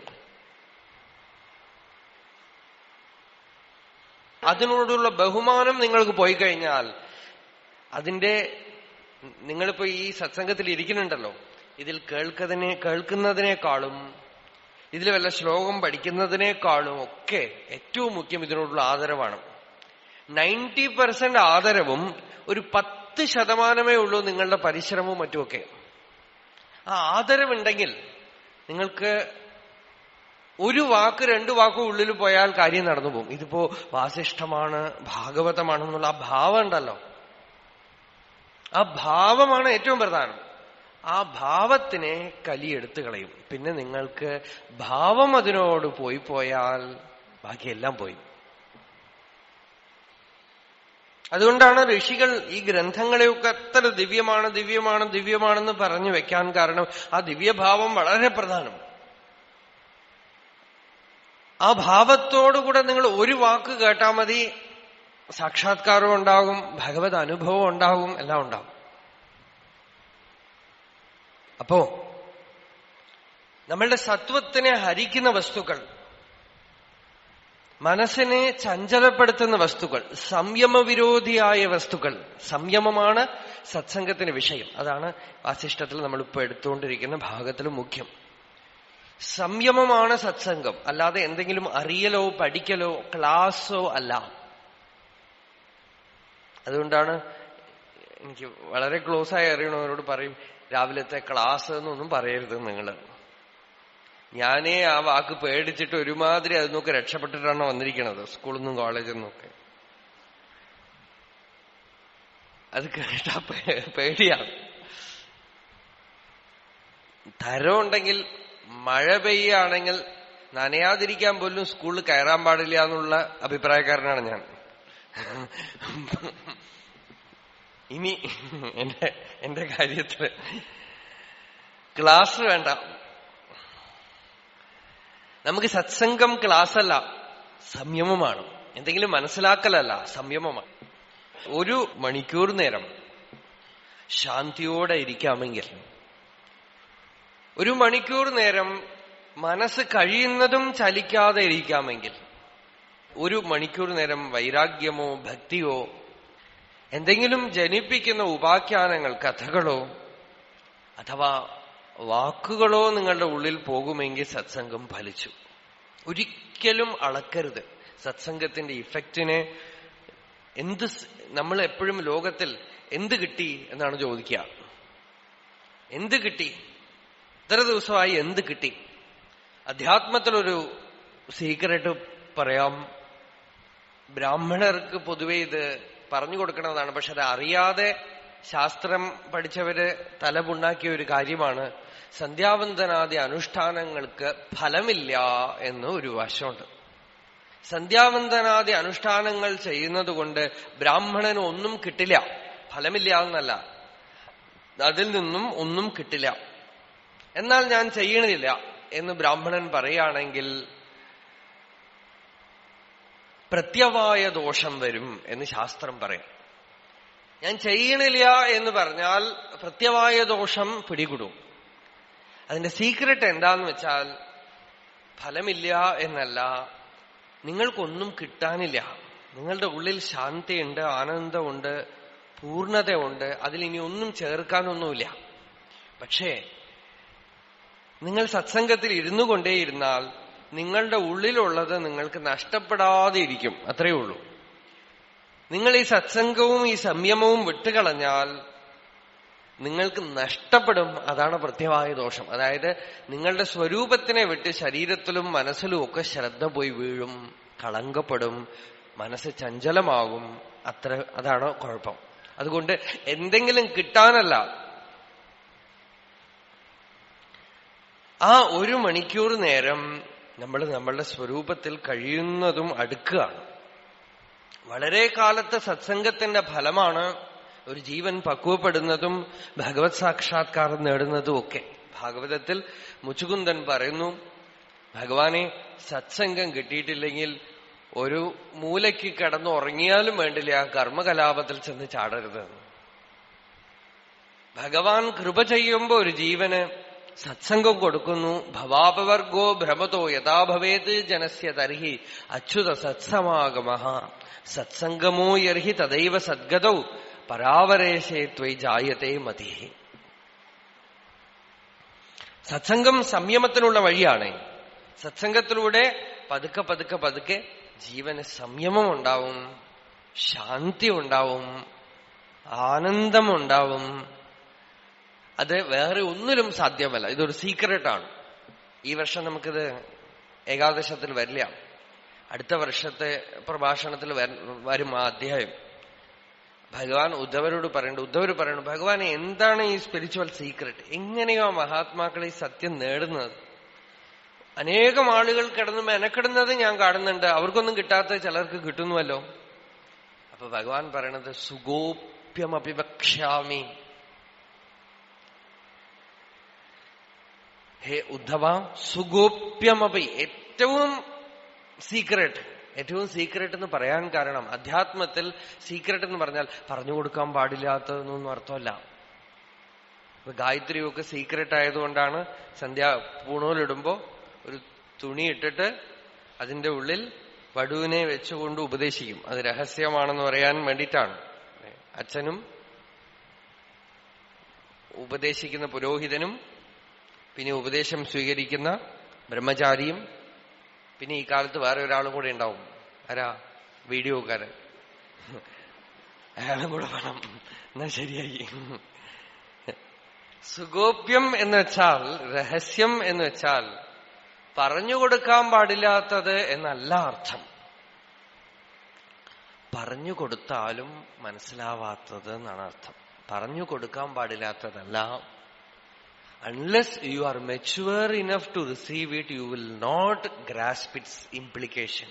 അതിനോടുള്ള ബഹുമാനം നിങ്ങൾക്ക് പോയി കഴിഞ്ഞാൽ അതിന്റെ, നിങ്ങളിപ്പോ ഈ സത്സംഗത്തിൽ ഇരിക്കുന്നുണ്ടല്ലോ, ഇതിൽ കേൾക്കുന്നതിനേക്കാളും ഇതിൽ വല്ല ശ്ലോകം പഠിക്കുന്നതിനേക്കാളും ഒക്കെ ഏറ്റവും മുഖ്യം ഇതിനോടുള്ള ആദരവാണ്. 90% ആദരവും ഒരു 10% ഉള്ളൂ നിങ്ങളുടെ പരിശ്രമവും മറ്റുമൊക്കെ. ആ ആദരവുണ്ടെങ്കിൽ നിങ്ങൾക്ക് ഒരു വാക്ക് 2 വാക്കും ഉള്ളിൽ പോയാൽ കാര്യം നടന്നു പോകും. ഇതിപ്പോ വാസിഷ്ഠമാണ്, ഭാഗവതമാണെന്നുള്ള ആ ഭാവം ഉണ്ടല്ലോ, ആ ഭാവമാണ് ഏറ്റവും പ്രധാനം. ആ ഭാവത്തിനെ കലിയെടുത്തു കളയും. പിന്നെ നിങ്ങൾക്ക് ഭാവം അതിനോട് പോയാൽ ബാക്കിയെല്ലാം പോയി. അതുകൊണ്ടാണ് ഋഷികൾ ഈ ഗ്രന്ഥങ്ങളെയൊക്കെ അത്ര ദിവ്യമാണ് ദിവ്യമാണ് ദിവ്യമാണെന്ന് പറഞ്ഞു വെക്കാൻ കാരണം. ആ ദിവ്യഭാവം വളരെ പ്രധാനം. ആ ഭാവത്തോടുകൂടെ നിങ്ങൾ ഒരു വാക്ക് കേട്ടാൽ മതി, സാക്ഷാത്കാരവും ഉണ്ടാകും, ഭഗവത് അനുഭവം ഉണ്ടാകും, എല്ലാം ഉണ്ടാകും. അപ്പോ നമ്മളുടെ സത്വത്തിനെ ഹരിക്കുന്ന വസ്തുക്കൾ, മനസ്സിനെ ചഞ്ചലപ്പെടുത്തുന്ന വസ്തുക്കൾ, സംയമവിരോധിയായ വസ്തുക്കൾ, സംയമമാണ് സത്സംഗത്തിന് വിഷയം. അതാണ് വാസിഷ്ഠത്തിൽ നമ്മളിപ്പോ എടുത്തുകൊണ്ടിരിക്കുന്ന ഭാഗത്തിൽ മുഖ്യം. സംയമമാണ് സത്സംഗം, അല്ലാതെ എന്തെങ്കിലും അറിയലോ പഠിക്കലോ ക്ലാസ്സോ അല്ല. അതുകൊണ്ടാണ് എനിക്ക് വളരെ ക്ലോസ് ആയി അറിയണവരോട് പറയും, രാവിലത്തെ ക്ലാസ് എന്നൊന്നും പറയരുത് നിങ്ങൾ. ഞാനേ ആ വാക്ക് പേടിച്ചിട്ട് ഒരുമാതിരി അതിനൊക്കെ രക്ഷപ്പെട്ടിട്ടാണ് വന്നിരിക്കണത്, സ്കൂളിൽ നിന്നും കോളേജിൽ നിന്നൊക്കെ. അത് കേട്ടാ പേടിയാണ്. തരമുണ്ടെങ്കിൽ മഴ പെയ്യാണെങ്കിൽ നനയാതിരിക്കാൻ പോലും സ്കൂളിൽ കയറാൻ പാടില്ല എന്നുള്ള അഭിപ്രായക്കാരനാണ് ഞാൻ. ഇനി എന്റെ കാര്യത്തില് ക്ലാസ് വേണ്ട. നമുക്ക് സത്സംഗം ക്ലാസ്സല്ല, സംയമമാണ്. എന്തെങ്കിലും മനസ്സിലാക്കലല്ല, സംയമമാണ്. 1 മണിക്കൂർ നേരം ശാന്തിയോടെ ഇരിക്കാമെങ്കിൽ, 1 മണിക്കൂർ നേരം മനസ്സ് കഴിയുന്നതും ചലിക്കാതെ ഇരിക്കാമെങ്കിൽ, 1 മണിക്കൂർ നേരം വൈരാഗ്യമോ ഭക്തിയോ എന്തെങ്കിലും ജനിപ്പിക്കുന്ന ഉപാഖ്യാനങ്ങൾ, കഥകളോ അഥവാ വാക്കുകളോ നിങ്ങളുടെ ഉള്ളിൽ പോകുമെങ്കിൽ സത്സംഗം ഫലിച്ചു. ഒരിക്കലും അളക്കരുത് സത്സംഗത്തിന്റെ ഇഫക്റ്റിനെ. നമ്മൾ എപ്പോഴും ലോകത്തിൽ എന്ത് കിട്ടി എന്നാണ് ചോദിക്കുക. എന്ത് കിട്ടി? ഇത്ര ദിവസമായി എന്ത് കിട്ടി? അധ്യാത്മത്തിലൊരു സീക്രട്ട് പറയാം. ബ്രാഹ്മണർക്ക് പൊതുവെ ഇത് പറഞ്ഞു കൊടുക്കുന്നതാണ്, പക്ഷെ അത് അറിയാതെ ശാസ്ത്രം പഠിച്ചവര് തലപുണ്ണാക്കിയ ഒരു കാര്യമാണ്. സന്ധ്യാവന്ദനാദി അനുഷ്ഠാനങ്ങൾക്ക് ഫലമില്ല എന്ന് ഒരു വശമുണ്ട്. സന്ധ്യാവന്ദനാദി അനുഷ്ഠാനങ്ങൾ ചെയ്യുന്നത് കൊണ്ട് ബ്രാഹ്മണന് ഒന്നും കിട്ടില്ല. ഫലമില്ല എന്നല്ല, അതിൽ നിന്നും ഒന്നും കിട്ടില്ല. എന്നാൽ ഞാൻ ചെയ്യണില്ല എന്ന് ബ്രാഹ്മണൻ പറയുകയാണെങ്കിൽ പ്രത്യവായ ദോഷം വരും എന്ന് ശാസ്ത്രം പറയും. ഞാൻ ചെയ്യണില്ല എന്ന് പറഞ്ഞാൽ പ്രത്യവായ ദോഷം പിടികൂടും. അതിന്റെ സീക്രട്ട് എന്താന്ന് വെച്ചാൽ ഫലമില്ല എന്നല്ല, നിങ്ങൾക്കൊന്നും കിട്ടാനില്ല. നിങ്ങളുടെ ഉള്ളിൽ ശാന്തിയുണ്ട്, ആനന്ദമുണ്ട്, പൂർണ്ണതയുണ്ട്. അതിലിനി ഒന്നും ചേർക്കാനൊന്നുമില്ല. പക്ഷേ നിങ്ങൾ സത്സംഗത്തിൽ ഇരുന്നു കൊണ്ടേയിരുന്നാൽ നിങ്ങളുടെ ഉള്ളിലുള്ളത് നിങ്ങൾക്ക് നഷ്ടപ്പെടാതെ ഇരിക്കും. അത്രയേ ഉള്ളൂ. നിങ്ങൾ ഈ സത്സംഗവും ഈ സംയമവും വിട്ടുകളഞ്ഞാൽ നിങ്ങൾക്ക് നഷ്ടപ്പെടും. അതാണ് പ്രത്യവായ ദോഷം. അതായത് നിങ്ങളുടെ സ്വരൂപത്തിനെ വിട്ട് ശരീരത്തിലും മനസ്സിലും ഒക്കെ ശ്രദ്ധ പോയി വീഴും, കളങ്കപ്പെടും, മനസ്സ് ചഞ്ചലമാകും. അതാണ് കുഴപ്പം. അതുകൊണ്ട് എന്തെങ്കിലും കിട്ടാനല്ല, ആ 1 മണിക്കൂർ നേരം നമ്മൾ നമ്മളുടെ സ്വരൂപത്തിൽ കഴിയുന്നതും അടുക്കുകയാണ്. വളരെ കാലത്തെ സത്സംഗത്തിന്റെ ഫലമാണ് ഒരു ജീവൻ പക്വപ്പെടുന്നതും ഭഗവത് സാക്ഷാത്കാരം നേടുന്നതും ഒക്കെ. ഭാഗവതത്തിൽ മുച്ചുകുന്ദൻ പറയുന്നു, ഭഗവാനെ സത്സംഗം കിട്ടിയിട്ടില്ലെങ്കിൽ ഒരു മൂലയ്ക്ക് കിടന്ന് ഉറങ്ങിയാലും വേണ്ടില്ല, ആ കർമ്മകലാപത്തിൽ ചെന്ന് ചാടരുത്. ഭഗവാൻ കൃപ ചെയ്യുമ്പോ ഒരു ജീവന് സത്സംഗം കൊടുക്കുന്നു. ഭവാപവർഗോ ഭ്രമതോ യഥാ ഭവേത് ജനസ്യ തർഹി അച്യുത സത്സമാഗമഃ സത്സംഗമോ യർഹി തദൈവ സദ്ഗതൗ പരാവരേശേ ത്വയി ജായതേ മതി. സത്സംഗം സംയമത്തിനുള്ള വഴിയാണ്. സത്സംഗത്തിലൂടെ പതുക്കെ പതുക്കെ പതുക്കെ ജീവന് സംയമം ഉണ്ടാവും, ശാന്തി ഉണ്ടാവും, ആനന്ദമുണ്ടാവും. അത് വേറെ ഒന്നിലും സാധ്യമല്ല. ഇതൊരു സീക്രട്ടാണ്. ഈ വർഷം നമുക്കിത് ഏകാദശത്തിൽ വരില്ല. അടുത്ത വർഷത്തെ പ്രഭാഷണത്തിൽ വരും ആ അധ്യായം. ഭഗവാൻ ഉദ്ധവരോട് പറയണു, ഭഗവാൻ എന്താണ് ഈ സ്പിരിച്വൽ സീക്രട്ട്? എങ്ങനെയോ മഹാത്മാക്കൾ ഈ സത്യം നേടുന്നത്? അനേകം ആളുകൾ കിടന്ന് മെനക്കിടുന്നത് ഞാൻ കാണുന്നുണ്ട്, അവർക്കൊന്നും കിട്ടാത്ത ചിലർക്ക് കിട്ടുന്നുവല്ലോ. അപ്പൊ ഭഗവാൻ പറയണത് സുഗോപ്യമഭിവക്ഷ്യാമി. ഹേ ഉദ്ധവ, സുഗോപ്യമപി, ഏറ്റവും സീക്രട്ട്, ഏറ്റവും സീക്രട്ട് എന്ന് പറയാൻ കാരണം, അധ്യാത്മത്തിൽ സീക്രട്ട് എന്ന് പറഞ്ഞാൽ പറഞ്ഞു കൊടുക്കാൻ പാടില്ലാത്തതെന്നൊന്നും അർത്ഥമല്ല. ഗായത്രിയൊക്കെ സീക്രട്ട് ആയതുകൊണ്ടാണ് പൂണൂലിടുമ്പോ ഒരു തുണി ഇട്ടിട്ട് അതിന്റെ ഉള്ളിൽ വടുവിനെ വെച്ചുകൊണ്ട് ഉപദേശിക്കും. അത് രഹസ്യമാണെന്ന് പറയാൻ വേണ്ടിയിട്ടാണ്. അച്ഛനും ഉപദേശിക്കുന്ന പുരോഹിതനും പിന്നെ ഉപദേശം സ്വീകരിക്കുന്ന ബ്രഹ്മചാരിയും പിന്നെ ഈ കാലത്ത് വേറെ ഒരാളും കൂടെ ഉണ്ടാവും. ആരാ? വീഡിയോക്കാരൻ. അയാളും കൂടെ വേണം. എന്നാ ശരിയായി. സുഗോപ്യം എന്ന് വെച്ചാൽ, രഹസ്യം എന്ന് വെച്ചാൽ പറഞ്ഞുകൊടുക്കാൻ പാടില്ലാത്തത് എന്നല്ല അർത്ഥം. പറഞ്ഞു കൊടുത്താലും മനസ്സിലാവാത്തത് എന്നാണ് അർത്ഥം. പറഞ്ഞു കൊടുക്കാൻ പാടില്ലാത്തതല്ല. Unless you are mature enough to receive it, you will not grasp its implication.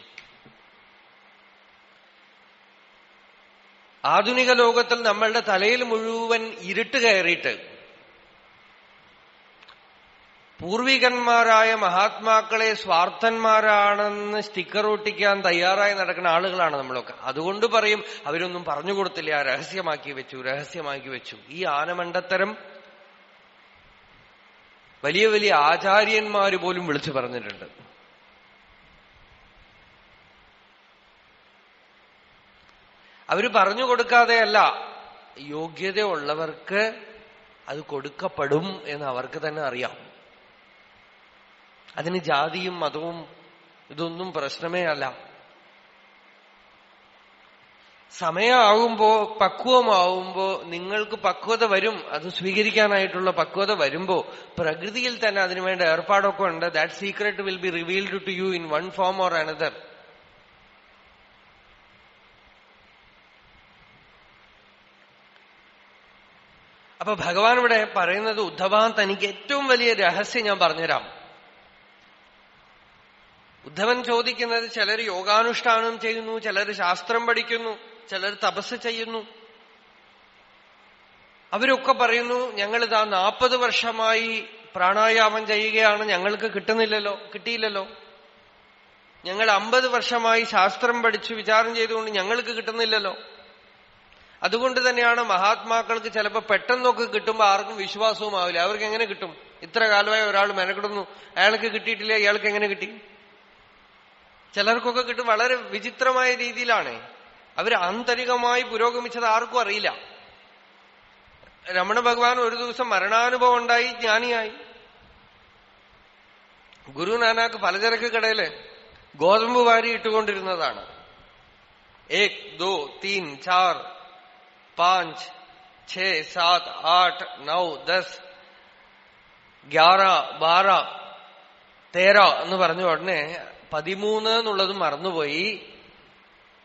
ആധുനിക ലോകത്തിൽ നമ്മളുടെ തലയിൽ മുഴുവൻ ഇരുട്ട് കയറിയിട്ട് പൂർവികന്മാരായ മഹാത്മാക്കളെ സ്വാർത്ഥന്മാരാണെന്ന് സ്റ്റിക്കർ ഒട്ടിക്കാൻ തയ്യാറായി നടക്കുന്ന ആളുകളാണ് നമ്മളൊക്കെ. അതുകൊണ്ട് പറയും അവരൊന്നും പറഞ്ഞു കൊടുത്തില്ല, രഹസ്യമാക്കി വെച്ചു. ഈ ആനമണ്ടത്തരം വലിയ വലിയ ആചാര്യന്മാര് പോലും വിളിച്ചു പറഞ്ഞിട്ടുണ്ട്. അവര് പറഞ്ഞു കൊടുക്കാതെയല്ല, യോഗ്യതയുള്ളവർക്ക് അത് കൊടുക്കപ്പെടും എന്ന് അവർക്ക് തന്നെ അറിയാം. അതിന് ജാതിയും മതവും ഇതൊന്നും പ്രശ്നമേ അല്ല. സമയമാകുമ്പോ, പക്വമാവുമ്പോ നിങ്ങൾക്ക് പക്വത വരും. അത് സ്വീകരിക്കാനായിട്ടുള്ള പക്വത വരുമ്പോ പ്രകൃതിയിൽ തന്നെ അതിനുവേണ്ട ഏർപ്പാടൊക്കെ ഉണ്ട്. That secret will be revealed to you in one form or another. അപ്പൊ ഭഗവാൻ ഇവിടെ പറയുന്നത്, ഉദ്ധവാൻ തനിക്ക് ഏറ്റവും വലിയ രഹസ്യം ഞാൻ പറഞ്ഞുതരാം. ഉദ്ധവൻ ചോദിക്കുന്നത്, ചിലർ യോഗാനുഷ്ഠാനം ചെയ്യുന്നു, ചിലർ ശാസ്ത്രം പഠിക്കുന്നു, ചിലർ തപസ് ചെയ്യുന്നു. അവരൊക്കെ പറയുന്നു, ഞങ്ങളിതാ 40 വർഷമായി പ്രാണായാമം ചെയ്യുകയാണ്, ഞങ്ങൾക്ക് കിട്ടിയില്ലല്ലോ. ഞങ്ങൾ 50 വർഷമായി ശാസ്ത്രം പഠിച്ചു വിചാരം ചെയ്തുകൊണ്ട് ഞങ്ങൾക്ക് കിട്ടുന്നില്ലല്ലോ. അതുകൊണ്ട് തന്നെയാണ് മഹാത്മാക്കൾക്ക് ചിലപ്പോ പെട്ടെന്നൊക്കെ കിട്ടുമ്പോ ആർക്കും വിശ്വാസവും ആവില്ല. അവർക്ക് എങ്ങനെ കിട്ടും? ഇത്ര കാലമായി ഒരാൾ മെനക്കിടുന്നു, അയാൾക്ക് കിട്ടിയിട്ടില്ല, ഇയാൾക്ക് എങ്ങനെ കിട്ടി? ചിലർക്കൊക്കെ കിട്ടും. വളരെ വിചിത്രമായ രീതിയിലാണ് അവർ ആന്തരികമായി പുരോഗമിച്ചത് ആർക്കും അറിയില്ല. രമണ ഭഗവാൻ ഒരു ദിവസം മരണാനുഭവം ഉണ്ടായി, ജ്ഞാനിയായി. ഗുരു നാനാക്ക് പലചരക്ക് കടയില് ഗോതമ്പ് വാരി ഇട്ടുകൊണ്ടിരുന്നതാണ്. 1 2 3 4 5 6 7 8 9 10 11 12 13 എന്ന് പറഞ്ഞ ഉടനെ 13 എന്നുള്ളത് മറന്നുപോയി.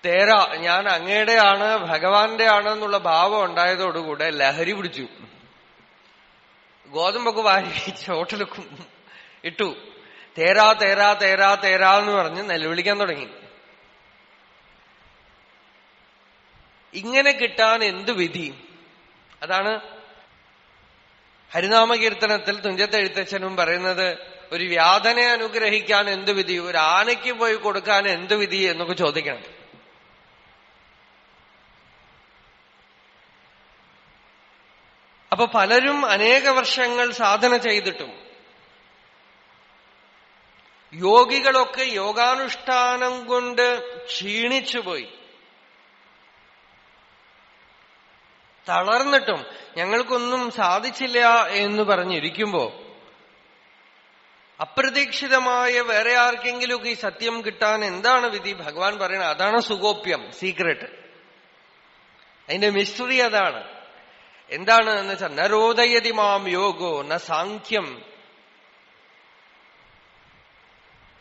13 ഞാൻ അങ്ങയുടെയാണ്, ഭഗവാന്റെ ആണെന്നുള്ള ഭാവം ഉണ്ടായതോടുകൂടെ ലഹരി പിടിച്ചു. ഗോതമ്പൊക്കെ വാരി ചോട്ടിലൊക്കെ ഇട്ടു. 13 എന്ന് പറഞ്ഞ് നെല്ലുവിളിക്കാൻ തുടങ്ങി. ഇങ്ങനെ കിട്ടാൻ എന്ത് വിധി? അതാണ് ഹരിനാമകീർത്തനത്തിൽ തുഞ്ചത്തെഴുത്തച്ഛനും പറയുന്നത്, ഒരു വ്യാധനെ അനുഗ്രഹിക്കാൻ എന്ത് വിധി, ഒരു ആനയ്ക്ക് പോയി കൊടുക്കാൻ എന്ത് വിധി എന്നൊക്കെ ചോദിക്കണം. അപ്പൊ പലരും അനേക വർഷങ്ങൾ സാധന ചെയ്തിട്ടും, യോഗികളൊക്കെ യോഗാനുഷ്ഠാനം കൊണ്ട് ക്ഷീണിച്ചുപോയി, തളർന്നിട്ടും ഞങ്ങൾക്കൊന്നും സാധിച്ചില്ല എന്ന് പറഞ്ഞിരിക്കുമ്പോ അപ്രതീക്ഷിതമായ വേറെ ആർക്കെങ്കിലുമൊക്കെ ഈ സത്യം കിട്ടാൻ എന്താണ് വിധി? ഭഗവാൻ പറയണ അതാണ് സുഗോപ്യം, സീക്രട്ട്. അതിന്റെ മിസ്റ്ററി അതാണ്. എന്താണ് എന്ന് വെച്ചാൽ, നരോദയതി മാം യോഗോ ന സാഖ്യം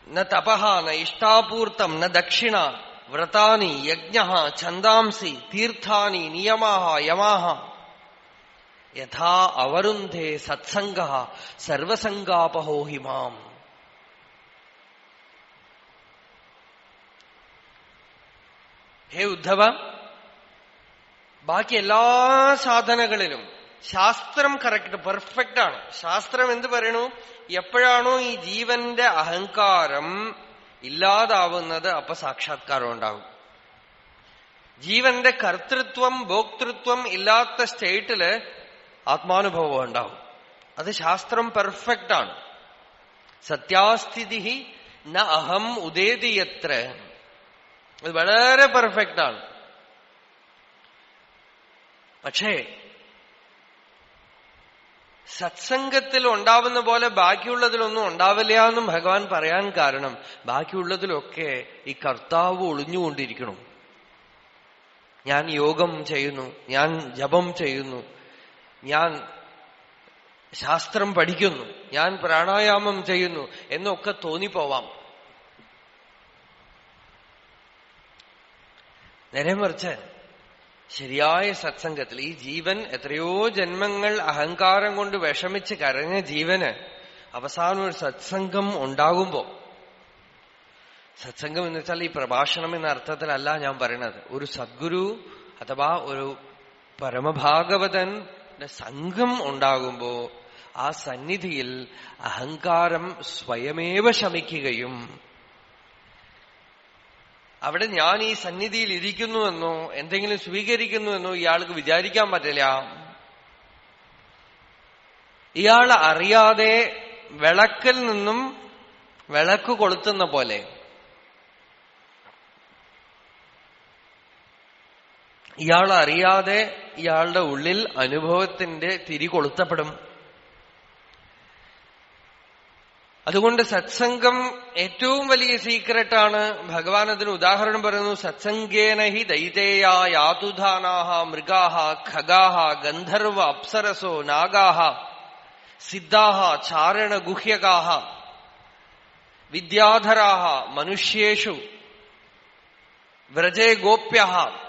ന തപഃ ന ഇഷ്ടാപൂർത്തം ന ദക്ഷിണ വ്രതാനി യജ്ഞഃ ഛന്ദാംസി തീർത്ഥാനി നിയമാഃ യമാഃ യഥാ അവരുന്ധേ സത്സംഗഃ സർവസംഗാപഹോ ഹിമാം. ഹേ ഉദ്ധവ, ബാക്കി എല്ലാ സാധനകളിലും ശാസ്ത്രം കറക്റ്റ്, പെർഫെക്റ്റ് ആണ്. ശാസ്ത്രം എന്ത് പറയണു? എപ്പോഴാണോ ഈ ജീവന്റെ അഹങ്കാരം ഇല്ലാതാവുന്നത് അപ്പൊ സാക്ഷാത്കാരം ഉണ്ടാകും. ജീവന്റെ കർത്തൃത്വം ഭോക്തൃത്വം ഇല്ലാത്ത സ്റ്റേറ്റില് ആത്മാനുഭവം ഉണ്ടാവും. അത് ശാസ്ത്രം പെർഫെക്റ്റ് ആണ്. സത്യാസ്ഥിതി ന അഹം ഉദേതി യത്ര, അത് വളരെ പെർഫെക്റ്റ് ആണ്. പക്ഷേ സത്സംഗത്തിൽ ഉണ്ടാവുന്ന പോലെ ബാക്കിയുള്ളതിലൊന്നും ഉണ്ടാവില്ല എന്നും ഭഗവാൻ പറയാൻ കാരണം, ബാക്കിയുള്ളതിലൊക്കെ ഈ കർത്താവ് ഒളിഞ്ഞുകൊണ്ടിരിക്കണം. ഞാൻ യോഗം ചെയ്യുന്നു, ഞാൻ ജപം ചെയ്യുന്നു, ഞാൻ ശാസ്ത്രം പഠിക്കുന്നു, ഞാൻ പ്രാണായാമം ചെയ്യുന്നു എന്നൊക്കെ തോന്നിപ്പോവാം. നേരെ മറിച്ച് ശരിയായ സത്സംഗത്തിൽ ഈ ജീവൻ എത്രയോ ജന്മങ്ങൾ അഹങ്കാരം കൊണ്ട് വിഷമിച്ച് കരഞ്ഞ ജീവന് അവസാനം ഒരു സത്സംഗം ഉണ്ടാകുമ്പോ, സത്സംഗം എന്ന് വെച്ചാൽ ഈ പ്രഭാഷണം എന്ന അർത്ഥത്തിലല്ല ഞാൻ പറയണത്, ഒരു സദ്ഗുരു അഥവാ ഒരു പരമഭാഗവതന്റെ സംഘം ഉണ്ടാകുമ്പോ ആ സന്നിധിയിൽ അഹങ്കാരം സ്വയമേവ ശമിക്കുകയും, അവിടെ ഞാൻ ഈ സന്നിധിയിൽ ഇരിക്കുന്നുവെന്നോ എന്തെങ്കിലും സ്വീകരിക്കുന്നുവെന്നോ ഇയാൾക്ക് വിചാരിക്കാൻ പറ്റില്ല. ഇയാൾ അറിയാതെ വിളക്കിൽ നിന്നും വിളക്ക് കൊളുത്തുന്ന പോലെ ഇയാൾ അറിയാതെ ഇയാളുടെ ഉള്ളിൽ അനുഭവത്തിന്റെ തിരി കൊളുത്തപ്പെടും. അതുകൊണ്ട് സത്സംഗം ഏറ്റവും വലിയ സീക്രട്ടാണ്. ഭഗവാൻ അതിന് ഉദാഹരണം പറയുന്നു. സത്സംഗേന ഹി ദൈതേയാ യാതുധാനാഹ മൃഗാഹ ഖഗാഹ ഗന്ധർവ അപ്സരസോ നാഗാഹ സിദ്ധാഹ ചാരണ ഗുഹ്യകാഹ വിദ്യാധരാഹ മനുഷ്യേഷു വ്രജേ ഗോപ്യഃ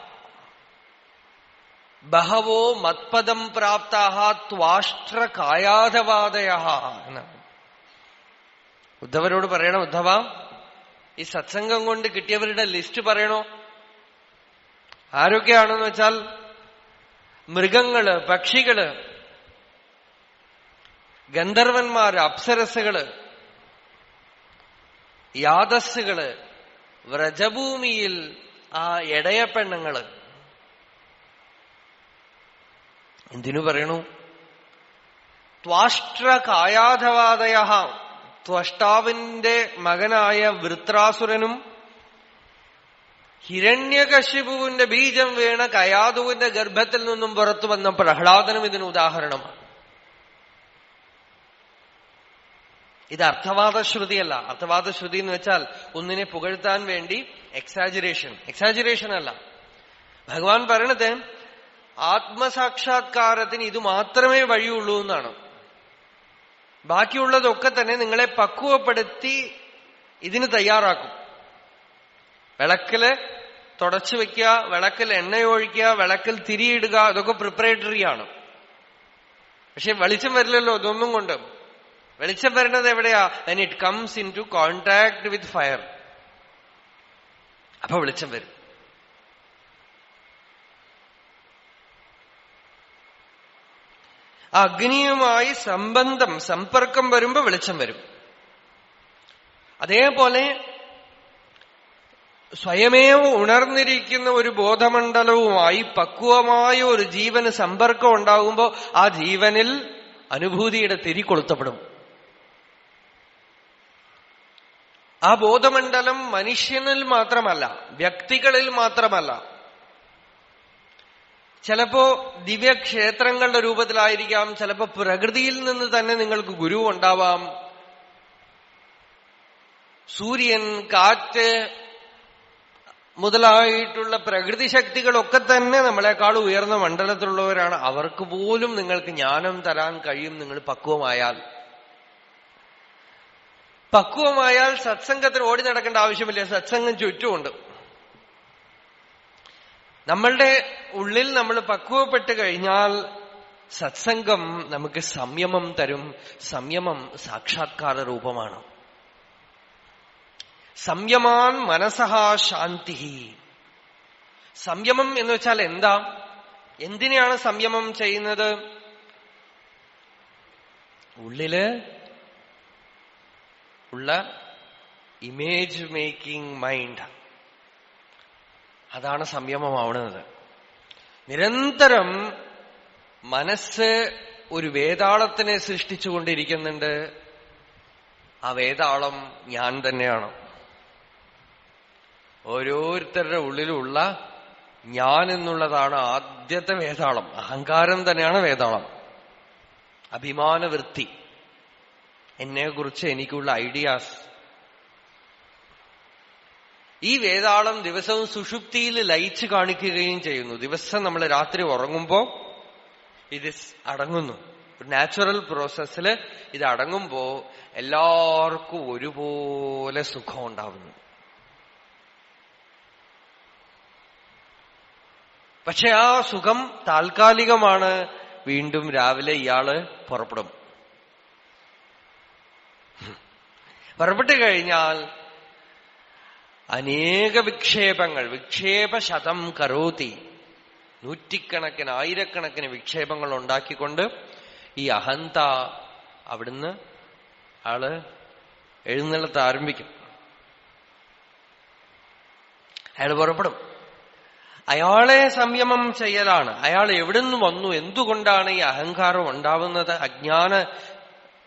ബഹവോ മത്പദം പ്രാപ്താഹ ത്വാഷ്ട്രകായാധവാദയഃ എന്നാണ് ഉദ്ധവരോട് പറയണം. ഉദ്ധവ, ഈ സത്സംഗം കൊണ്ട് കിട്ടിയവരുടെ ലിസ്റ്റ് പറയണോ? ആരൊക്കെയാണെന്ന് വെച്ചാൽ മൃഗങ്ങള്, പക്ഷികള്, ഗന്ധർവന്മാര്, അപ്സരസുകള്, യാദസ്സുകള്, വ്രജഭൂമിയിൽ ആ ഇടയപ്പെണ്ണുങ്ങള്. എന്തിനു പറയണു? ത്വാഷ്ട്രകായാധവാദയഃ, ത്വഷ്ടാവിന്റെ മകനായ വൃത്രാസുരനും ഹിരണ്യകശിപുവിന്റെ ബീജം വീണ കയാതുവിന്റെ ഗർഭത്തിൽ നിന്നും പുറത്തു വന്ന പ്രഹ്ലാദനും ഇതിന് ഉദാഹരണമാണ്. ഇത് അർത്ഥവാദ ശ്രുതിയല്ല. അർത്ഥവാദ ശ്രുതി എന്ന് വെച്ചാൽ ഒന്നിനെ പുകഴ്ത്താൻ വേണ്ടി എക്സാജുറേഷൻ അല്ല. ഭഗവാൻ പറയണത് ആത്മസാക്ഷാത്കാരത്തിന് ഇത് മാത്രമേ വഴിയുള്ളൂ എന്നാണ്. ബാക്കിയുള്ളതൊക്കെ തന്നെ നിങ്ങളെ പക്വപ്പെടുത്തി ഇതിന് തയ്യാറാക്കും. വിളക്കില് തുടച്ചു വെക്കുക, വിളക്കിൽ എണ്ണയൊഴിക്കുക, വിളക്കിൽ തിരിയിടുക, അതൊക്കെ പ്രിപ്പറേറ്ററി ആണ്. പക്ഷെ വെളിച്ചം വരില്ലല്ലോ ഇതൊന്നും കൊണ്ട്. വെളിച്ചം വരുന്നത് എവിടെയാ? when it comes into contact with fire. അപ്പൊ വെളിച്ചം വരും. ആ അഗ്നിയുമായി സമ്പർക്കം വരുമ്പോ വെളിച്ചം വരും. അതേപോലെ സ്വയമേവ ഉണർന്നിരിക്കുന്ന ഒരു ബോധമണ്ഡലവുമായി പക്വമായ ഒരു ജീവന് സമ്പർക്കം ഉണ്ടാകുമ്പോ ആ ജീവനിൽ അനുഭൂതിയുടെ തിരി കൊളുത്തപ്പെടും. ആ ബോധമണ്ഡലം മനുഷ്യനിൽ മാത്രമല്ല, വ്യക്തികളിൽ മാത്രമല്ല, ചിലപ്പോ ദിവ്യക്ഷേത്രങ്ങളുടെ രൂപത്തിലായിരിക്കാം, ചിലപ്പോ പ്രകൃതിയിൽ നിന്ന് തന്നെ നിങ്ങൾക്ക് ഗുരു ഉണ്ടാവാം. സൂര്യൻ, കാറ്റ് മുതലായിട്ടുള്ള പ്രകൃതി ശക്തികളൊക്കെ തന്നെ നമ്മളെക്കാൾ ഉയർന്ന മണ്ഡലത്തിലുള്ളവരാണ്. അവർക്ക് പോലും നിങ്ങൾക്ക് ജ്ഞാനം തരാൻ കഴിയും നിങ്ങൾ പക്വമായാൽ. പക്വമായാൽ സത്സംഗത്തിന് ഓടി നടക്കേണ്ട ആവശ്യമില്ല. സത്സംഗം ചുറ്റുമുണ്ട്. നമ്മളുടെ ഉള്ളിൽ നമ്മൾ പക്വപ്പെട്ട് കഴിഞ്ഞാൽ സത്സംഗം നമുക്ക് സംയമം തരും. സംയമം സാക്ഷാത്കാര രൂപമാണ്. സംയമാൻ മനസഹ ശാന്തി. സംയമം എന്ന് വെച്ചാൽ എന്താ? എന്തിനെയാണ് സംയമം ചെയ്യുന്നത്? ഉള്ളില് ഉള്ള ഇമേജ് മേക്കിംഗ് മൈൻഡ്. അതാണ് സംയമമാവുന്നത്. നിരന്തരം മനസ്സ് ഒരു വേതാളത്തിനെ സൃഷ്ടിച്ചുകൊണ്ടിരിക്കുന്നുണ്ട്. ആ വേതാളം ഞാൻ തന്നെയാണ്. ഓരോരുത്തരുടെ ഉള്ളിലുള്ള ഞാൻ എന്നുള്ളതാണ് ആദ്യത്തെ വേതാളം. അഹങ്കാരം തന്നെയാണ് വേതാളം. അഭിമാനവൃത്തി, എന്നെക്കുറിച്ച് എനിക്കുള്ള ഐഡിയാസ്. ഈ വേതാളം ദിവസവും സുഷുപ്തിയിൽ ലയിച്ച് കാണിക്കുകയും ചെയ്യുന്നു. ദിവസം നമ്മൾ രാത്രി ഉറങ്ങുമ്പോ ഇത് അടങ്ങുന്നു. ഒരു നാച്ചുറൽ പ്രോസസ്സിൽ ഇത് അടങ്ങുമ്പോ എല്ലാവർക്കും ഒരുപോലെ സുഖം ഉണ്ടാവുന്നു. പക്ഷെ ആ സുഖം താൽക്കാലികമാണ്. വീണ്ടും രാവിലെ ഇയാള് പുറപ്പെടും. പുറപ്പെട്ടു കഴിഞ്ഞാൽ അനേക വിക്ഷേപങ്ങൾ, വിക്ഷേപശതം കരോതി, നൂറ്റിക്കണക്കിന് ആയിരക്കണക്കിന് വിക്ഷേപങ്ങൾ ഉണ്ടാക്കിക്കൊണ്ട് ഈ അഹന്ത അവിടുന്ന് ആള് എഴുന്നള്ളത്ത് ആരംഭിക്കും. അയാൾ പുറപ്പെടും. അയാളെ സംയമം ചെയ്യലാണ്. അയാൾ എവിടുന്ന് വന്നു, എന്തുകൊണ്ടാണ് ഈ അഹങ്കാരം ഉണ്ടാവുന്നത്, അജ്ഞാന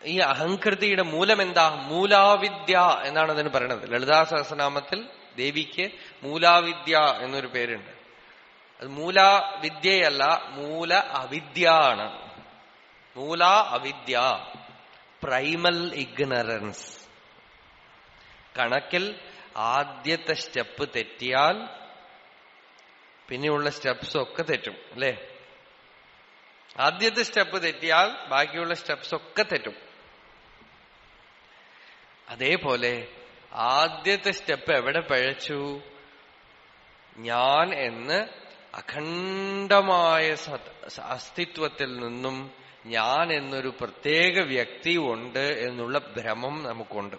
ഈ അഹങ്കൃതിയുടെ മൂലം എന്താ? മൂലാവിദ്യ എന്നാണ് അതിന് പറയുന്നത്. ലളിതാ സഹസ്രനാമത്തിൽ ദേവിക്ക് മൂലാവിദ്യ എന്നൊരു പേരുണ്ട്. അത് മൂലാവിദ്യയല്ല, മൂല അവിദ്യ ആണ്. മൂല അവിദ്യ, പ്രൈമൽ ഇഗ്നറൻസ്. കണക്കിൽ ആദ്യത്തെ സ്റ്റെപ്പ് തെറ്റിയാൽ പിന്നെയുള്ള സ്റ്റെപ്സ് ഒക്കെ തെറ്റും, അല്ലേ? ആദ്യത്തെ സ്റ്റെപ്പ് തെറ്റിയാൽ ബാക്കിയുള്ള സ്റ്റെപ്സ് ഒക്കെ തെറ്റും. അതേപോലെ ആദ്യത്തെ സ്റ്റെപ്പ് എവിടെ പഴച്ചു? ഞാൻ എന്ന് അഖണ്ഡമായ അസ്തിത്വത്തിൽ നിന്നും ഞാൻ എന്നൊരു പ്രത്യേക വ്യക്തി ഉണ്ട് എന്നുള്ള ഭ്രമം നമുക്കുണ്ട്.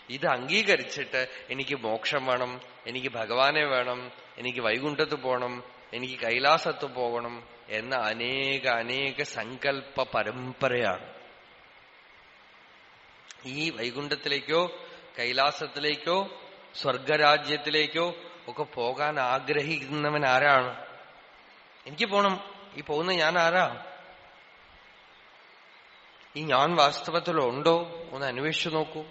ഇത് അംഗീകരിച്ചിട്ട് എനിക്ക് മോക്ഷം വേണം, എനിക്ക് ഭഗവാനെ വേണം, എനിക്ക് വൈകുണ്ഠത്ത് പോകണം, എനിക്ക് കൈലാസത്ത് പോകണം എന്ന അനേക അനേക സങ്കല്പ പരമ്പരയാണ്. ഈ വൈകുണ്ഠത്തിലേക്കോ കൈലാസത്തിലേക്കോ സ്വർഗരാജ്യത്തിലേക്കോ ഒക്കെ പോകാൻ ആഗ്രഹിക്കുന്നവൻ ആരാണ്? എനിക്ക് പോണം. ഈ പോകുന്ന ഞാൻ ആരാ? ഈ ഞാൻ വാസ്തവത്തിലുണ്ടോ? ഒന്ന് അന്വേഷിച്ചു നോക്കൂ.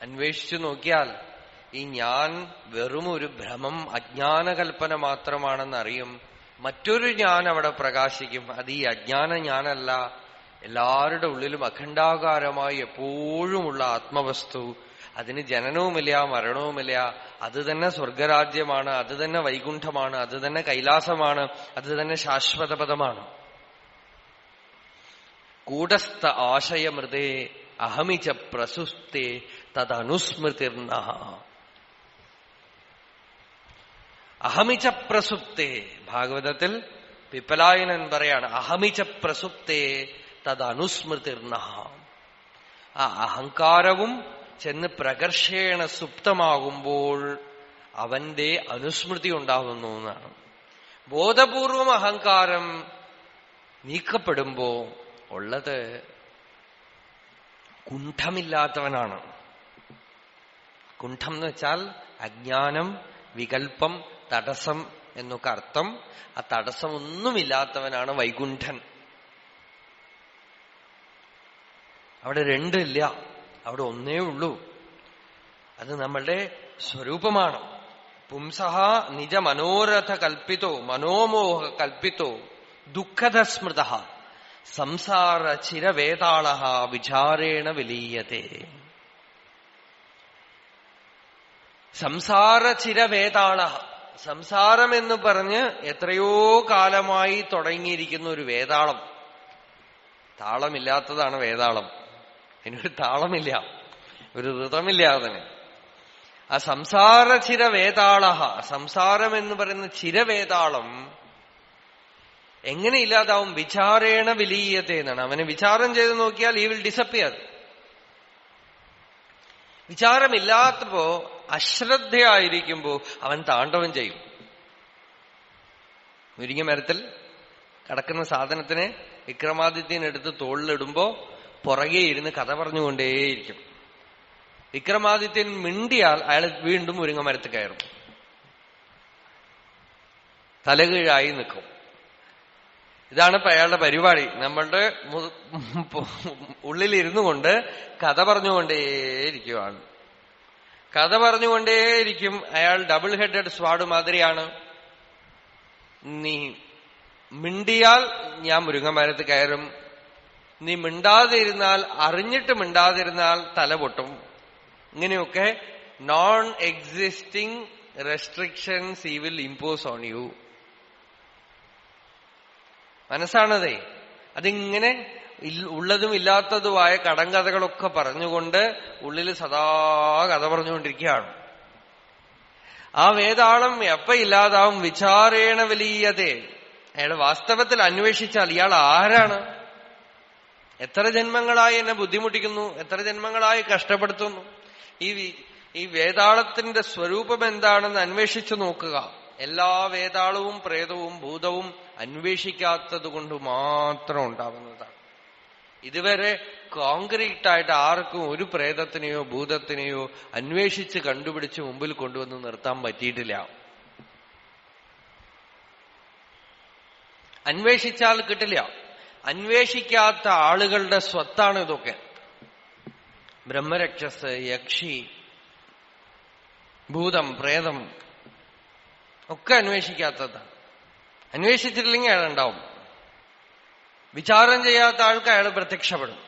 അന്വേഷിച്ചു നോക്കിയാൽ ഈ ഞാൻ വെറും ഒരു ഭ്രമം, അജ്ഞാനകൽപ്പന മാത്രമാണെന്നറിയും. മറ്റൊരു ഞാൻ അവിടെ പ്രകാശിക്കും. അത് ഈ അജ്ഞാന ഞാനല്ല, എല്ലാവരുടെ ഉള്ളിലും അഖണ്ഡാകാരമായി എപ്പോഴുമുള്ള ആത്മവസ്തു. അതിന് ജനനവുമില്ല, മരണവുമില്ല. അത് തന്നെ സ്വർഗരാജ്യമാണ്, അത് തന്നെ വൈകുണ്ഠമാണ്, അത് തന്നെ കൈലാസമാണ്, അത് തന്നെ ശാശ്വതപദമാണ്. കൂടസ്ഥ ആശയമൃതേ അഹമിച്ച പ്രസുസ്തേ തദനുസ്മൃതിർന. അഹമിച്ച പ്രസുപ്തേ, ഭാഗവതത്തിൽ പിപ്പലായനൻ പറയാണ്, അഹമിച്ച പ്രസുപ്തേ തദനുസ്മൃതിർന. ആ അഹങ്കാരവും ചെന്ന് പ്രകർഷേണ സുപ്തമാകുമ്പോൾ അവന്റെ അനുസ്മൃതി ഉണ്ടാകുന്നു എന്നാണ്. ബോധപൂർവം അഹങ്കാരം നീക്കപ്പെടുമ്പോ ഉള്ളത് കുണ്ഠമില്ലാത്തവനാണ്. കുണ്ഠം എന്ന് വെച്ചാൽ അജ്ഞാനം, വികല്പം, തടസ്സം എന്നൊക്കെ അർത്ഥം. ആ തടസ്സമൊന്നുമില്ലാത്തവനാണ് വൈകുണ്ഠൻ. അവിടെ രണ്ടില്ല, അവിടെ ഒന്നേ ഉള്ളൂ. അത് നമ്മളുടെ സ്വരൂപമാണ്. പുംസഹ നിജ മനോരഥ കൽപ്പിതോ മനോമോഹ കൽപ്പിതോ ദുഃഖദ സ്മൃത സംസാര ചിരവേതാള വിചാരേണ വിലീയത്തെ. സംസാര ചിരവേതാള, സംസാരം എന്ന് പറഞ്ഞ് എത്രയോ കാലമായി തുടങ്ങിയിരിക്കുന്ന ഒരു വേതാളം. താളമില്ലാത്തതാണ് വേതാളം. അതിനൊരു താളമില്ല, ഒരു ഋതമില്ല അതിന്. ആ സംസാര ചിരവേതാള, സംസാരം എന്ന് പറയുന്ന ചിരവേതാളം എങ്ങനെ ഇല്ലാതാവും? വിചാരേണ വിലീയത്തെ എന്നാണ്. അവനെ വിചാരം ചെയ്ത് നോക്കിയാൽ ഈ വിൽ ഡിസപ്പിയർ. വിചാരമില്ലാത്തപ്പോ, അശ്രദ്ധയായിരിക്കുമ്പോ അവൻ താണ്ഡവം ചെയ്യും. മുരിങ്ങ മരത്തിൽ കിടക്കുന്ന സാധനത്തിനെ വിക്രമാദിത്യൻ എടുത്ത് തോളിലിടുമ്പോ പുറകെ ഇരുന്ന് കഥ പറഞ്ഞുകൊണ്ടേയിരിക്കും. വിക്രമാദിത്യൻ മിണ്ടിയാൽ അയാൾ വീണ്ടും മുരിങ്ങമരത്ത് കയറും, തലകീഴായി നിൽക്കും. ഇതാണ് ഇപ്പൊ അയാളുടെ പരിപാടി. നമ്മളുടെ ഉള്ളിലിരുന്നു കൊണ്ട് കഥ പറഞ്ഞുകൊണ്ടേയിരിക്കുവാണ്. കഥ പറഞ്ഞുകൊണ്ടേയിരിക്കും. അയാൾ ഡബിൾ ഹെഡഡ് സ്വാഡ് മാതിരിയാണ്. നീ മിണ്ടിയാൽ ഞാൻ മുരുങ്ങമരത്ത് കയറും, നീ മിണ്ടാതിരുന്നാൽ, അറിഞ്ഞിട്ട് മിണ്ടാതിരുന്നാൽ തല പൊട്ടും. ഇങ്ങനെയൊക്കെ non existing restrictions he will impose on you. മനസ്സാണതേ. അതിങ്ങനെ ഉള്ളതും ഇല്ലാത്തതുമായ കടങ്കഥകളൊക്കെ പറഞ്ഞുകൊണ്ട് ഉള്ളിൽ സദാ കഥ പറഞ്ഞുകൊണ്ടിരിക്കുകയാണ്. ആ വേതാളം എപ്പ ഇല്ലാതാവും? വിചാരേണ വലിയതേ. അയാൾ വാസ്തവത്തിൽ അന്വേഷിച്ചാൽ ഇയാൾ ആരാണ്? എത്ര ജന്മങ്ങളായി എന്നെ ബുദ്ധിമുട്ടിക്കുന്നു, എത്ര ജന്മങ്ങളായി കഷ്ടപ്പെടുത്തുന്നു. ഈ വേതാളത്തിന്റെ സ്വരൂപം എന്താണെന്ന് അന്വേഷിച്ചു നോക്കുക. എല്ലാ വേതാളവും പ്രേതവും ഭൂതവും അന്വേഷിക്കാത്തത് കൊണ്ട് മാത്രം ഉണ്ടാവുന്നതാണ്. ഇതുവരെ കോൺക്രീറ്റ് ആയിട്ട് ആർക്കും ഒരു പ്രേതത്തിനെയോ ഭൂതത്തിനെയോ അന്വേഷിച്ച് കണ്ടുപിടിച്ച് മുമ്പിൽ കൊണ്ടുവന്ന് നിർത്താൻ പറ്റിയിട്ടില്ല. അന്വേഷിച്ചാൽ കിട്ടില്ല. അന്വേഷിക്കാത്ത ആളുകളുടെ സ്വത്താണ് ഇതൊക്കെ. ബ്രഹ്മരക്ഷസ്, യക്ഷി, ഭൂതം, പ്രേതം ഒക്കെ അന്വേഷിക്കാത്തതാണ്. അന്വേഷിച്ചിട്ടില്ലെങ്കിൽ അയാളുണ്ടാവും. വിചാരം ചെയ്യാത്ത ആൾക്ക് അയാൾ പ്രത്യക്ഷപ്പെടും.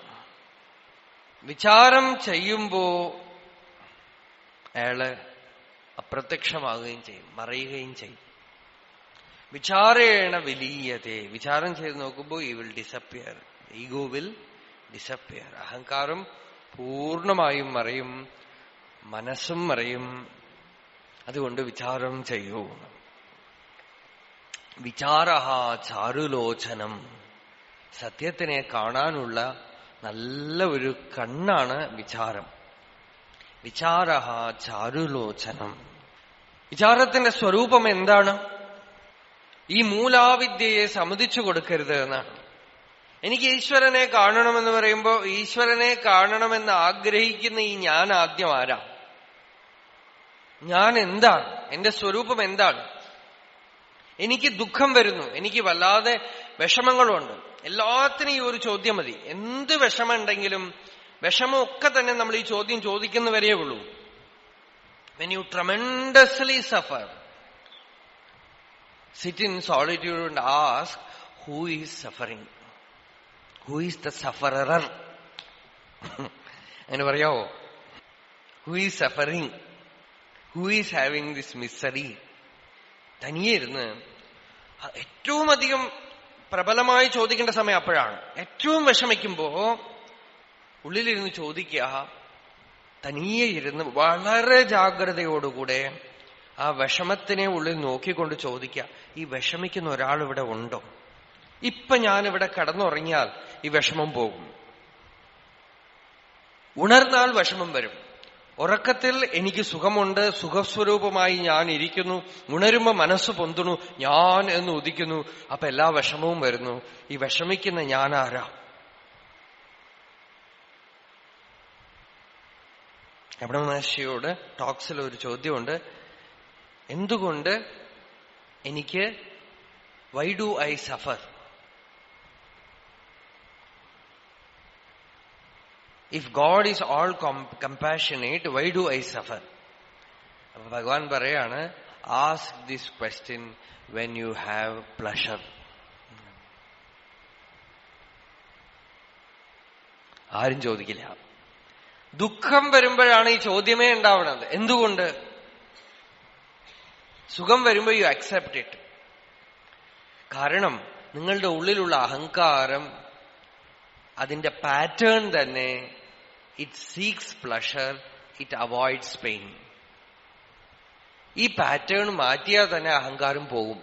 വിചാരം ചെയ്യുമ്പോ അയാള് അപ്രത്യക്ഷമാകുകയും ചെയ്യും, മറയുകയും ചെയ്യും. വിചാരേണ വിലീയതേ. വിചാരം ചെയ്ത് നോക്കുമ്പോൾ ഈ will disappear, ego will disappear. അഹങ്കാരം പൂർണ്ണമായും മറയും, മനസ്സും മറയും. അതുകൊണ്ട് വിചാരം ചെയ്യൂ. വിചാരഹ ചാരുലോചനം. സത്യത്തിനെ കാണാനുള്ള നല്ല ഒരു കണ്ണാണ് വിചാരം. വിചാരഹ ചാരുലോചനം. വിചാരത്തിന്റെ സ്വരൂപം എന്താണ്? ഈ മൂലാവിദ്യയെ സമ്മതിച്ചു കൊടുക്കരുത് എന്നാണ്. എനിക്ക് ഈശ്വരനെ കാണണമെന്ന് പറയുമ്പോ ഈശ്വരനെ കാണണമെന്ന് ആഗ്രഹിക്കുന്ന ഈ ഞാൻ ആദ്യം ആരാ? ഞാൻ എന്താണ്? എന്റെ സ്വരൂപം എന്താണ്? എനിക്ക് ദുഃഖം വരുന്നു, എനിക്ക് വല്ലാതെ വിഷമങ്ങളുണ്ട്. എല്ലാത്തിനും ഈ ഒരു ചോദ്യം മതി. എന്ത് വിഷമമുണ്ടെങ്കിലും വിഷമമൊക്കെ തന്നെ നമ്മൾ ഈ ചോദ്യം ചോദിക്കുന്നവരേ ഉള്ളൂ. When you tremendously suffer, sit in solitude and ask, who is suffering? Who is the sufferer? അങ്ങനെ പറയാവോ? Who is suffering? Who is having this misery? തനിയെ ഇരുന്ന് ഏറ്റവും അധികം പ്രബലമായി ചോദിക്കേണ്ട സമയം അപ്പോഴാണ്. ഏറ്റവും വിഷമിക്കുമ്പോ ഉള്ളിലിരുന്ന് ചോദിക്കുക. തനിയെ ഇരുന്ന് വളരെ ജാഗ്രതയോടുകൂടെ ആ വിഷമത്തിനെ ഉള്ളിൽ നോക്കിക്കൊണ്ട് ചോദിക്കുക, ഈ വിഷമിക്കുന്ന ഒരാൾ ഇവിടെ ഉണ്ടോ? ഇപ്പൊ ഞാനിവിടെ കിടന്നുറങ്ങിയാൽ ഈ വിഷമം പോകും. ഉണർന്നാൽ വിഷമം വരും. ഉറക്കത്തിൽ എനിക്ക് സുഖമുണ്ട്, സുഖസ്വരൂപമായി ഞാൻ ഇരിക്കുന്നു. ഉണരുമ്പോ മനസ്സ് പൊന്തുന്നു, ഞാൻ എന്ന് ഉദിക്കുന്നു. അപ്പൊ എല്ലാ വിഷമവും വരുന്നു. ഈ വിഷമിക്കുന്ന ഞാൻ ആരാ? രമണ മഹർഷിയോട് ടോക്സിൽ ഒരു ചോദ്യമുണ്ട്. എന്തുകൊണ്ട് എനിക്ക് why do I suffer? If God is all compassionate, why do I suffer? അപ്പൊ ഭഗവാൻ പറയാണ്, ask this question when you have pleasure. ആരും ചോദിക്കില്ല. ദുഃഖം വരുമ്പോഴാണ് ഈ ചോദ്യമേ ഉണ്ടാവുന്നത്. എന്തുകൊണ്ട്? സുഖം വരുമ്പോ യു അക്സെപ്റ്റ് ഇറ്റ്. കാരണം നിങ്ങളുടെ ഉള്ളിലുള്ള അഹങ്കാരം, അതിന്റെ പാറ്റേൺ തന്നെ it seeks pleasure, it avoids pain. ഈ പാറ്റേൺ മാറ്റിയാൽ തന്നെ അഹങ്കാരം പോകും.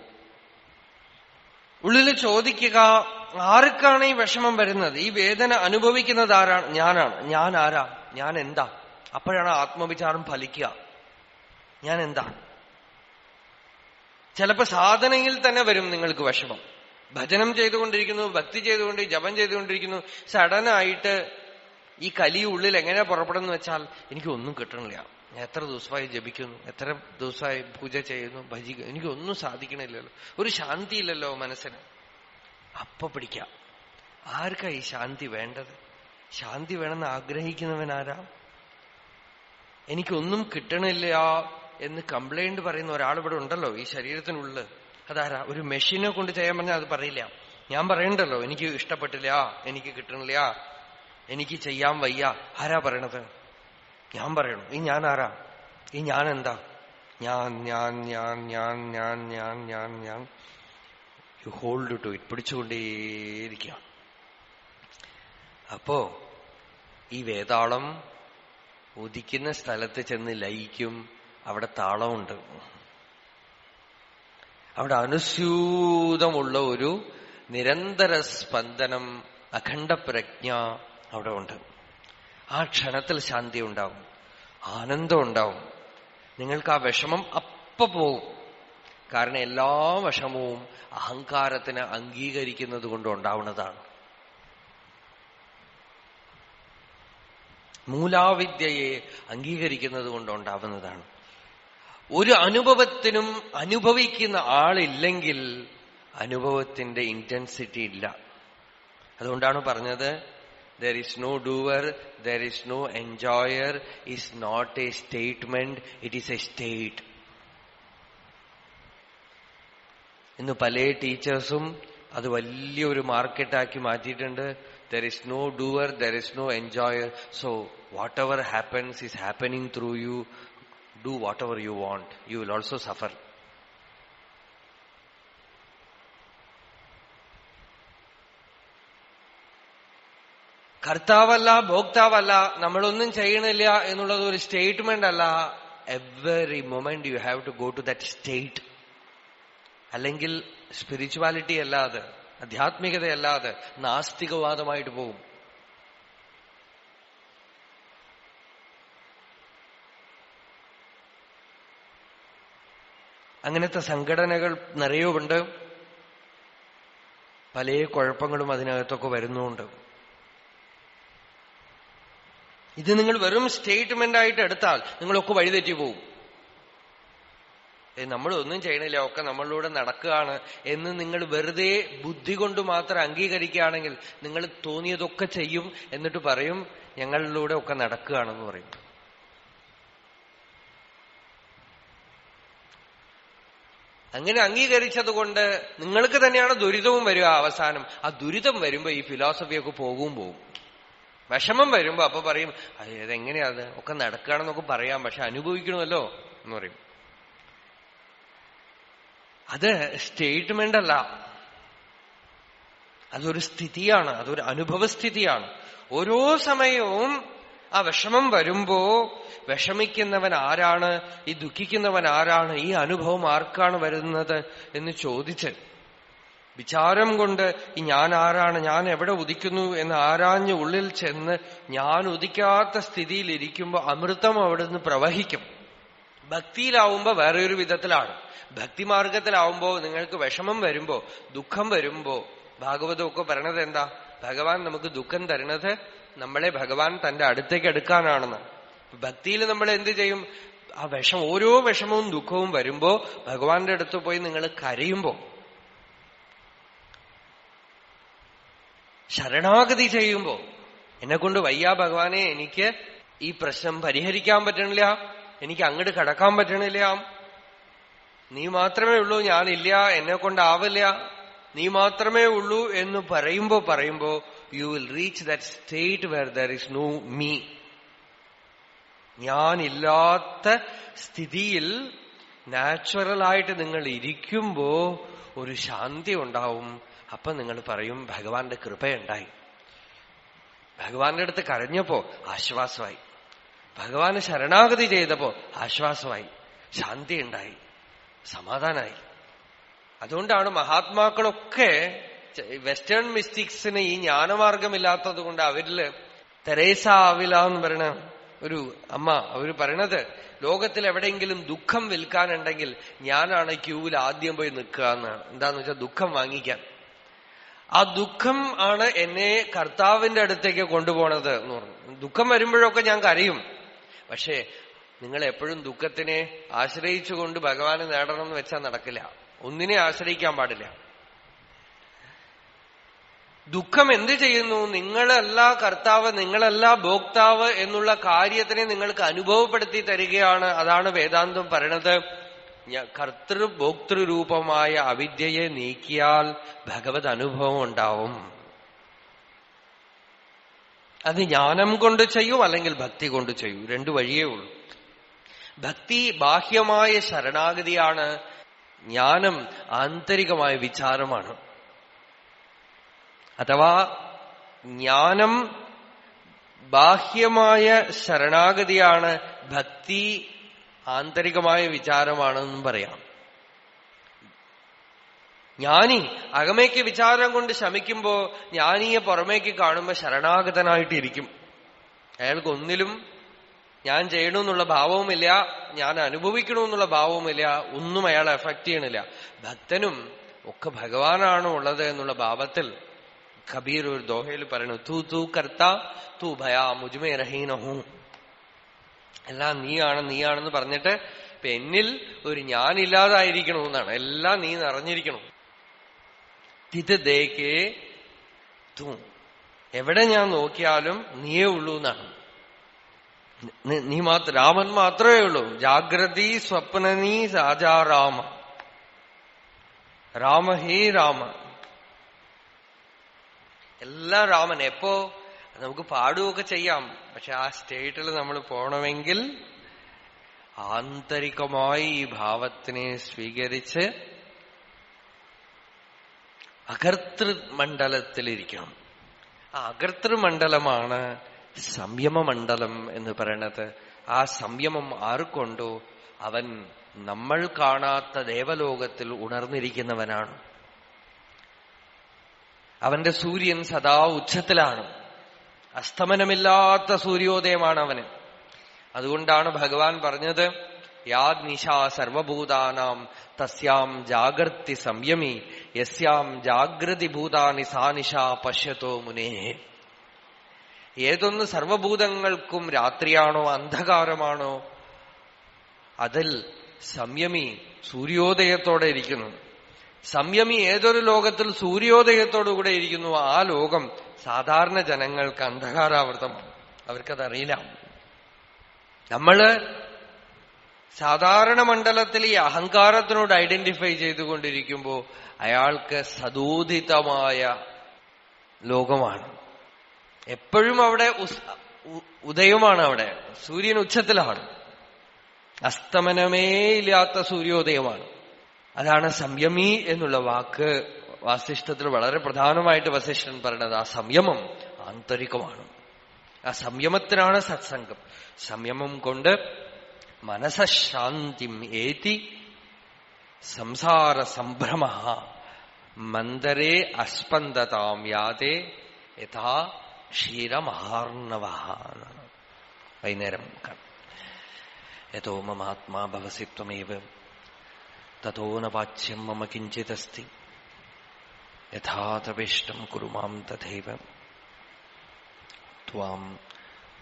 ഉള്ളിൽ ചോദിക്കുക, ആർക്കാണ് ഈ വിഷമം വരുന്നത്? ഈ വേദന അനുഭവിക്കുന്നത് ആരാണ്? ഞാനാണ്. ഞാൻ ആരാ? ഞാൻ എന്താ? അപ്പോഴാണ് ആത്മവിചാരം ഫലിക്കുക. ഞാൻ എന്താ? ചിലപ്പോ സാധനയിൽ തന്നെ വരും നിങ്ങൾക്ക് വിഷമം. ഭജനം ചെയ്തുകൊണ്ടിരിക്കുന്നു, ഭക്തി ചെയ്തുകൊണ്ട്, ജപം ചെയ്തുകൊണ്ടിരിക്കുന്നു, സഡനായിട്ട് ഈ കലി ഉള്ളിൽ എങ്ങനെ പുറപ്പെടുന്നു വെച്ചാൽ എനിക്കൊന്നും കിട്ടണില്ല. ഞാൻ എത്ര ദിവസമായി ജപിക്കുന്നു, എത്ര ദിവസമായി പൂജ ചെയ്യുന്നു, ഭജിക്കുന്നു, എനിക്കൊന്നും സാധിക്കണില്ലല്ലോ, ഒരു ശാന്തിയില്ലല്ലോ മനസ്സിന്. അപ്പൊ പിടിക്കാം. ആർക്കാ ഈ ശാന്തി വേണ്ടത്? ശാന്തി വേണമെന്ന് ആഗ്രഹിക്കുന്നവനാരാ? എനിക്കൊന്നും കിട്ടണില്ല എന്ന് കംപ്ലൈന്റ് പറയുന്ന ഒരാളിവിടെ ഉണ്ടല്ലോ ഈ ശരീരത്തിനുള്ളിൽ. അതാരാ? ഒരു മെഷീനെ കൊണ്ട് ചെയ്യാൻ പറഞ്ഞാൽ അത് പറയില്ല. ഞാൻ പറയണ്ടല്ലോ എനിക്ക് ഇഷ്ടപ്പെട്ടില്ല, എനിക്ക് കിട്ടണില്ല, എനിക്ക് ചെയ്യാൻ വയ്യ. ആരാ പറയണത്? ഞാൻ പറയണം. ഈ ഞാൻ ആരാ? ഈ ഞാൻ എന്താ? ഞാൻ ഞാൻ ഞാൻ ഞാൻ ഞാൻ ഞാൻ ഞാൻ ഞാൻ യു ഹോൾഡ് ടു ഇറ്റ്. പിടിച്ചുകൊണ്ടേയിരിക്കുക. അപ്പോ ഈ വേതാളം ഉദിക്കുന്ന സ്ഥലത്ത് ചെന്ന് ലയിക്കും. അവിടെ താളമുണ്ട്. അവിടെ അനുസ്യൂതമുള്ള ഒരു നിരന്തര സ്പന്ദനം, അഖണ്ഡ പ്രജ്ഞ അവിടെ ഉണ്ട്. ആ ക്ഷണത്തിൽ ശാന്തി ഉണ്ടാവും, ആനന്ദം ഉണ്ടാവും. നിങ്ങൾക്ക് ആ വിഷമം അപ്പ പോവും. കാരണം എല്ലാ വിഷമവും അഹങ്കാരത്തിന് അംഗീകരിക്കുന്നത് കൊണ്ട് ഉണ്ടാവുന്നതാണ്. മൂലാവിദ്യയെ അംഗീകരിക്കുന്നത് കൊണ്ടുണ്ടാവുന്നതാണ്. ഒരു അനുഭവത്തിനും അനുഭവിക്കുന്ന ആളില്ലെങ്കിൽ അനുഭവത്തിന്റെ ഇന്റൻസിറ്റി ഇല്ല. അതുകൊണ്ടാണ് പറഞ്ഞത്, there is no doer, there is no enjoyer is not a statement, it is a state. ഇന്ന് പല ടീച്ചേഴ്സും അത് വലിയൊരു മാർക്കറ്റാക്കി മാറ്റിയിട്ടുണ്ട്. There is no doer, there is no enjoyer. So whatever happens is happening through you. Do whatever you want. You will also suffer. കർത്താവല്ല, ഭോക്താവല്ല, നമ്മളൊന്നും ചെയ്യണില്ല എന്നുള്ളത് ഒരു സ്റ്റേറ്റ്മെന്റ് അല്ല. Every moment you have to go to that state. അല്ലെങ്കിൽ സ്പിരിച്വാലിറ്റി അല്ലാതെ, ആധ്യാത്മികതയല്ലാതെ നാസ്തികവാദമായിട്ട് പോകും. അങ്ങനത്തെ സംഘടനകൾ നിറയുമുണ്ട്. പല കുഴപ്പങ്ങളും അതിനകത്തൊക്കെ വരുന്നുമുണ്ട്. ഇത് നിങ്ങൾ വെറും സ്റ്റേറ്റ്മെന്റ് ആയിട്ട് എടുത്താൽ നിങ്ങളൊക്കെ വഴിതെറ്റി പോകും. നമ്മളൊന്നും ചെയ്യണില്ല, ഒക്കെ നമ്മളിലൂടെ നടക്കുകയാണ് എന്ന് നിങ്ങൾ വെറുതെ ബുദ്ധി കൊണ്ട് മാത്രം അംഗീകരിക്കുകയാണെങ്കിൽ നിങ്ങൾ തോന്നിയതൊക്കെ ചെയ്യും. എന്നിട്ട് പറയും ഞങ്ങളിലൂടെ ഒക്കെ നടക്കുകയാണെന്ന് പറയും. അങ്ങനെ അംഗീകരിച്ചത് കൊണ്ട് നിങ്ങൾക്ക് തന്നെയാണ് ദുരിതവും വരിക. അവസാനം ആ ദുരിതം വരുമ്പോ ഈ ഫിലോസഫിയൊക്കെ പോകും. വിഷമം വരുമ്പോ അപ്പൊ പറയും അതെങ്ങനെയാ, അത് ഒക്കെ നടക്കുകയാണെന്നൊക്കെ പറയാം, പക്ഷെ അനുഭവിക്കണമല്ലോ എന്ന് പറയും. അത് സ്റ്റേറ്റ്മെന്റ് അല്ല, അതൊരു സ്ഥിതിയാണ്, അതൊരു അനുഭവസ്ഥിതിയാണ്. ഓരോ സമയവും ആ വിഷമം വരുമ്പോ വിഷമിക്കുന്നവൻ ആരാണ്, ഈ ദുഃഖിക്കുന്നവൻ ആരാണ്, ഈ അനുഭവം ആർക്കാണ് വരുന്നത് എന്ന് ചോദിച്ച് വിചാരം കൊണ്ട് ഈ ഞാൻ ആരാണ്, ഞാൻ എവിടെ ഉദിക്കുന്നു എന്ന് ആരാഞ്ഞ് ഉള്ളിൽ ചെന്ന് ഞാൻ ഉദിക്കാത്ത സ്ഥിതിയിലിരിക്കുമ്പോ അമൃതം അവിടെ നിന്ന് പ്രവഹിക്കും. ഭക്തിയിലാവുമ്പോ വേറെ ഒരു വിധത്തിലാണ്. ഭക്തിമാർഗത്തിലാവുമ്പോ നിങ്ങൾക്ക് വിഷമം വരുമ്പോ, ദുഃഖം വരുമ്പോ, ഭാഗവതമൊക്കെ പറയണത് എന്താ? ഭഗവാൻ നമുക്ക് ദുഃഖം തരുന്നത് നമ്മളെ ഭഗവാൻ തന്റെ അടുത്തേക്ക് എടുക്കാനാണെന്ന്. ഭക്തിയിൽ നമ്മൾ എന്ത് ചെയ്യും? ആ ഓരോ വിഷമവും ദുഃഖവും വരുമ്പോ ഭഗവാന്റെ അടുത്ത് പോയി നിങ്ങൾ കരയുമ്പോ, ശരണാഗതി ചെയ്യുമ്പോ, എന്നെ കൊണ്ട് വയ്യ ഭഗവാനെ, എനിക്ക് ഈ പ്രശ്നം പരിഹരിക്കാൻ പറ്റണില്ല, എനിക്ക് അങ്ങോട്ട് കടക്കാൻ പറ്റണില്ല, നീ മാത്രമേ ഉള്ളൂ, ഞാനില്ല, എന്നെ കൊണ്ടാവില്ല, നീ മാത്രമേ ഉള്ളൂ എന്ന് പറയുമ്പോ you will reach that state where there is no me. ഞാനില്ലാത്ത സ്ഥിതിയിൽ നാച്ചുറലായിട്ട് നിങ്ങൾ ഇരിക്കുമ്പോ ഒരു ശാന്തി ഉണ്ടാവും. അപ്പൊ നിങ്ങൾ പറയും ഭഗവാന്റെ കൃപയുണ്ടായി. ഭഗവാന്റെ അടുത്ത് കരഞ്ഞപ്പോ ആശ്വാസമായി, ഭഗവാന് ശരണാഗതി ചെയ്തപ്പോ ആശ്വാസമായി, ശാന്തി ഉണ്ടായി, സമാധാനായി. അതുകൊണ്ടാണ് മഹാത്മാക്കളൊക്കെ വെസ്റ്റേൺ മിസ്റ്റിക്സിന് ഈ ജ്ഞാനമാർഗമില്ലാത്തത് കൊണ്ട് അവരില് തെരേസ ആവില എന്ന് പറയണ ഒരു അമ്മ, അവര് പറയണത് ലോകത്തിൽ എവിടെയെങ്കിലും ദുഃഖം വിൽക്കാനുണ്ടെങ്കിൽ ഞാനാണ് ക്യൂവിൽ ആദ്യം പോയി നിൽക്കുക എന്നാണ്. എന്താന്ന് വെച്ചാൽ ദുഃഖം വാങ്ങിക്കാൻ. ആ ദുഃഖം ആണ് എന്നെ കർത്താവിന്റെ അടുത്തേക്ക് കൊണ്ടുപോണത് എന്ന് പറഞ്ഞു. ദുഃഖം വരുമ്പോഴൊക്കെ ഞാൻ കരയും. പക്ഷേ നിങ്ങൾ എപ്പോഴും ദുഃഖത്തിനെ ആശ്രയിച്ചുകൊണ്ട് ഭഗവാനെ നേടണം എന്ന് വെച്ചാൽ നടക്കില്ല. ഒന്നിനെ ആശ്രയിക്കാൻ പാടില്ല. ദുഃഖം എന്ത് ചെയ്യുന്നു? നിങ്ങളല്ല കർത്താവ്, നിങ്ങളല്ല ഭോക്താവ് എന്നുള്ള കാര്യത്തിനെ നിങ്ങൾക്ക് അനുഭവപ്പെടുത്തി തരികയാണ്. അതാണ് വേദാന്തം പറയണത്. കർത്തൃഭോക്തൃരൂപമായ അവിദ്യയെ നീക്കിയാൽ ഭഗവത് അനുഭവം ഉണ്ടാവും. അത് ജ്ഞാനം കൊണ്ട് ചെയ്യൂ, അല്ലെങ്കിൽ ഭക്തി കൊണ്ട് ചെയ്യൂ. രണ്ടു വഴിയേ ഉള്ളൂ. ഭക്തി ബാഹ്യമായ ശരണാഗതിയാണ്. ജ്ഞാനം ആന്തരികമായ വിചാരമാണ്. അഥവാ ജ്ഞാനം ബാഹ്യമായ ശരണാഗതിയാണ്, ഭക്തി ആന്തരികമായ വിചാരമാണെന്നും പറയാം. ജ്ഞാനി അകമേക്ക് വിചാരം കൊണ്ട് ശമിക്കുമ്പോ ജ്ഞാനിയെ പുറമേക്ക് കാണുമ്പോ ശരണാഗതനായിട്ടിരിക്കും. അയാൾക്ക് ഒന്നിലും ഞാൻ ചെയ്യണമെന്നുള്ള ഭാവവുമില്ല, ഞാൻ അനുഭവിക്കണമെന്നുള്ള ഭാവവുമില്ല, ഒന്നും അയാളെ എഫക്ട് ചെയ്യണില്ല. ഭക്തനും ഒക്കെ ഭഗവാനാണ് ഉള്ളത് എന്നുള്ള ഭാവത്തിൽ കബീർ ഒരു ദോഹയിൽ പറയുന്നു, തൂ തൂ കർത്ത തൂ ഭയാ മുജ്മേ രഹീനഹൂ. എല്ലാം നീയാണെന്ന് പറഞ്ഞിട്ട് ഇപ്പൊ എന്നിൽ ഒരു ഞാനില്ലാതായിരിക്കണമെന്നാണ്. എല്ലാം നീ നിറഞ്ഞിരിക്കണം. തിത് ദേക്കേ തൂ, എവിടെ ഞാൻ നോക്കിയാലും നീയേ ഉള്ളൂ എന്നാണ്. നീ മാത്രം, രാമൻ മാത്രമേ ഉള്ളൂ. ജാഗ്രതി സ്വപ്നനീ രാജാ രാമ, രാമ ഹേ രാമ, എല്ലാം രാമൻ. എപ്പോ നമുക്ക് പാടുകയൊക്കെ ചെയ്യാം, പക്ഷെ ആ സ്റ്റേറ്റിൽ നമ്മൾ പോകണമെങ്കിൽ ആന്തരികമായി ഈ ഭാവത്തിനെ സ്വീകരിച്ച് അകർത്തൃമണ്ഡലത്തിലിരിക്കണം. ആ അകർത്തൃമണ്ഡലമാണ് സംയമമണ്ഡലം എന്ന് പറയണത്. ആ സംയമം ആർക്കൊണ്ടോ അവൻ നമ്മൾ കാണാത്ത ദേവലോകത്തിൽ ഉണർന്നിരിക്കുന്നവനാണ്. അവന്റെ സൂര്യൻ സദാ ഉച്ചത്തിലാണ്. അസ്തമനമില്ലാത്ത സൂര്യോദയമാണ് അവന്. അതുകൊണ്ടാണ് ഭഗവാൻ പറഞ്ഞത്, യാദ് നിശാ സർവഭൂതാനാം തസ്യാം ജാഗർത്തി സംയമി യസ്യാം ജാഗ്രതി ഭൂതാനി സാ നിശാ പശ്യതോ മുനേ. ഏതൊന്ന് സർവഭൂതങ്ങൾക്കും രാത്രിയാണോ അന്ധകാരമാണോ അതിൽ സംയമി സൂര്യോദയത്തോടെ ഇരിക്കുന്നു. സംയമി ഏതൊരു ലോകത്തിൽ സൂര്യോദയത്തോടുകൂടെ ഇരിക്കുന്നു, ആ ലോകം സാധാരണ ജനങ്ങൾക്ക് അന്ധകാരാവൃതമാണ്. അവർക്കതറിയില്ല. നമ്മള് സാധാരണ മണ്ഡലത്തിൽ ഈ അഹങ്കാരത്തിനോട് ഐഡന്റിഫൈ ചെയ്തുകൊണ്ടിരിക്കുമ്പോ അയാൾക്ക് സദോദിതമായ ലോകമാണ്. എപ്പോഴും അവിടെ ഉദയമാണ്. അവിടെ സൂര്യൻ ഉച്ചത്തിലാണ്. അസ്തമനമേ ഇല്ലാത്ത സൂര്യോദയമാണ്. അതാണ് സംയമി എന്നുള്ള വാക്ക് വാസിഷ്ഠത്തിൽ വളരെ പ്രധാനമായിട്ട് വസിഷ്ഠൻ പറയുന്നത്. ആ സംയമം ആന്തരികമാണ്. ആ സംയമത്തിനാണ് സത്സംഗം. സംയമം കൊണ്ട് മനഃശാന്തിം ഏതി സംസാര സംഭ്രമ മന്ദരേ അസ്പന്ദതാം യാതേ യഥാ ക്ഷീരമഹാർണവ. വൈകുന്നേരം യതോ മമാത്മാ ഭവസി ത്വമേവ തതോ ന വാച്യം മമ കിഞ്ചിദസ്തി യഥാ തവേഷ്ടം കുരു മാം തഥൈവ ത്വാം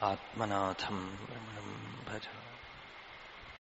ആത്മനാഥം രമണം ഭജ.